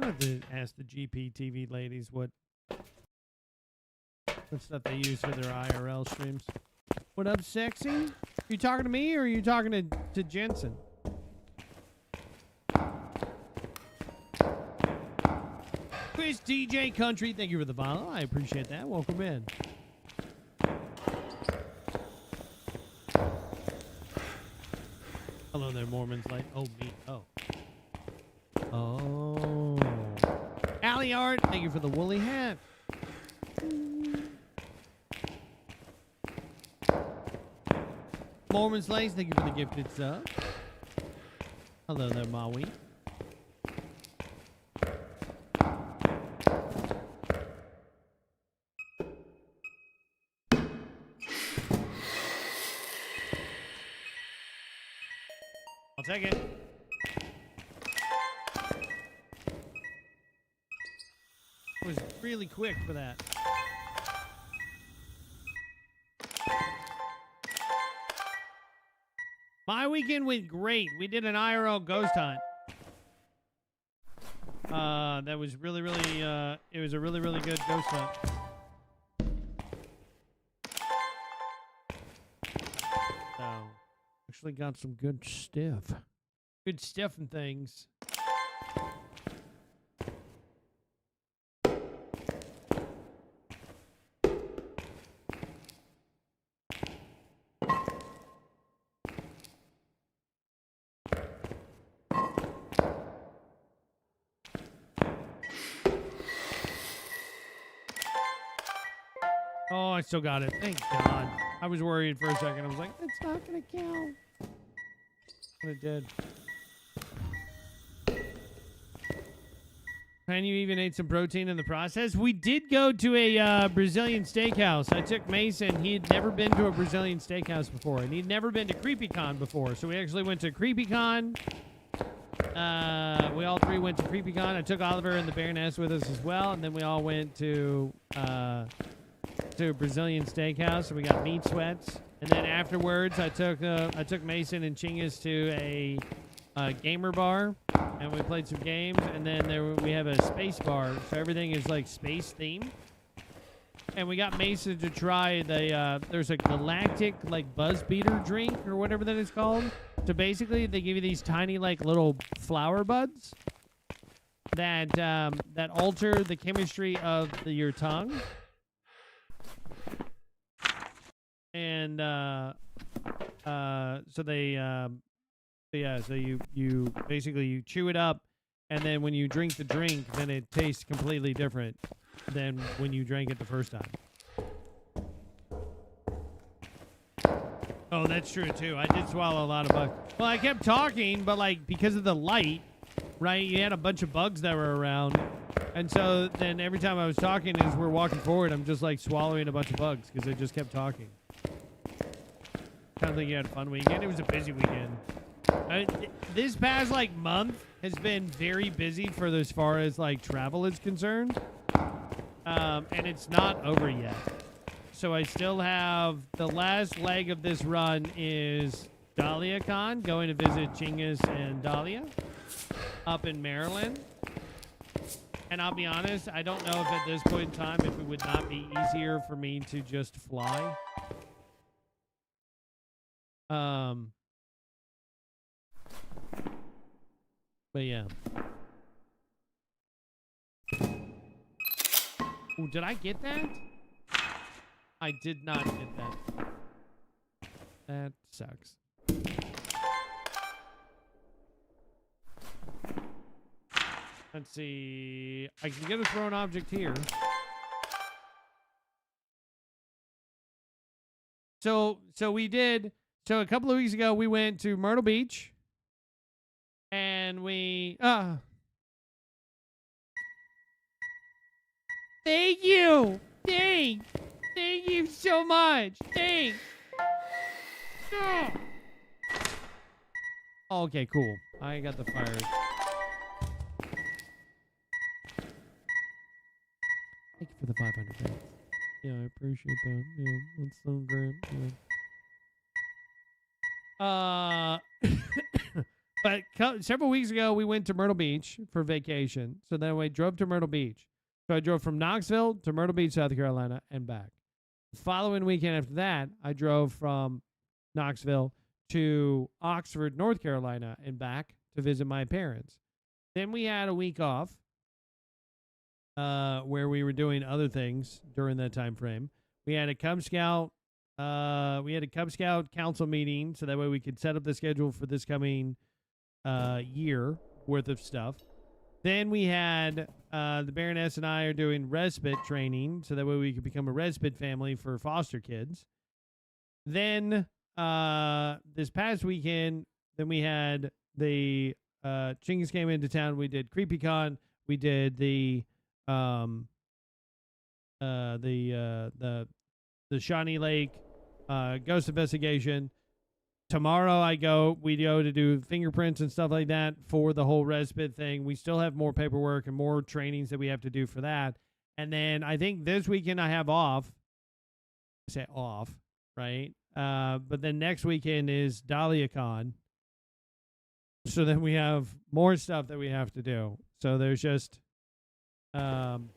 I have to ask the GPTV ladies what stuff they use for their IRL streams. What up, sexy? Are you talking to me or are you talking to Jensen? Chris DJ Country, thank you for the follow. I appreciate that. Welcome in. Hello there, Mormons. Like, oh, me. Oh. Oh. Allie Art, thank you for the woolly hat. Mormons Lace, thank you for the gifted sub. Hello there, Maui. I'll take it. It was really quick for that. My weekend went great. We did an IRL ghost hunt. That was really, it was a really, really good ghost hunt. So, actually got some good stuff. Good stuff and things. Oh, I still got it. Thank God. I was worried for a second. I was like, it's not going to count. But it did. And you even ate some protein in the process. We did go to a Brazilian steakhouse. I took Mason. He had never been to a Brazilian steakhouse before, and he'd never been to CreepyCon before. So we actually went to CreepyCon. We all three went to CreepyCon. I took Oliver and the Baroness with us as well, and then we all went to a Brazilian steakhouse. So we got meat sweats, and then afterwards, I took Mason and Chingus to a gamer bar, and we played some games, and then we have a space bar, so everything is like space themed. And we got Mason to try there's a galactic like buzz beater drink or whatever that is called. So basically, they give you these tiny like little flower buds that alter the chemistry of your tongue. And so you basically you chew it up, and then when you drink the drink, then it tastes completely different than when you drank it the first time. Oh, that's true too. I did swallow a lot of bugs. Well, I kept talking, but like because of the light, right? You had a bunch of bugs that were around, and so then every time I was talking, as we're walking forward, I'm just like swallowing a bunch of bugs because I just kept talking. Sounds like you had a fun weekend. It was a busy weekend. This past like month has been very busy for as far as like travel is concerned, and it's not over yet. So I still have the last leg of this run is DahliaCon, going to visit Chingus and Dahlia up in Maryland. And I'll be honest, I don't know if at this point in time if it would not be easier for me to just fly. But yeah. Oh, did I get that? I did not get that. That sucks. Let's see. I can get a thrown object here. So we did. So a couple of weeks ago, we went to Myrtle Beach. And we... Thank you! Thank you so much! Thanks! Okay, cool. I got the fire. Thank you for the 500 bits. Yeah, I appreciate that. Yeah, that's so great. Yeah. But several weeks ago, we went to Myrtle Beach for vacation. So then we drove to Myrtle Beach. So I drove from Knoxville to Myrtle Beach, South Carolina, and back. The following weekend after that, I drove from Knoxville to Oxford, North Carolina, and back to visit my parents. Then we had a week off where we were doing other things during that time frame. We had a Cub Scout council meeting, so that way we could set up the schedule for this coming year worth of stuff. Then we had the Baroness and I are doing respite training, so that way we could become a respite family for foster kids. Then this past weekend, then we had the Chingus came into town. We did CreepyCon. We did the Shawnee Lake ghost investigation. Tomorrow we go to do fingerprints and stuff like that for the whole respite thing. We still have more paperwork and more trainings that we have to do for that. And then I think this weekend I have off. I say off, right? But then next weekend is DahliaCon. So then we have more stuff that we have to do. So there's just and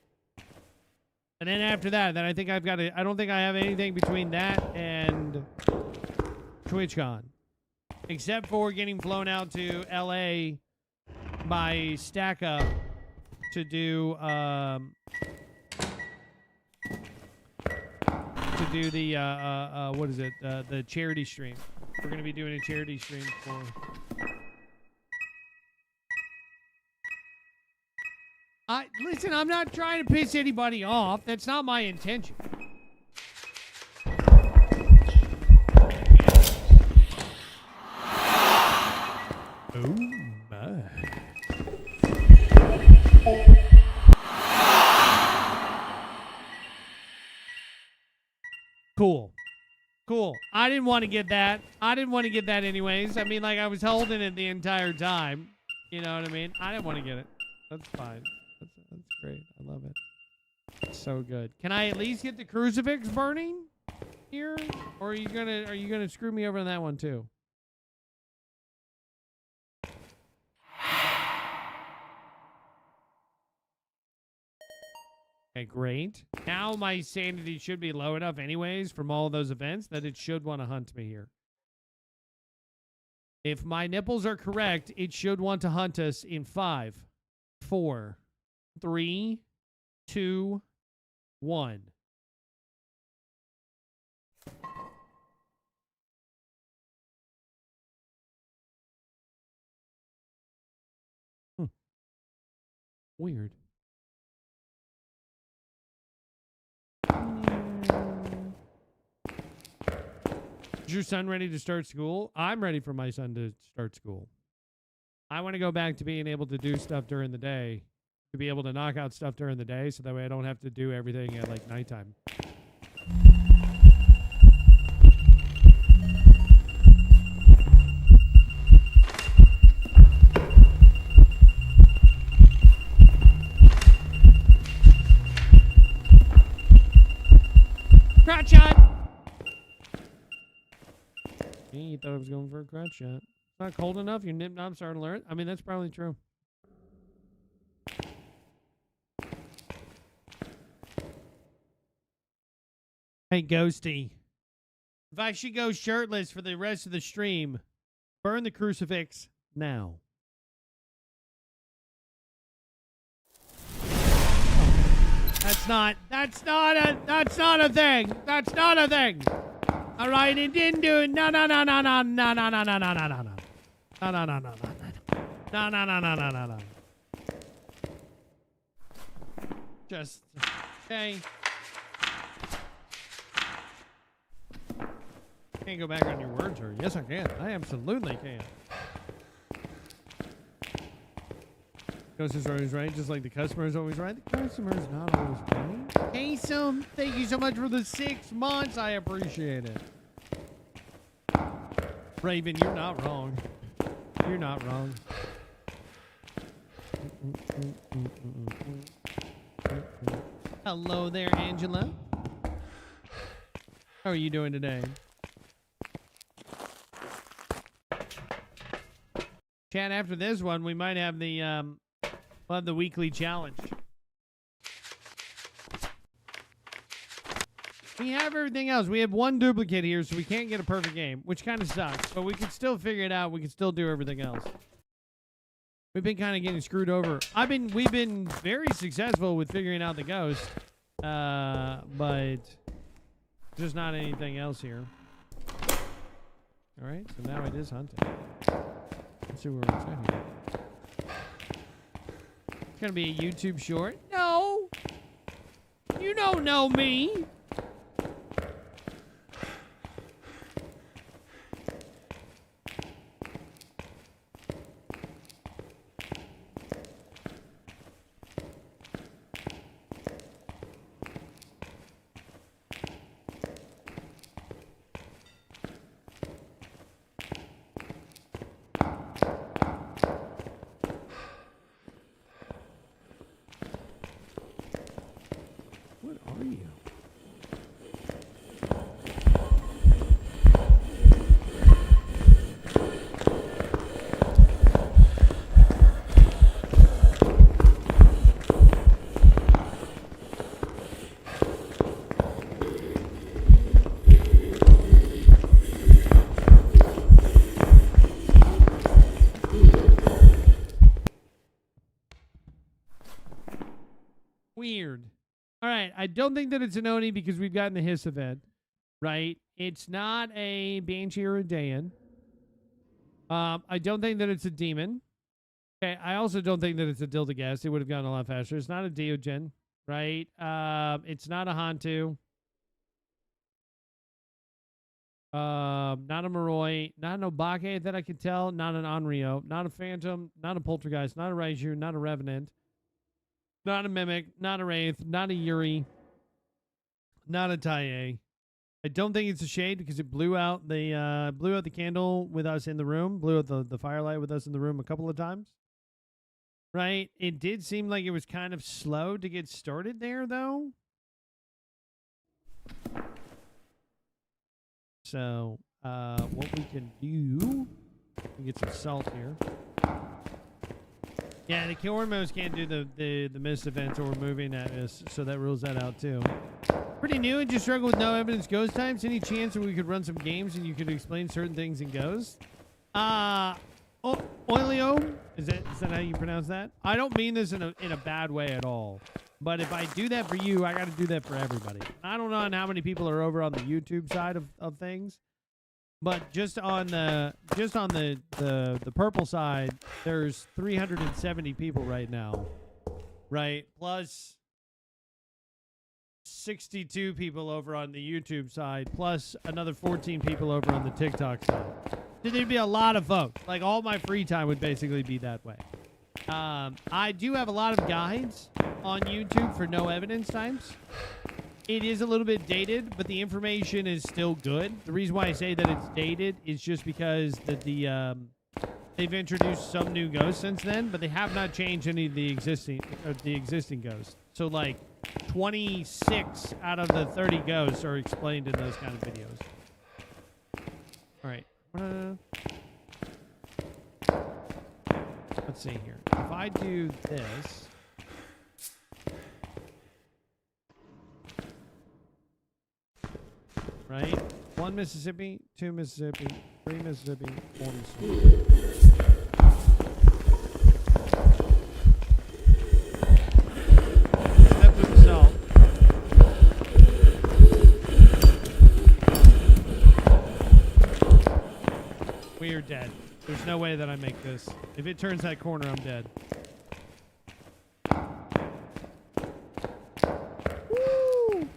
then after that, then I think I don't think I have anything between that and TwitchCon. Except for getting flown out to LA by Stack Up to do the what is it? The charity stream. We're gonna be doing a charity stream for. Listen, I'm not trying to piss anybody off. That's not my intention. Oh my. Cool. Cool. I didn't want to get that. I didn't want to get that anyways. I mean, like, I was holding it the entire time. You know what I mean? I didn't want to get it. That's fine. That's great. I love it. It's so good. Can I at least get the crucifix burning here? Or are you gonna screw me over on that one too? Okay, great. Now my sanity should be low enough anyways from all those events that it should want to hunt me here. If my nipples are correct, it should want to hunt us in 5, 4, 3, 2, 1. Weird. Is your son ready to start school? I'm ready for my son to start school. I want to go back to being able to do stuff during the day. To be able to knock out stuff during the day so that way I don't have to do everything at like nighttime. Crotch shot! He thought I was going for a crotch shot. It's not cold enough? Your nip knobs starting to alert? I mean, that's probably true. Hey, Ghosty. If I should go shirtless for the rest of the stream, burn the crucifix now. That's not a thing. That's not a thing. All right, it didn't do it. No. Just, okay. Can't go back on your words, or yes, I can. I absolutely can. Ghost is always right, just like the customer is always right. The customer is not always right. Kasem, thank you so much for the 6 months. I appreciate it. Raven, you're not wrong. You're not wrong. Hello there, Angela. How are you doing today? Chat, after this one, we might have the we'll have the weekly challenge. We have everything else. We have one duplicate here, so we can't get a perfect game, which kind of sucks. But we can still figure it out. We can still do everything else. We've been kind of getting screwed over. We've been very successful with figuring out the ghost, but there's not anything else here. All right, so now it is hunting. Let's see where it's at here. It's gonna be a YouTube short. No, you don't know me. What are you? I don't think that it's an Oni because we've gotten the hiss event, right? It's not a Banshee or a Dayan. I don't think that it's a demon. Okay, I also don't think that it's a Dildagas. It would have gone a lot faster. It's not a Deogen, right? It's not a Hantu. Not a Moroi, not an Obake that I can tell, not an Onryo, not a Phantom, not a Poltergeist, not a Raiju, not a Revenant, not a Mimic, not a Wraith, not a Yuri, not a Taiye. I don't think it's a Shade because it blew out the candle with us in the room, blew out the firelight with us in the room a couple of times. Right? It did seem like it was kind of slow to get started there, though. So, what we can do, we get some salt here. Yeah, the kill modes can't do the mist events or moving at us, so that rules that out too. Pretty new and just struggle with no evidence ghost times. Any chance that we could run some games and you could explain certain things in ghost? Oilio, is that how you pronounce that? I don't mean this in a bad way at all. But if I do that for you, I got to do that for everybody. I don't know how many people are over on the YouTube side of things, but just on the purple side, there's 370 people right now, right? Plus 62 people over on the YouTube side, plus another 14 people over on the TikTok side. So there'd be a lot of folks. Like all my free time would basically be that way. I do have a lot of guides on YouTube for no evidence times. It is a little bit dated, but the information is still good. The reason why I say that it's dated is just because they've introduced some new ghosts since then, but they have not changed any of the existing ghosts. So like 26 out of the 30 ghosts are explained in those kind of videos. All right. Let's see here. If I do this, right? 1 Mississippi, 2 Mississippi, 3 Mississippi, 4 Mississippi. Step with the salt. We are dead. There's no way that I make this. If it turns that corner, I'm dead. Woo!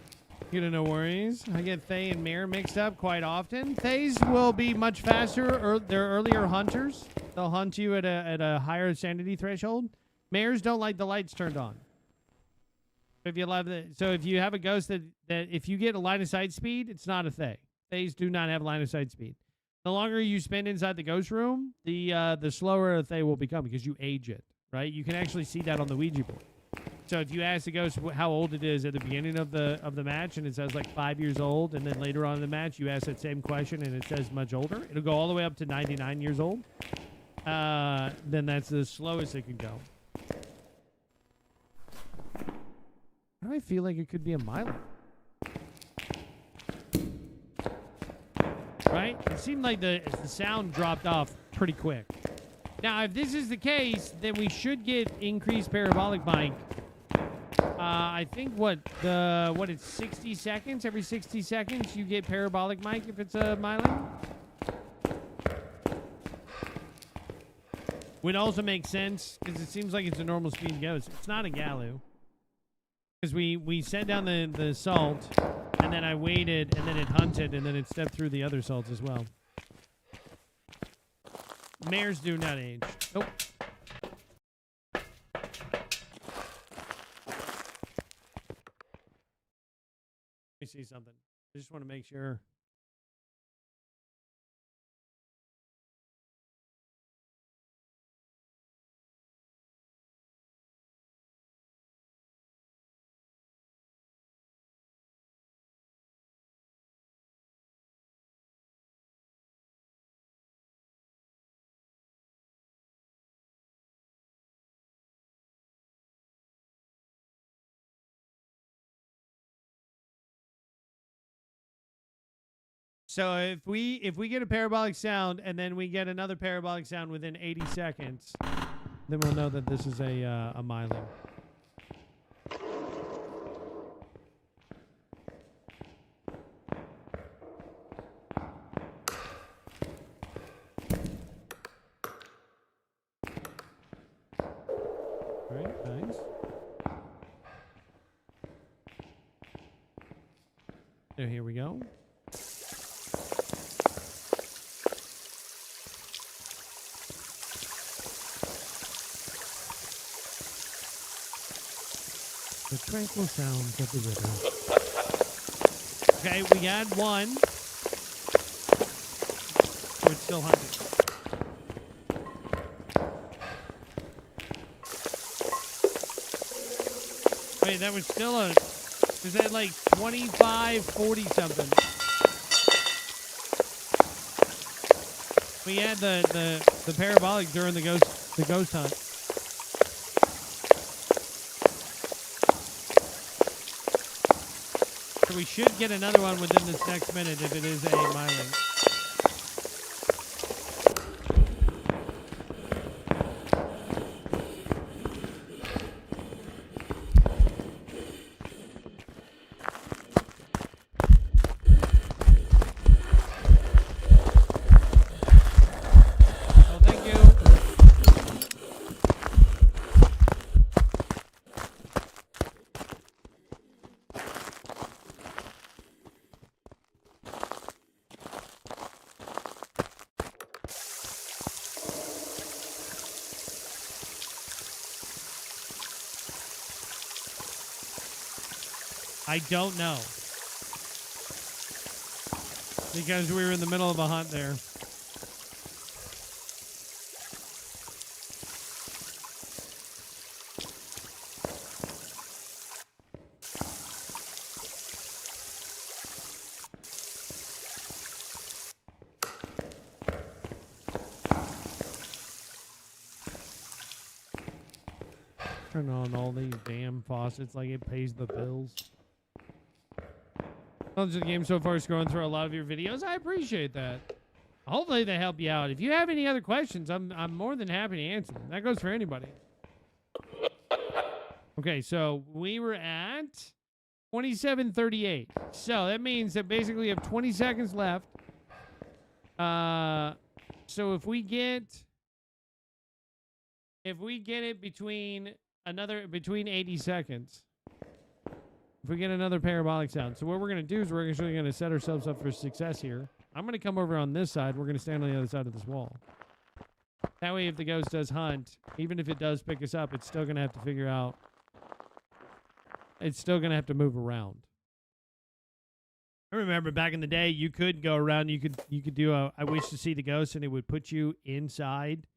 No worries. I get Thaye and Mare mixed up quite often. Thays will be much faster. They're earlier hunters. They'll hunt you at a higher sanity threshold. Mares don't like the lights turned on. If you have a ghost that if you get a line of sight speed, it's not a Thaye. Thays do not have line of sight speed. The longer you spend inside the ghost room, the slower a Thaye will become because you age it, right? You can actually see that on the Ouija board. So if you ask the ghost how old it is at the beginning of the match and it says like 5 years old, and then later on in the match you ask that same question and it says much older, it'll go all the way up to 99 years old. Then that's the slowest it can go. Why do I feel like it could be a Milo? Right? It seemed like the sound dropped off pretty quick. Now, if this is the case, then we should get increased parabolic mic. I think it's 60 seconds. Every 60 seconds, you get parabolic mic if it's a Myling. Would also make sense because it seems like it's a normal speed ghost. It's not a Galu. Because we set down the salt, and then I waited, and then it hunted, and then it stepped through the other salts as well. Mares do not age. Nope. Let me see something. I just want to make sure. So if we get a parabolic sound and then we get another parabolic sound within 80 seconds, then we'll know that this is a Myling. So here we go. The tranquil sounds of the river. Okay, we had one. We're still hunting. Wait, that was still a... Was that like 25, 40 something? We had the parabolic during the ghost hunt. So we should get another one within this next minute if it is a myling. I don't know. Because we were in the middle of a hunt there. Turn on all these damn faucets like it pays the bills. Knowledge of the game so far is scrolling through a lot of your videos. I appreciate that. Hopefully they help you out. If you have any other questions, I'm more than happy to answer them. That goes for anybody. Okay, so we were at 27:38. So that means that basically we have 20 seconds left. So if we get it between 80 seconds. If we get another parabolic sound. So what we're going to do is we're actually going to set ourselves up for success here. I'm going to come over on this side. We're going to stand on the other side of this wall. That way, if the ghost does hunt, even if it does pick us up, it's still going to have to figure out. It's still going to have to move around. I remember back in the day, you could go around. You could do a I wish to see the ghost, and it would put you inside.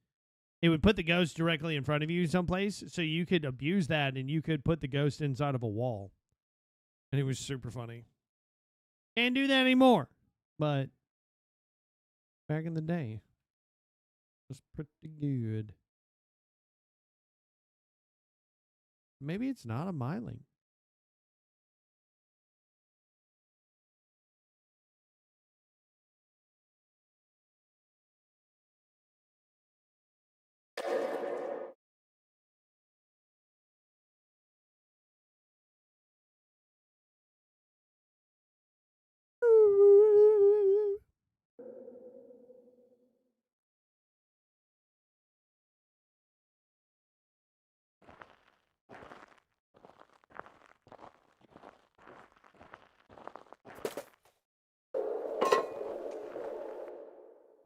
It would put the ghost directly in front of you someplace, so you could abuse that, and you could put the ghost inside of a wall. And it was super funny. Can't do that anymore. But back in the day, it was pretty good. Maybe it's not a myling.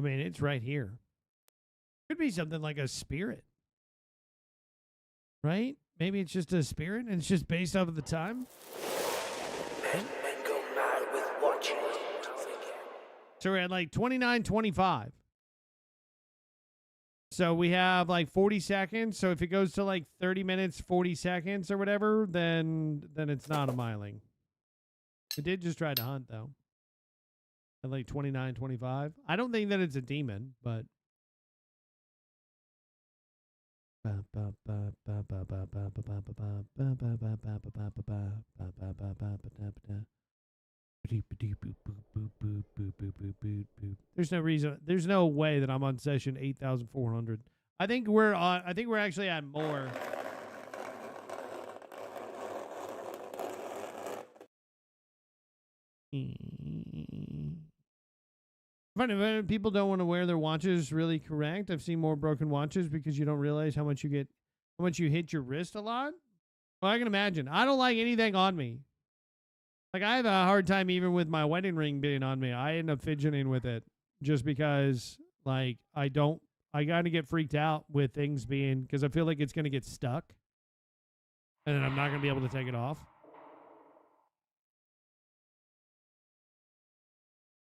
I mean, it's right here. Could be something like a spirit. Right? Maybe it's just a spirit and it's just based off of the time. Men go mad with watching. So we're at like 29:25. So we have like 40 seconds. So if it goes to like 30 minutes, 40 seconds or whatever, then it's not a myling. It did just try to hunt though. At like 29:25. I don't think that it's a demon, but there's no reason. There's no way that I'm on session 8,400. I think we're actually at more. Funny, people don't want to wear their watches really correct. I've seen more broken watches because you don't realize how much you hit your wrist a lot. Well, I can imagine. I don't like anything on me. Like, I have a hard time even with my wedding ring being on me. I end up fidgeting with it just because, like, I kind of get freaked out with things being, because I feel like it's going to get stuck. And then I'm not going to be able to take it off.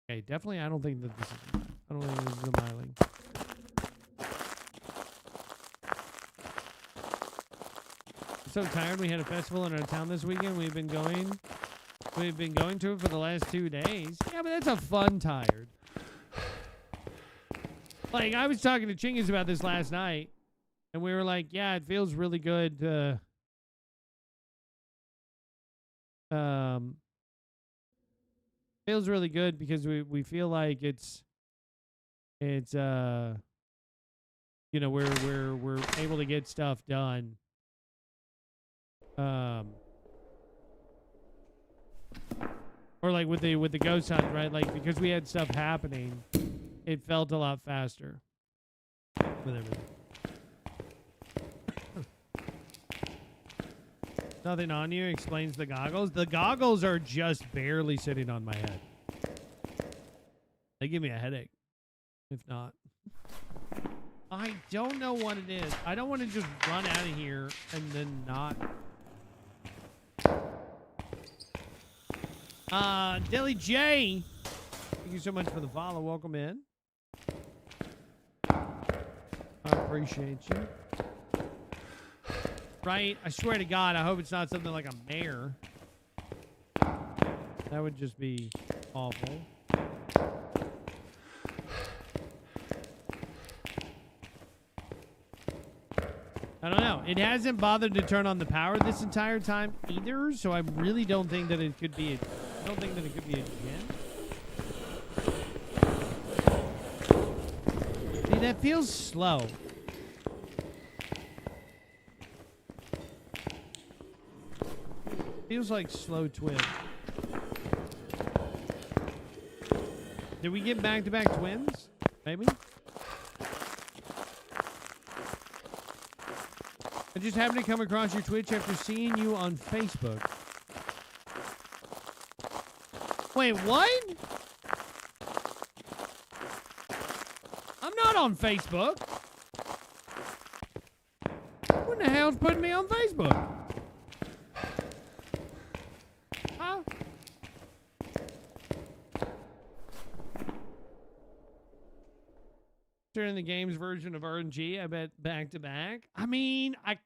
Okay, definitely I don't think that this is, I don't think this is a miling. I'm so tired. We had a festival in our town this weekend. We've been going to it for the last 2 days. Yeah, but that's a fun tired. Like, I was talking to Chingus about this last night, and we were like, yeah, it feels really good to, feels really good because we feel like it's you know, we're able to get stuff done. Or like with the ghost hunt, right? Like, because we had stuff happening, it felt a lot faster with everything. Nothing on you explains the goggles. The goggles are just barely sitting on my head. They give me a headache, if not. I don't know what it is. I don't want to just run out of here and then not. Dilly J, thank you so much for the follow. Welcome in. I appreciate you. Right? I swear to God, I hope it's not something like a mare. That would just be awful. I don't know. It hasn't bothered to turn on the power this entire time either, so I really don't think that it could be I don't think that it could be a gen. See, that feels slow. Feels like slow twin. Did we get back-to-back twins? Maybe? I just happened to come across your Twitch after seeing you on Facebook. Wait, what? I'm not on Facebook. What the hell's putting me on Facebook? Huh? During the game's version of RNG, I bet back-to-back. I mean, I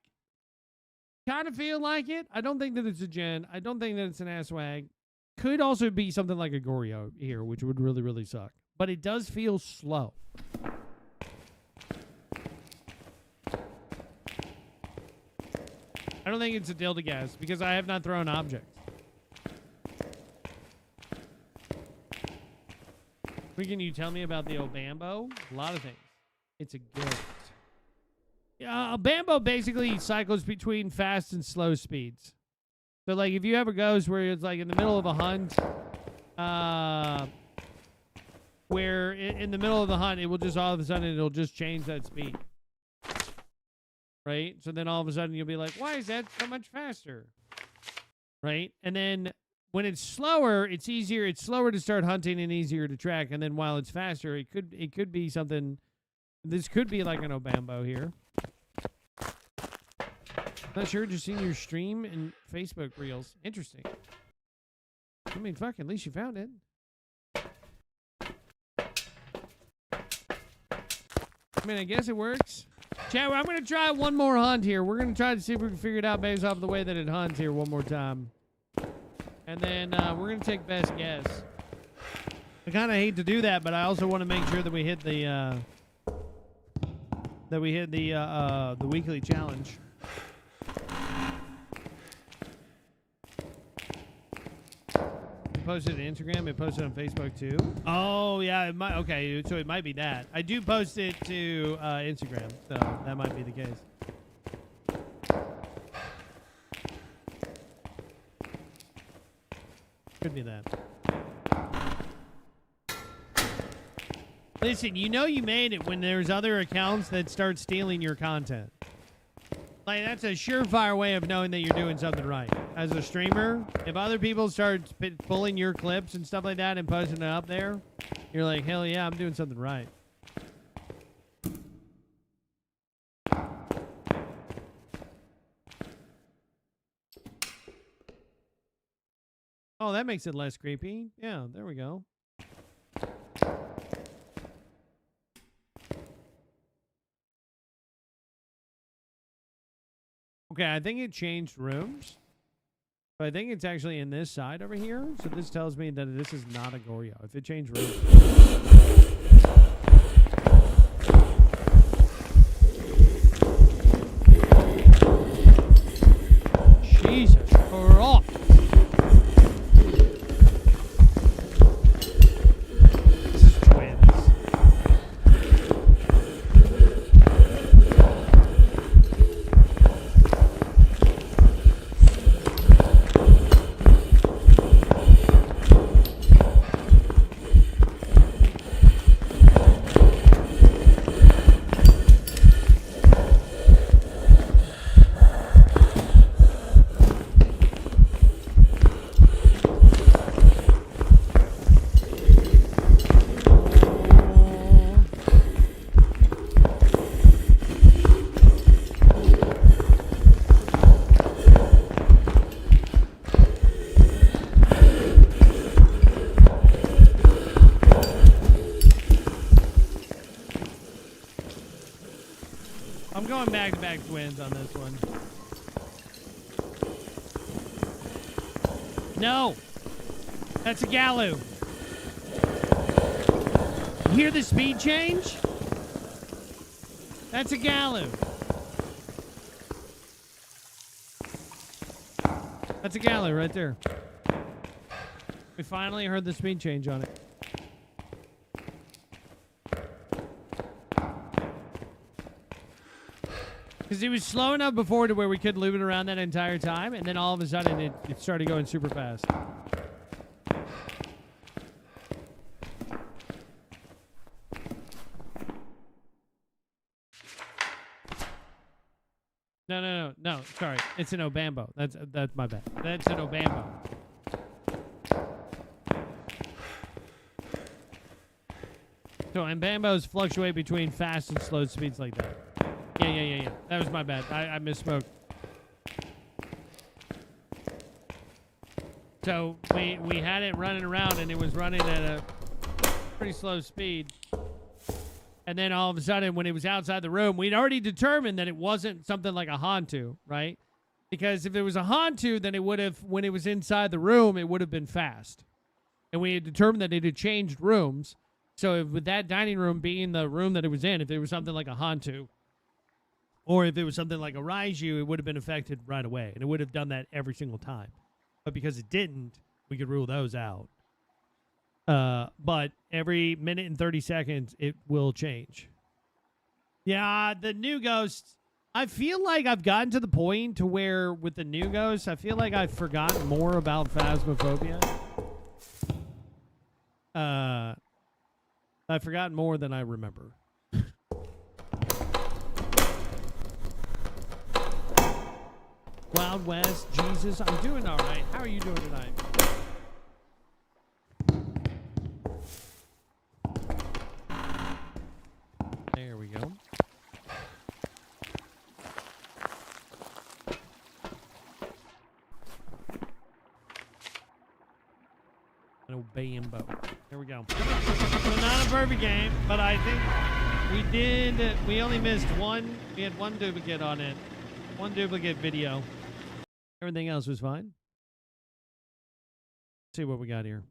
kind of feel like it. I don't think that it's a gen. I don't think that it's an asswag. Could also be something like a Goryo here, which would really, really suck. But it does feel slow. I don't think it's a dildo gas because I have not thrown objects. What can you tell me about the Obambo? A lot of things. It's a gift. Yeah, Obambo basically cycles between fast and slow speeds. So, like, if you have a ghost where it's, like, in the middle of a hunt, where in the middle of the hunt, it will just all of a sudden, it'll just change that speed. Right? So then all of a sudden, you'll be like, why is that so much faster? Right? And then when it's slower, it's easier. It's slower to start hunting and easier to track. And then while it's faster, it could be something. This could be like an Obambo here. Not sure. Just seen your stream and Facebook reels. Interesting. I mean, fuck. At least you found it. I mean, I guess it works. Chat, I'm going to try one more hunt here. We're going to try to see if we can figure it out based off the way that it hunts here one more time. And then we're going to take best guess. I kind of hate to do that, but I also want to make sure that we hit the weekly challenge. You posted it to Instagram. It posted on Facebook too. Oh yeah, it might. Okay, so it might be that. I do post it to Instagram, so that might be the case. Could be that. Listen, you know you made it when there's other accounts that start stealing your content. Like, that's a surefire way of knowing that you're doing something right. As a streamer, if other people start pulling your clips and stuff like that and posting it up there, you're like, hell yeah, I'm doing something right. Oh, that makes it less creepy. Yeah, there we go. Okay, I think it changed rooms. But I think it's actually in this side over here. So this tells me that this is not a Goryo. If it changed rooms. Jesus Christ. This is twins. I'm going back-to-back twins on this one. No! That's a Galoo. You hear the speed change? That's a Galoo. That's a Galoo right there. We finally heard the speed change on it. Because he was slow enough before to where we couldn't loop it around that entire time, and then all of a sudden it started going super fast. No. Sorry, it's an Obambo. That's my bad. That's an Obambo. So Obambos fluctuate between fast and slow speeds like that. Yeah. That was my bad. I misspoke. So we had it running around, and it was running at a pretty slow speed. And then all of a sudden, when it was outside the room, we'd already determined that it wasn't something like a Hantu, right? Because if it was a Hantu, then it would have, when it was inside the room, it would have been fast. And we had determined that it had changed rooms. So if, with that dining room being the room that it was in, if it was something like a Hantu, or if it was something like a Raiju, it would have been affected right away. And it would have done that every single time. But because it didn't, we could rule those out. But every minute and 30 seconds, it will change. Yeah, the new ghosts, I feel like I've gotten to the point to where with the new ghosts, I feel like I've forgotten more about Phasmophobia. I've forgotten more than I remember. Wild West, Jesus, I'm doing all right. How are you doing tonight? There we go. An Obambo. There we go. So not a perfect game, but I think we only missed one. We had one duplicate on it. One duplicate video. Everything else was fine. Let's see what we got here.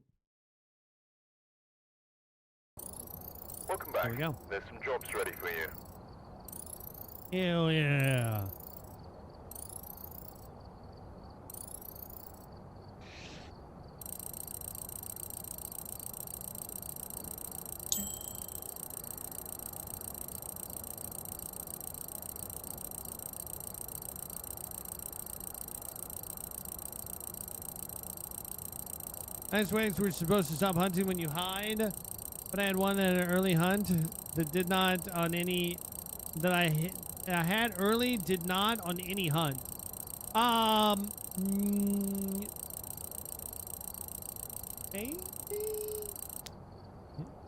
Welcome back. There we go. There's some jobs ready for you. Hell yeah. Ice waves were supposed to stop hunting when you hide, but I had one at an early hunt that did not on any that I hit I had early, did not on any hunt. Maybe?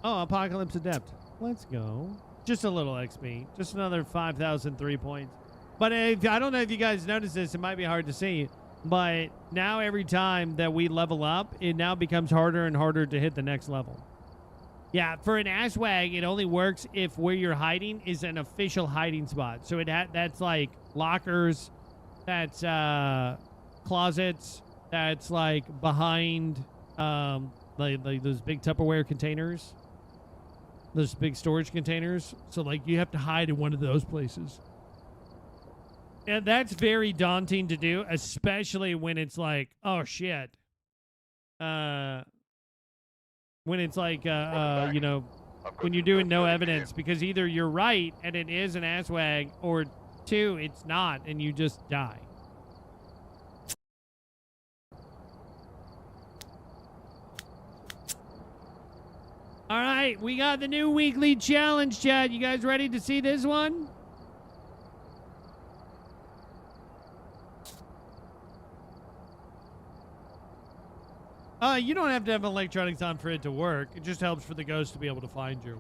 Oh, Apocalypse Adept. Let's go. Just a little XP. Just another 5,003 points. But if, I don't know if you guys noticed this. It might be hard to see. But now every time that we level up, it now becomes harder and harder to hit the next level. Yeah, for an Ashwag, it only works if where you're hiding is an official hiding spot. So that's like lockers, that's closets, that's like behind like those big Tupperware containers, those big storage containers. So like you have to hide in one of those places. And that's very daunting to do, especially when it's like, oh shit. When it's like, you know, when you're doing no evidence, because either you're right and it is an asswag, or two, it's not, and you just die. All right, we got the new weekly challenge, chat. You guys ready to see this one? You don't have to have electronics on for it to work. It just helps for the ghost to be able to find you.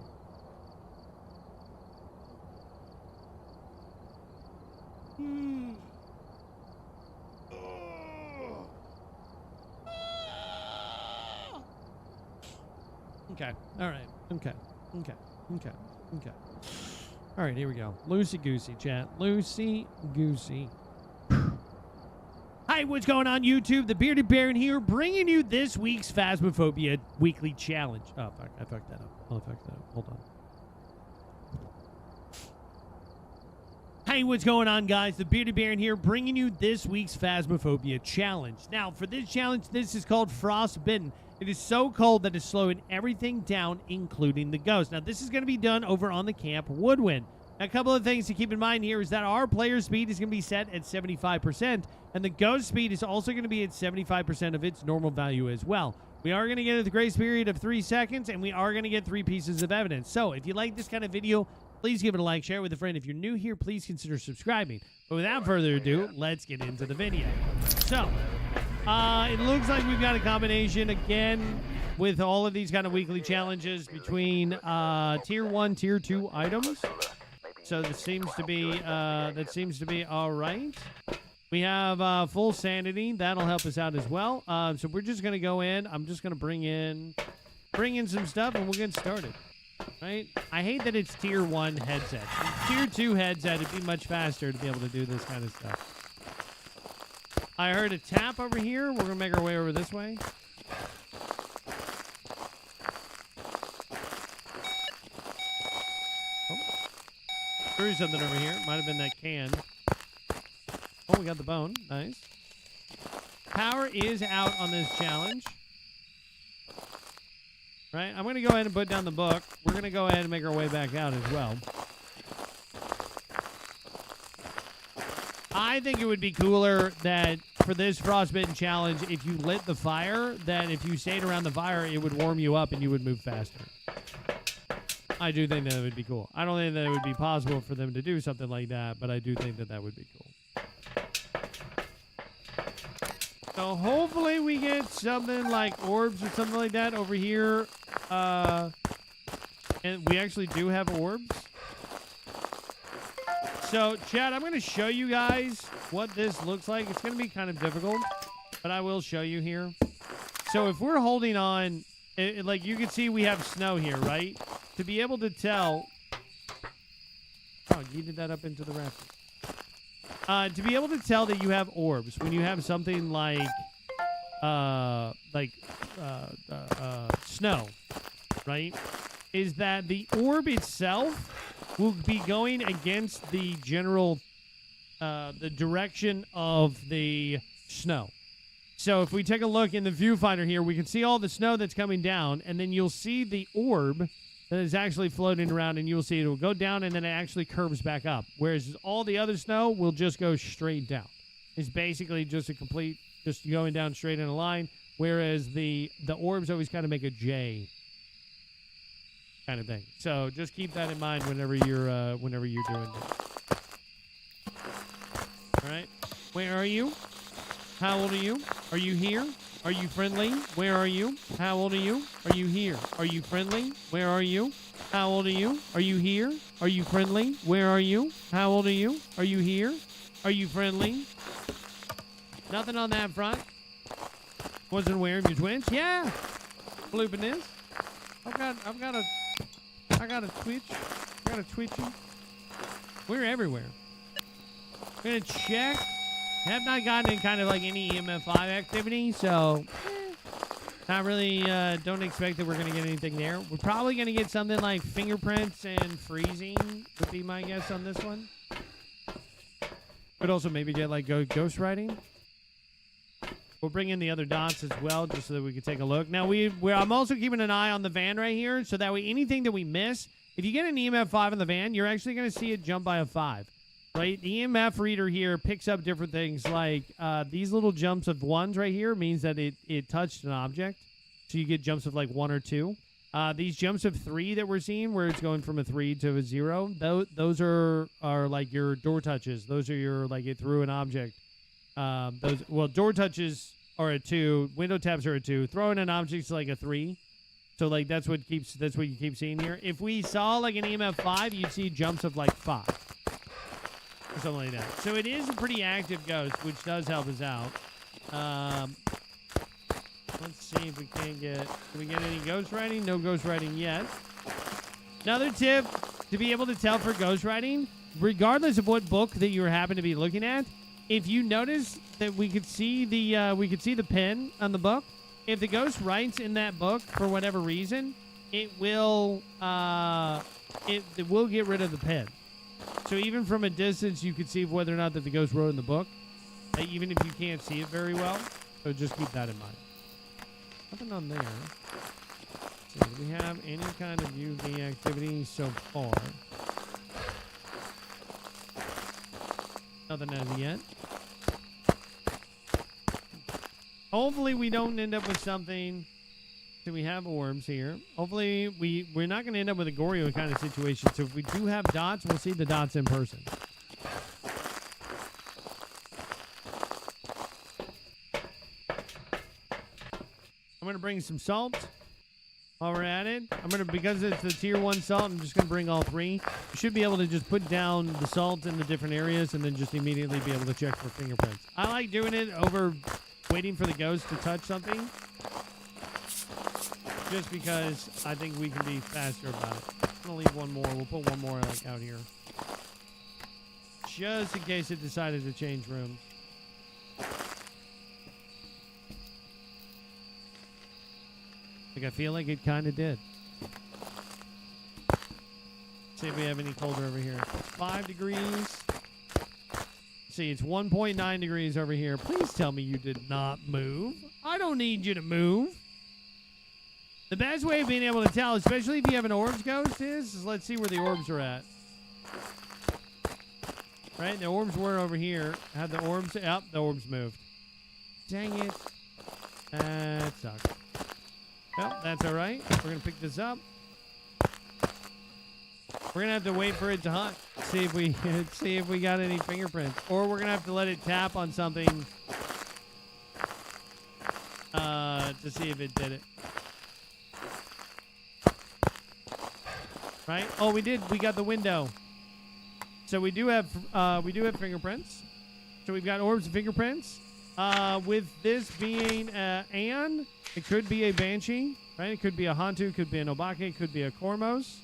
Okay. All right. Okay. Okay. Okay. Okay. All right, here we go. Loosey-goosey, chat. Loosey-goosey. Hi, what's going on, YouTube? The Bearded Baron here, bringing you this week's Phasmophobia weekly challenge. Oh, fuck. I fucked that up. I'll fuck that up. Hold on. Hey, what's going on, guys? The Bearded Baron here, bringing you this week's Phasmophobia challenge. Now, for this challenge, this is called Frostbitten. It is so cold that it's slowing everything down, including the ghost. Now, this is going to be done over on the Camp Woodwind. A couple of things to keep in mind here is that our player speed is going to be set at 75%, and the ghost speed is also going to be at 75% of its normal value as well. We are going to get a grace period of 3 seconds, and we are going to get 3 pieces of evidence. So if you like this kind of video, please give it a like, share it with a friend. If you're new here, please consider subscribing. But without further ado, let's get into the video. So, it looks like we've got a combination again with all of these kind of weekly challenges between tier 1, tier 2 items. So that seems to be all right. We have full sanity. That'll help us out as well. So we're just gonna go in. I'm just gonna bring in some stuff, and we'll get started. Right? I hate that it's tier 1 headset. Tier 2 headset, it'd be much faster to be able to do this kind of stuff. I heard a tap over here. We're gonna make our way over this way. Threw something over here. Might have been that can. Oh, we got the bone. Nice. Power is out on this challenge. Right? I'm going to go ahead and put down the book. We're going to go ahead and make our way back out as well. I think it would be cooler that for this Frostbitten challenge, if you lit the fire, that if you stayed around the fire, it would warm you up and you would move faster. I do think that would be cool. I don't think that it would be possible for them to do something like that, but I do think that that would be cool. So hopefully we get something like orbs or something like that over here. And we actually do have orbs. So, chat, I'm going to show you guys what this looks like. It's going to be kind of difficult, but I will show you here. So if we're holding on, like you can see we have snow here, right? To be able to tell... Oh, yeeted that up into the rafters. To be able to tell that you have orbs, when you have something like snow, right? Is that the orb itself will be going against the general, the direction of the snow. So if we take a look in the viewfinder here, we can see all the snow that's coming down, and then you'll see the orb that is actually floating around, and you'll see it will go down, and then it actually curves back up. Whereas all the other snow will just go straight down. It's basically just a complete, just going down straight in a line, whereas the orbs always kind of make a J kind of thing. So just keep that in mind whenever you're doing it. All right. Where are you? How old are you? Are you here? Are you friendly? Where are you? How old are you? Are you here? Are you friendly? Where are you? How old are you? Are you here? Are you friendly? Where are you? How old are you? Are you here? Are you friendly? Nothing on that front. Wasn't wearing your twins? Yeah. Blooping this. I got a twitch. I got a twitchy. We're everywhere. We're gonna check. Have not gotten in kind of like any EMF5 activity, so not really, don't expect that we're going to get anything there. We're probably going to get something like fingerprints and freezing would be my guess on this one. Could also maybe get like ghost writing. We'll bring in the other dots as well just so that we can take a look. Now, I'm also keeping an eye on the van right here so that way anything that we miss, if you get an EMF5 in the van, you're actually going to see it jump by a 5. Right, the EMF reader here picks up different things like these little jumps of 1s right here means that it touched an object. So you get jumps of like 1 or 2. These jumps of 3 that we're seeing where it's going from a 3 to a 0, those are like your door touches. Those are your like it threw an object. Door touches are a 2, window taps are a 2, throwing an object is like a 3. So like that's what you keep seeing here. If we saw like an EMF 5, you'd see jumps of like 5. Or something like that. So it is a pretty active ghost, which does help us out. Let's see if we can get any ghost writing? No ghost writing yet. Another tip to be able to tell for ghost writing, regardless of what book that you happen to be looking at, if you notice that we could see the pen on the book, if the ghost writes in that book for whatever reason, it will get rid of the pen. So even from a distance, you could see whether or not that the ghost wrote in the book, even if you can't see it very well. So just keep that in mind. Nothing on there. So do we have any kind of UV activity so far? Nothing as of yet. Hopefully we don't end up with something. So we have orbs here. Hopefully we're not going to end up with a Goryo kind of situation. So if we do have dots, we'll see the dots in person. I'm going to bring some salt while we're at it. Because it's the tier 1 salt, I'm just going to bring all 3. You should be able to just put down the salt in the different areas and then just immediately be able to check for fingerprints. I like doing it over waiting for the ghost to touch something. Just because I think we can be faster about it. I'm going to leave one more. We'll put one more like out here. Just in case it decided to change rooms. Like I feel like it kind of did. See if we have any colder over here. It's 5 degrees. See, it's 1.9 degrees over here. Please tell me you did not move. I don't need you to move. The best way of being able to tell, especially if you have an orbs ghost, is let's see where the orbs are at. Right? The orbs were over here. Had the orbs... Yep, the orbs moved. Dang it. That sucks. Well, that's all right. We're going to pick this up. We're going to have to wait for it to hunt. See if we got any fingerprints. Or we're going to have to let it tap on something to see if it did it. Right? Oh, we did. We got the window. So we do have fingerprints. So we've got orbs and fingerprints. With this being Anne, it could be a Banshee, right? It could be a Hantu, could be an Obake, it could be a Kormos.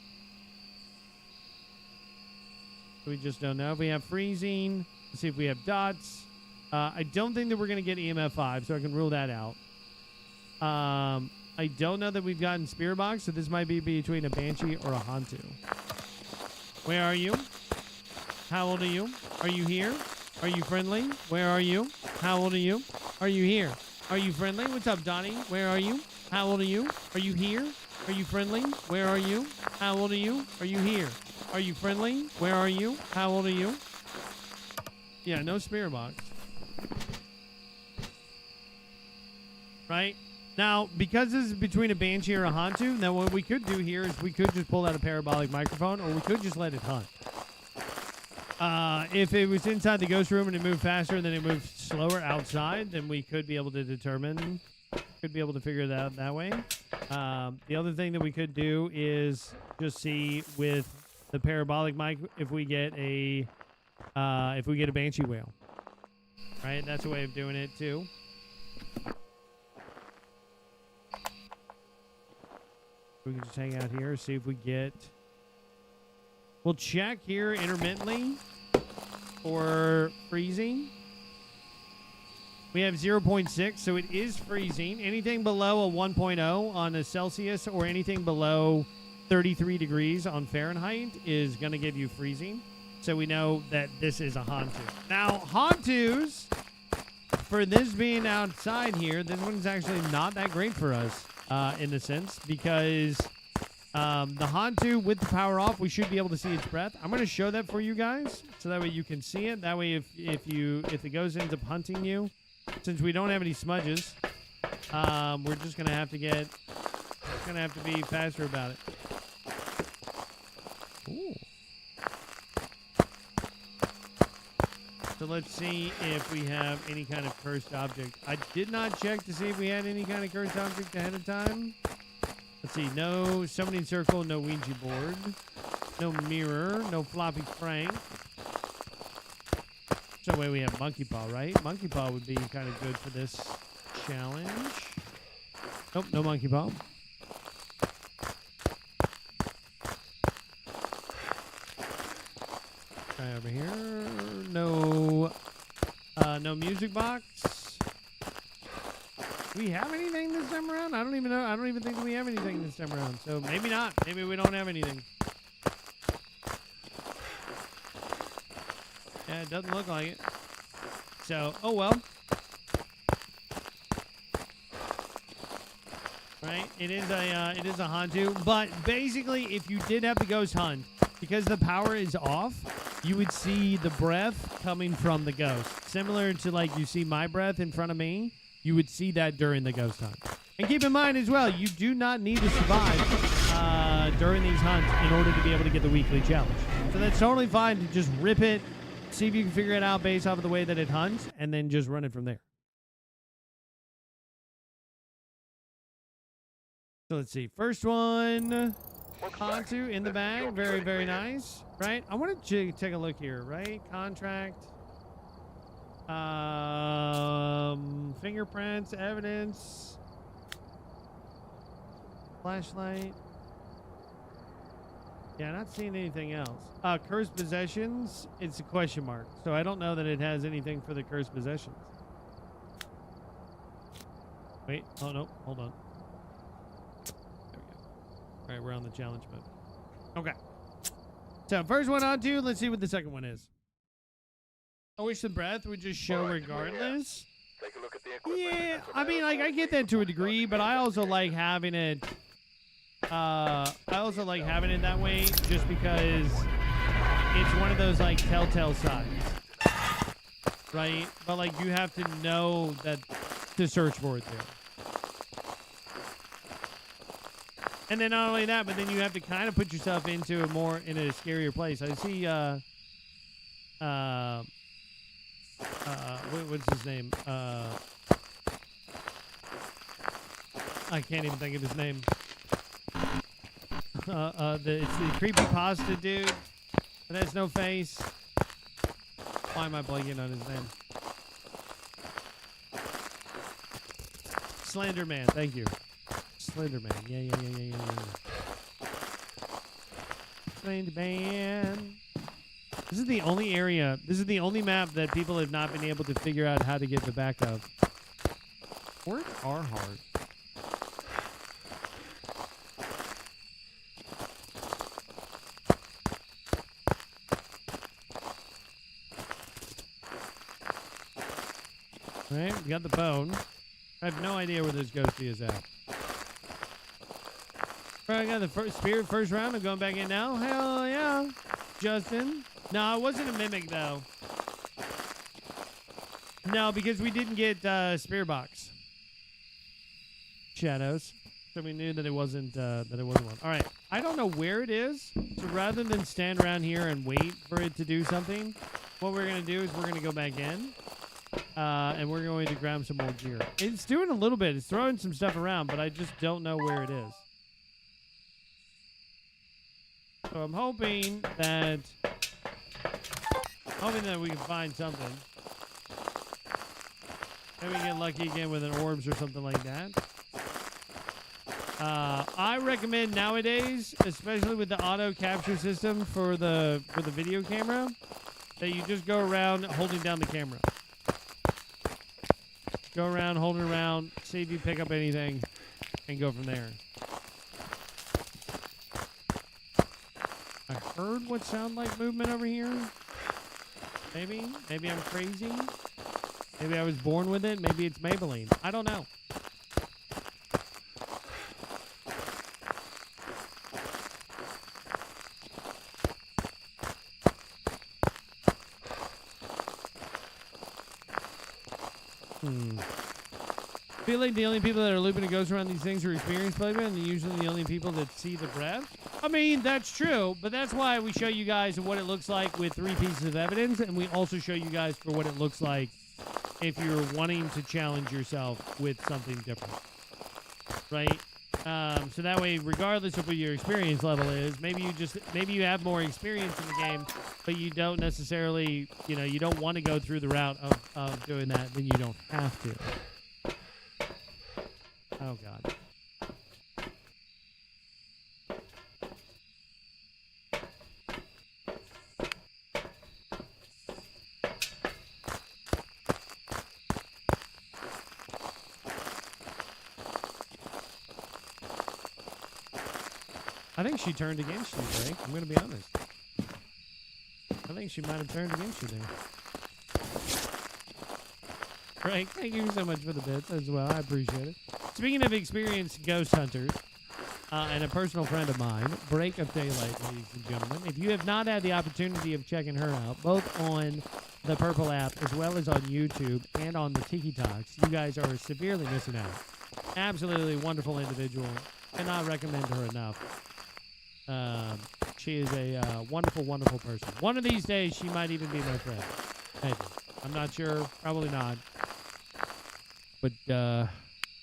We just don't know. We have freezing. Let's see if we have dots. I don't think that we're going to get EMF 5, so I can rule that out. I don't know that we've gotten Spirit Box, so this might be between a Banshee or a Hantu. Where are you? How old are you? Are you here? Are you friendly? Where are you? How old are you? Are you here? Are you friendly? What's up, Donnie? Where are you? How old are you? Are you here? Are you friendly? Where are you? How old are you? Are you here? Are you friendly? Where are you? How old are you? Yeah, no Spirit Box. Right? Now, because this is between a Banshee or a Hantu, now what we could do here is we could just pull out a parabolic microphone, or we could just let it hunt. If it was inside the ghost room and it moved faster and then it moved slower outside, then we could be able to determine, could be able to figure that out that way. The other thing that we could do is just see with the parabolic mic if we get a banshee whale. Right, that's a way of doing it too. We can just hang out here, see if we get. We'll check here intermittently for freezing. We have 0.6, so it is freezing. Anything below a 1.0 on a Celsius or anything below 33 degrees on Fahrenheit is going to give you freezing. So we know that this is a Hantu. Now, Hantus, for this being outside here, this one's actually not that great for us in a sense because the Hantu with the power off, we should be able to see its breath. I'm going to show that for you guys so that way you can see it. That way if the ghost ends up hunting you, since we don't have any smudges, we're just going to have to be faster about it. Ooh. So let's see if we have any kind of cursed object. I did not check to see if we had any kind of cursed object ahead of time. Let's see. No summoning circle, no Ouija board, no mirror, no floppy crank. So wait, we have monkey paw, right? Monkey paw would be kind of good for this challenge. Nope, no monkey paw. Try over here. No music box. Do we have anything this time around? I don't even know. I don't even think we have anything this time around. So maybe not. Maybe we don't have anything. Yeah, it doesn't look like it. So, oh well. Right? It is a Hantu. But basically, if you did have the ghost hunt, because the power is off, you would see the breath coming from the ghost. Similar to like you see my breath in front of me, you would see that during the ghost hunt. And keep in mind as well, you do not need to survive during these hunts in order to be able to get the weekly challenge. So that's totally fine to just rip it, see if you can figure it out based off of the way that it hunts, and then just run it from there. So let's see. First one. Hantu in the bag. Very, very nice. Right? I want to take a look here, right? Contract. Fingerprints, evidence. Flashlight. Yeah, not seeing anything else. Cursed possessions. It's a question mark. So I don't know that it has anything for the cursed possessions. Wait. Oh, no. Hold on. All right, we're on the challenge mode. Okay. So first one on two. Let's see what the second one is. I wish the breath would just show regardless. Take a look at the equipment. Yeah, I mean, like, I get that to a degree, but I also like having it. I also like having it that way just because it's one of those, like, telltale signs. Right? But, like, you have to know that to search for it there. And then not only that, but then you have to kind of put yourself into a scarier place. I see, what's his name? I can't even think of his name. It's the creepypasta dude that has no face. Why am I blanking on his name? Slender Man, thank you. Slender Man, yeah. Slender Man. This is the only area, this is the only map that people have not been able to figure out how to get the back of. Words are hard. Alright, we got the bone. I have no idea where this ghosty is at. Alright, I got the spirit first round. I'm going back in now. Hell yeah. Justin. No, it wasn't a mimic, though. No, because we didn't get spirit box. Shadows. So we knew that it wasn't one. Alright. I don't know where it is. So rather than stand around here and wait for it to do something, what we're going to do is we're going to go back in. And we're going to grab some more gear. It's doing a little bit. It's throwing some stuff around, but I just don't know where it is. So I'm hoping that we can find something. Maybe we get lucky again with an orbs or something like that. I recommend nowadays, especially with the auto capture system for the video camera, that you just go around holding down the camera. Go around, hold it around, see if you pick up anything, and go from there. I heard what sounded like movement over here. Maybe I'm crazy. Maybe I was born with it. Maybe it's Maybelline. I don't know. I feel like the only people that are looping and goes around these things are experienced players, and usually the only people that see the breath. I mean, that's true, but that's why we show you guys what it looks like with 3 pieces of evidence, and we also show you guys for what it looks like if you're wanting to challenge yourself with something different, right? So that way, regardless of what your experience level is, maybe you have more experience in the game, but you don't necessarily, you don't want to go through the route of doing that, then you don't have to. Oh, God. I think she turned against you, Drake. I'm going to be honest. I think she might have turned against you there. Drake, thank you so much for the bits as well. I appreciate it. Speaking of experienced ghost hunters, and a personal friend of mine, Break of Daylight, ladies and gentlemen, if you have not had the opportunity of checking her out, both on the Purple app as well as on YouTube and on the Tiki Talks, you guys are severely missing out. Absolutely wonderful individual. Cannot recommend her enough. She is a wonderful, wonderful person. One of these days, she might even be my friend. Maybe. I'm not sure. Probably not. But,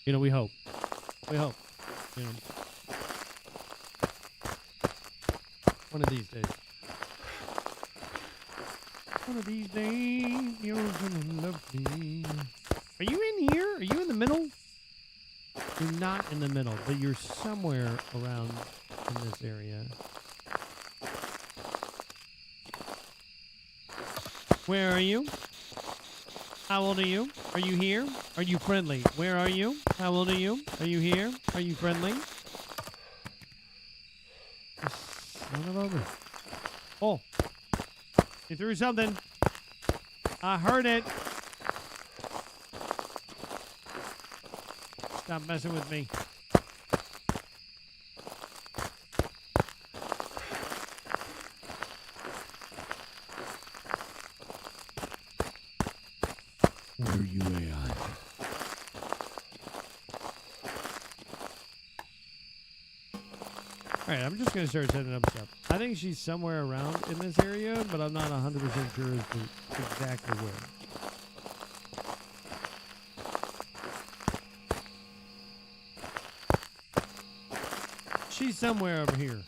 we hope. We hope. One of these days. One of these days, you're gonna love me. Are you in here? Are you in the middle? You're not in the middle, but you're somewhere around in this area. Where are you? How old are you? Are you here? Are you friendly? Where are you? How old are you? Are you here? Are you friendly? Son of a bitch. Oh. You threw something. I heard it. Stop messing with me. Where are you at? Alright, I'm just going to start setting up stuff. I think she's somewhere around in this area, but I'm not 100% sure as to exactly where. She's somewhere over here.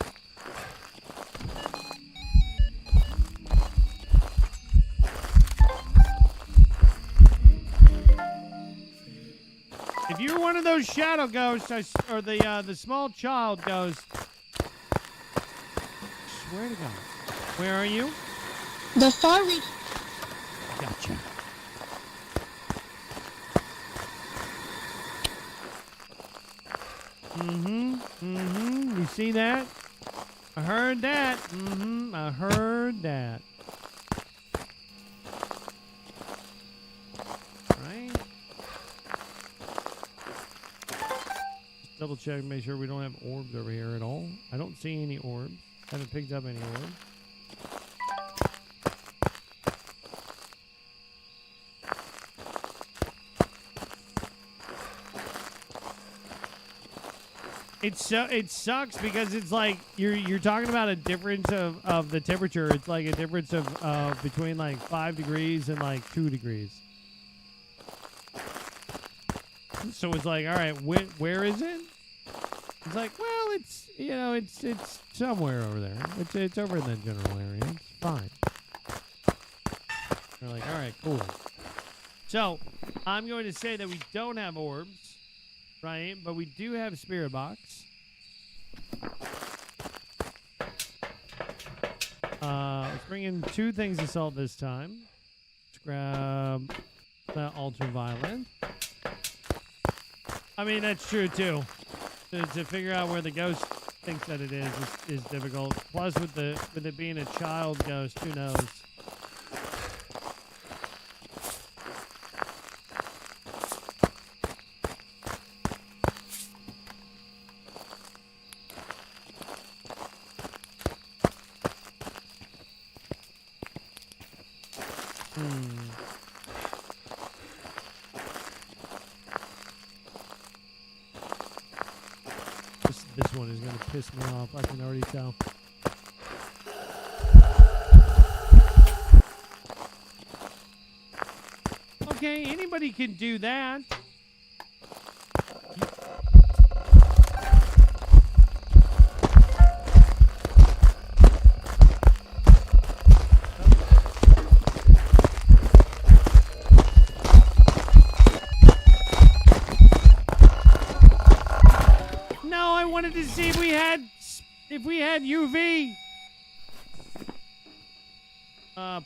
If you're one of those shadow ghosts, or the small child ghost, I swear to God, where are you? The far reach. Gotcha. You see that? I heard that. I heard that. Right? Just double check, make sure we don't have orbs over here at all. I don't see any orbs. Haven't picked up any orbs. it sucks because it's like you're talking about a difference of the temperature. It's like a difference of between like 5 degrees and like 2 degrees. So it's like, all right, where is it? It's like, well, it's it's somewhere over there. It's over in that general area. It's fine. They're like, all right, cool. So I'm going to say that we don't have orbs, right? But we do have spirit box. Let's bring in 2 things of salt this time. Let's grab the ultraviolet. I mean, that's true too. To figure out where the ghost thinks that it is difficult. Plus, with it being a child ghost, who knows? This one is going to piss me off. I can already tell. Okay, anybody can do that. I wanted to see if we had UV.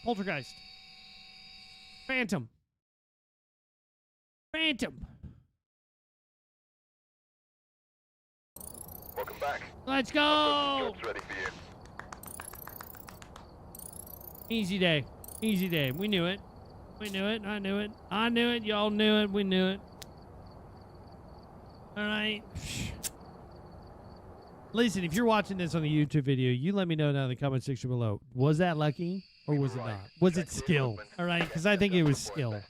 Poltergeist. Phantom. Welcome back. Let's go. Job's ready for you. Easy day. We knew it. I knew it. Y'all knew it. We knew it. All right. Listen, if you're watching this on the YouTube video, you let me know down in the comment section below. Was that lucky or was it not? Was it skill? All right, because I think it was skill. There's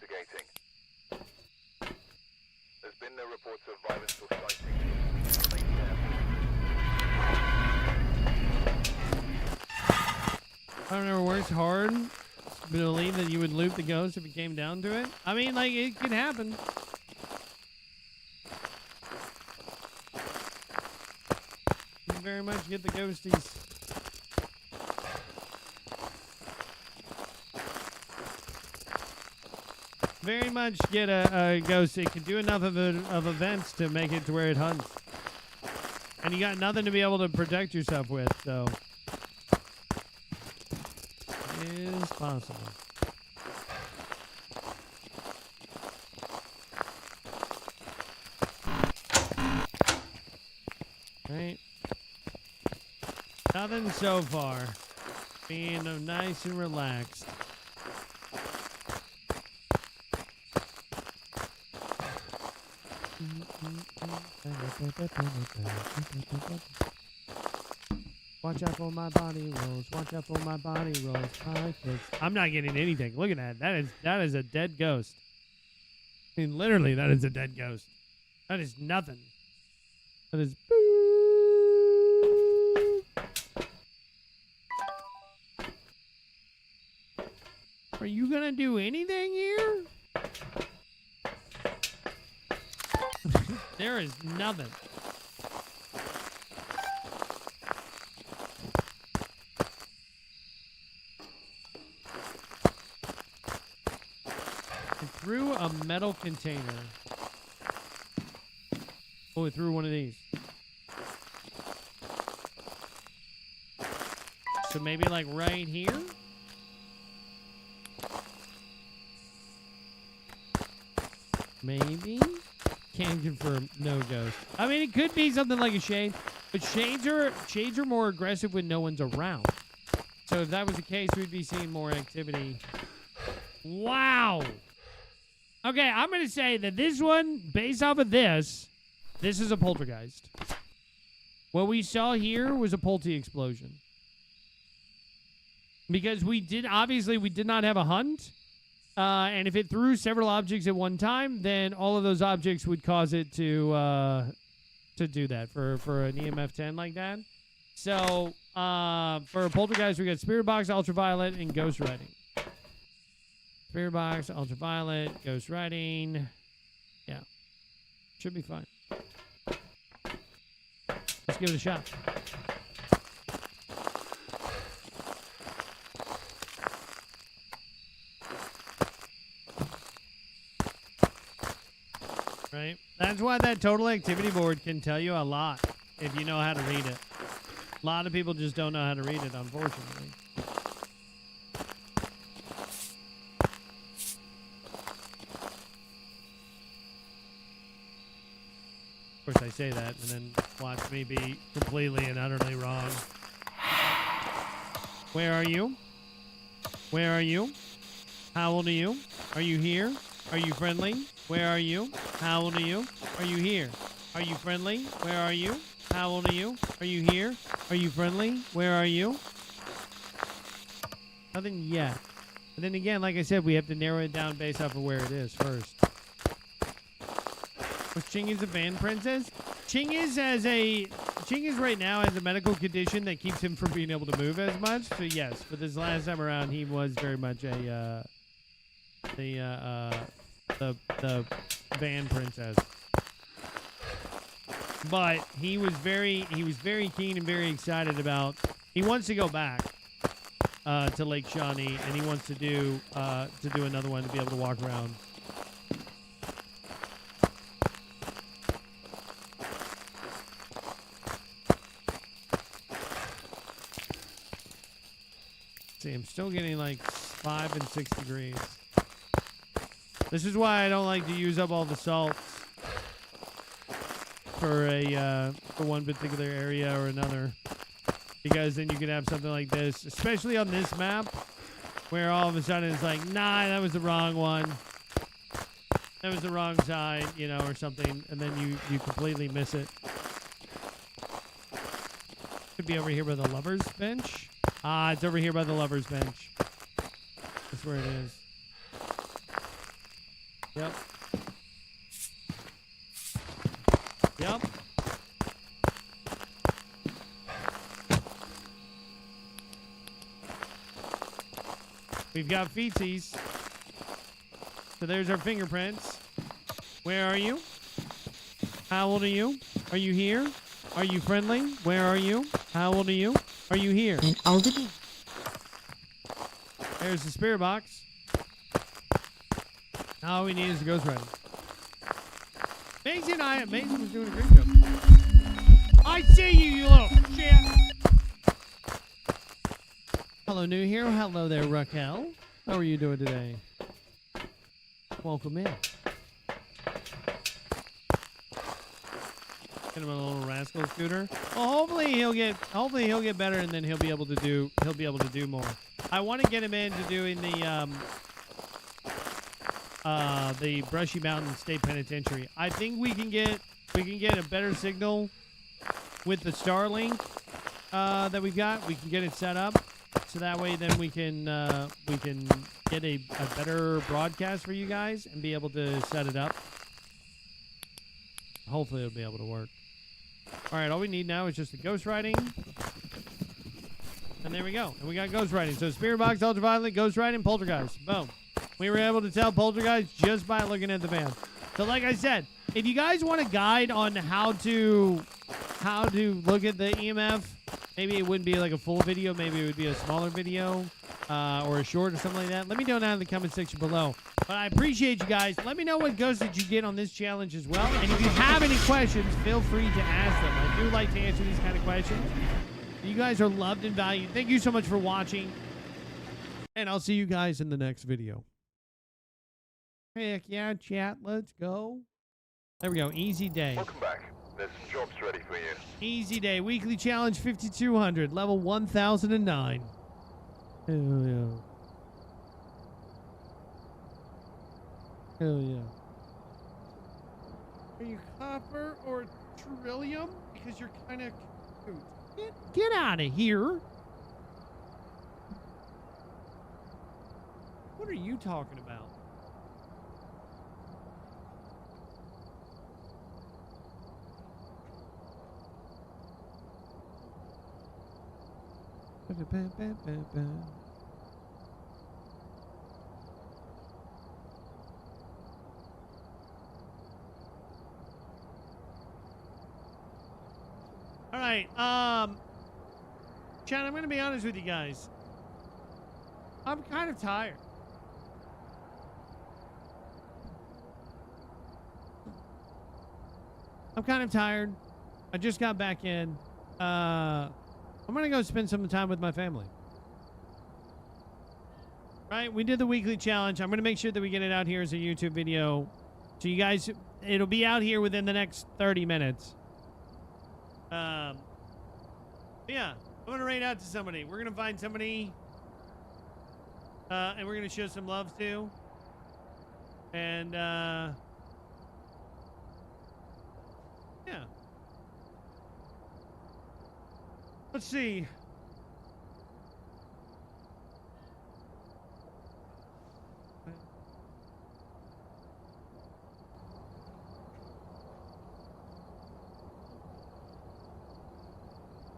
been no reports of violence or sightings. Remain careful. I don't know, works hard. Believe that you would loop the ghost if it came down to it. I mean, like, it can happen. Very much get the ghosties. Very much get a ghost. It can do enough of events to make it to where it hunts. And you got nothing to be able to protect yourself with, so it is possible. Right. Nothing so far. Being nice and relaxed. Watch out for my body rolls. Watch out for my body rolls. I'm not getting anything. Look at that. That is a dead ghost. I mean, literally, that is a dead ghost. That is nothing. That is. Are you gonna do anything here? There is nothing. It threw a metal container. Oh, it threw one of these. So maybe like right here? Maybe? Can't confirm. No ghost. I mean, it could be something like a shade, but shades are more aggressive when no one's around. So if that was the case, we'd be seeing more activity. Wow. Okay, I'm going to say that this one, based off of this is a poltergeist. What we saw here was a polty explosion. Because we did not have a hunt. And if it threw several objects at one time, then all of those objects would cause it to to do that for an EMF 10 like that. So for Poltergeist, we got Spirit Box, Ultraviolet, and Ghost Writing. Spirit Box, Ultraviolet, Ghost Writing. Yeah. Should be fine. Let's give it a shot. Right? That's why that total activity board can tell you a lot if you know how to read it. A lot of people just don't know how to read it, unfortunately. Of course, I say that and then watch me be completely and utterly wrong. Where are you? Where are you? How old are you? Are you here? Are you friendly? Where are you? How old are you? Are you here? Are you friendly? Where are you? How old are you? Are you here? Are you friendly? Where are you? Nothing yet. But then again, like I said, we have to narrow it down based off of where it is first. Was Chingy's a van princess? Chingy's right now has a medical condition that keeps him from being able to move as much. So yes, but this last time around, he was very much the van princess. But he was very keen and very excited about. He wants to go back to Lake Shawnee, and he wants to do another one to be able to walk around. See, I'm still getting like 5 and 6 degrees. This is why I don't like to use up all the salts for one particular area or another, because then you could have something like this, especially on this map, where all of a sudden it's like, nah, that was the wrong one. That was the wrong side, you know, or something, and then you completely miss it. Could be over here by the lover's bench. Ah, it's over here by the lover's bench. That's where it is. Yep. Yep. We've got feetsies. So there's our fingerprints. Where are you? How old are you? Are you here? Are you friendly? Where are you? How old are you? Are you here? And older. There's the spirit box. All we need is the ghost writing. Maisie was doing a great job. I see you, you little shit. Hello, new hero. Hello there, Raquel. How are you doing today? Welcome in. Get him a little rascal scooter. Well, hopefully he'll get better, and then he'll be able to do more. I want to get him into doing the Brushy Mountain State Penitentiary. I think we can get a better signal with the Starlink that we've got. We can get it set up so that way then we can get a better broadcast for you guys and be able to set it up. Hopefully it'll be able to work. All right, all we need now is just the ghost writing. And there we go. And we got ghost writing. So Spirit Box, Ultraviolet, Ghost Writing, Poltergeist. Boom. We were able to tell Poltergeist just by looking at the van. So like I said, if you guys want a guide on how to look at the EMF, maybe it wouldn't be like a full video, maybe it would be a smaller video or a short or something like that, let me know down in the comment section below. But I appreciate you guys. Let me know what ghosts did you get on this challenge as well. And if you have any questions, feel free to ask them. I do like to answer these kind of questions. You guys are loved and valued. Thank you so much for watching. And I'll see you guys in the next video. Heck yeah, chat. Let's go. There we go. Easy day. Welcome back. There's some jobs ready for you. Easy day. Weekly challenge 5200. Level 1009. Hell yeah. Hell yeah. Are you copper or trillium? Because you're kind of cute. Get out of here. What are you talking about? All right. Chad, I'm going to be honest with you guys. I'm kind of tired. I'm kind of tired. I just got back in. I'm going to go spend some time with my family. Right? We did the weekly challenge. I'm going to make sure that we get it out here as a YouTube video. So you guys, it'll be out here within the next 30 minutes. Yeah, I'm going to rain out to somebody. We're going to find somebody, and we're going to show some love to. And, yeah. Let's see.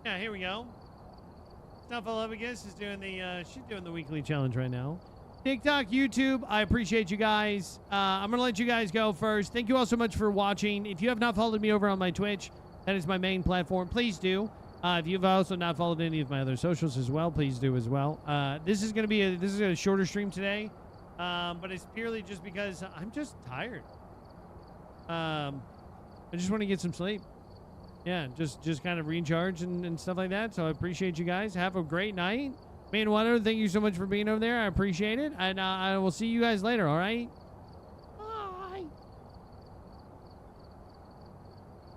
Yeah, here we go. Snuffleupagus is doing the she's doing the weekly challenge right now. TikTok, YouTube, I appreciate you guys. I'm gonna let you guys go first. Thank you all so much for watching. If you have not followed me over on my Twitch, that is my main platform. Please do. If you've also not followed any of my other socials as well, please do as well. This is gonna be a shorter stream today, but it's purely just because I'm just tired. I just want to get some sleep. Yeah, just kind of recharge and stuff like that. So I appreciate you guys. Have a great night. Man, Water, thank you so much for being over there. I appreciate it. And I will see you guys later, all right?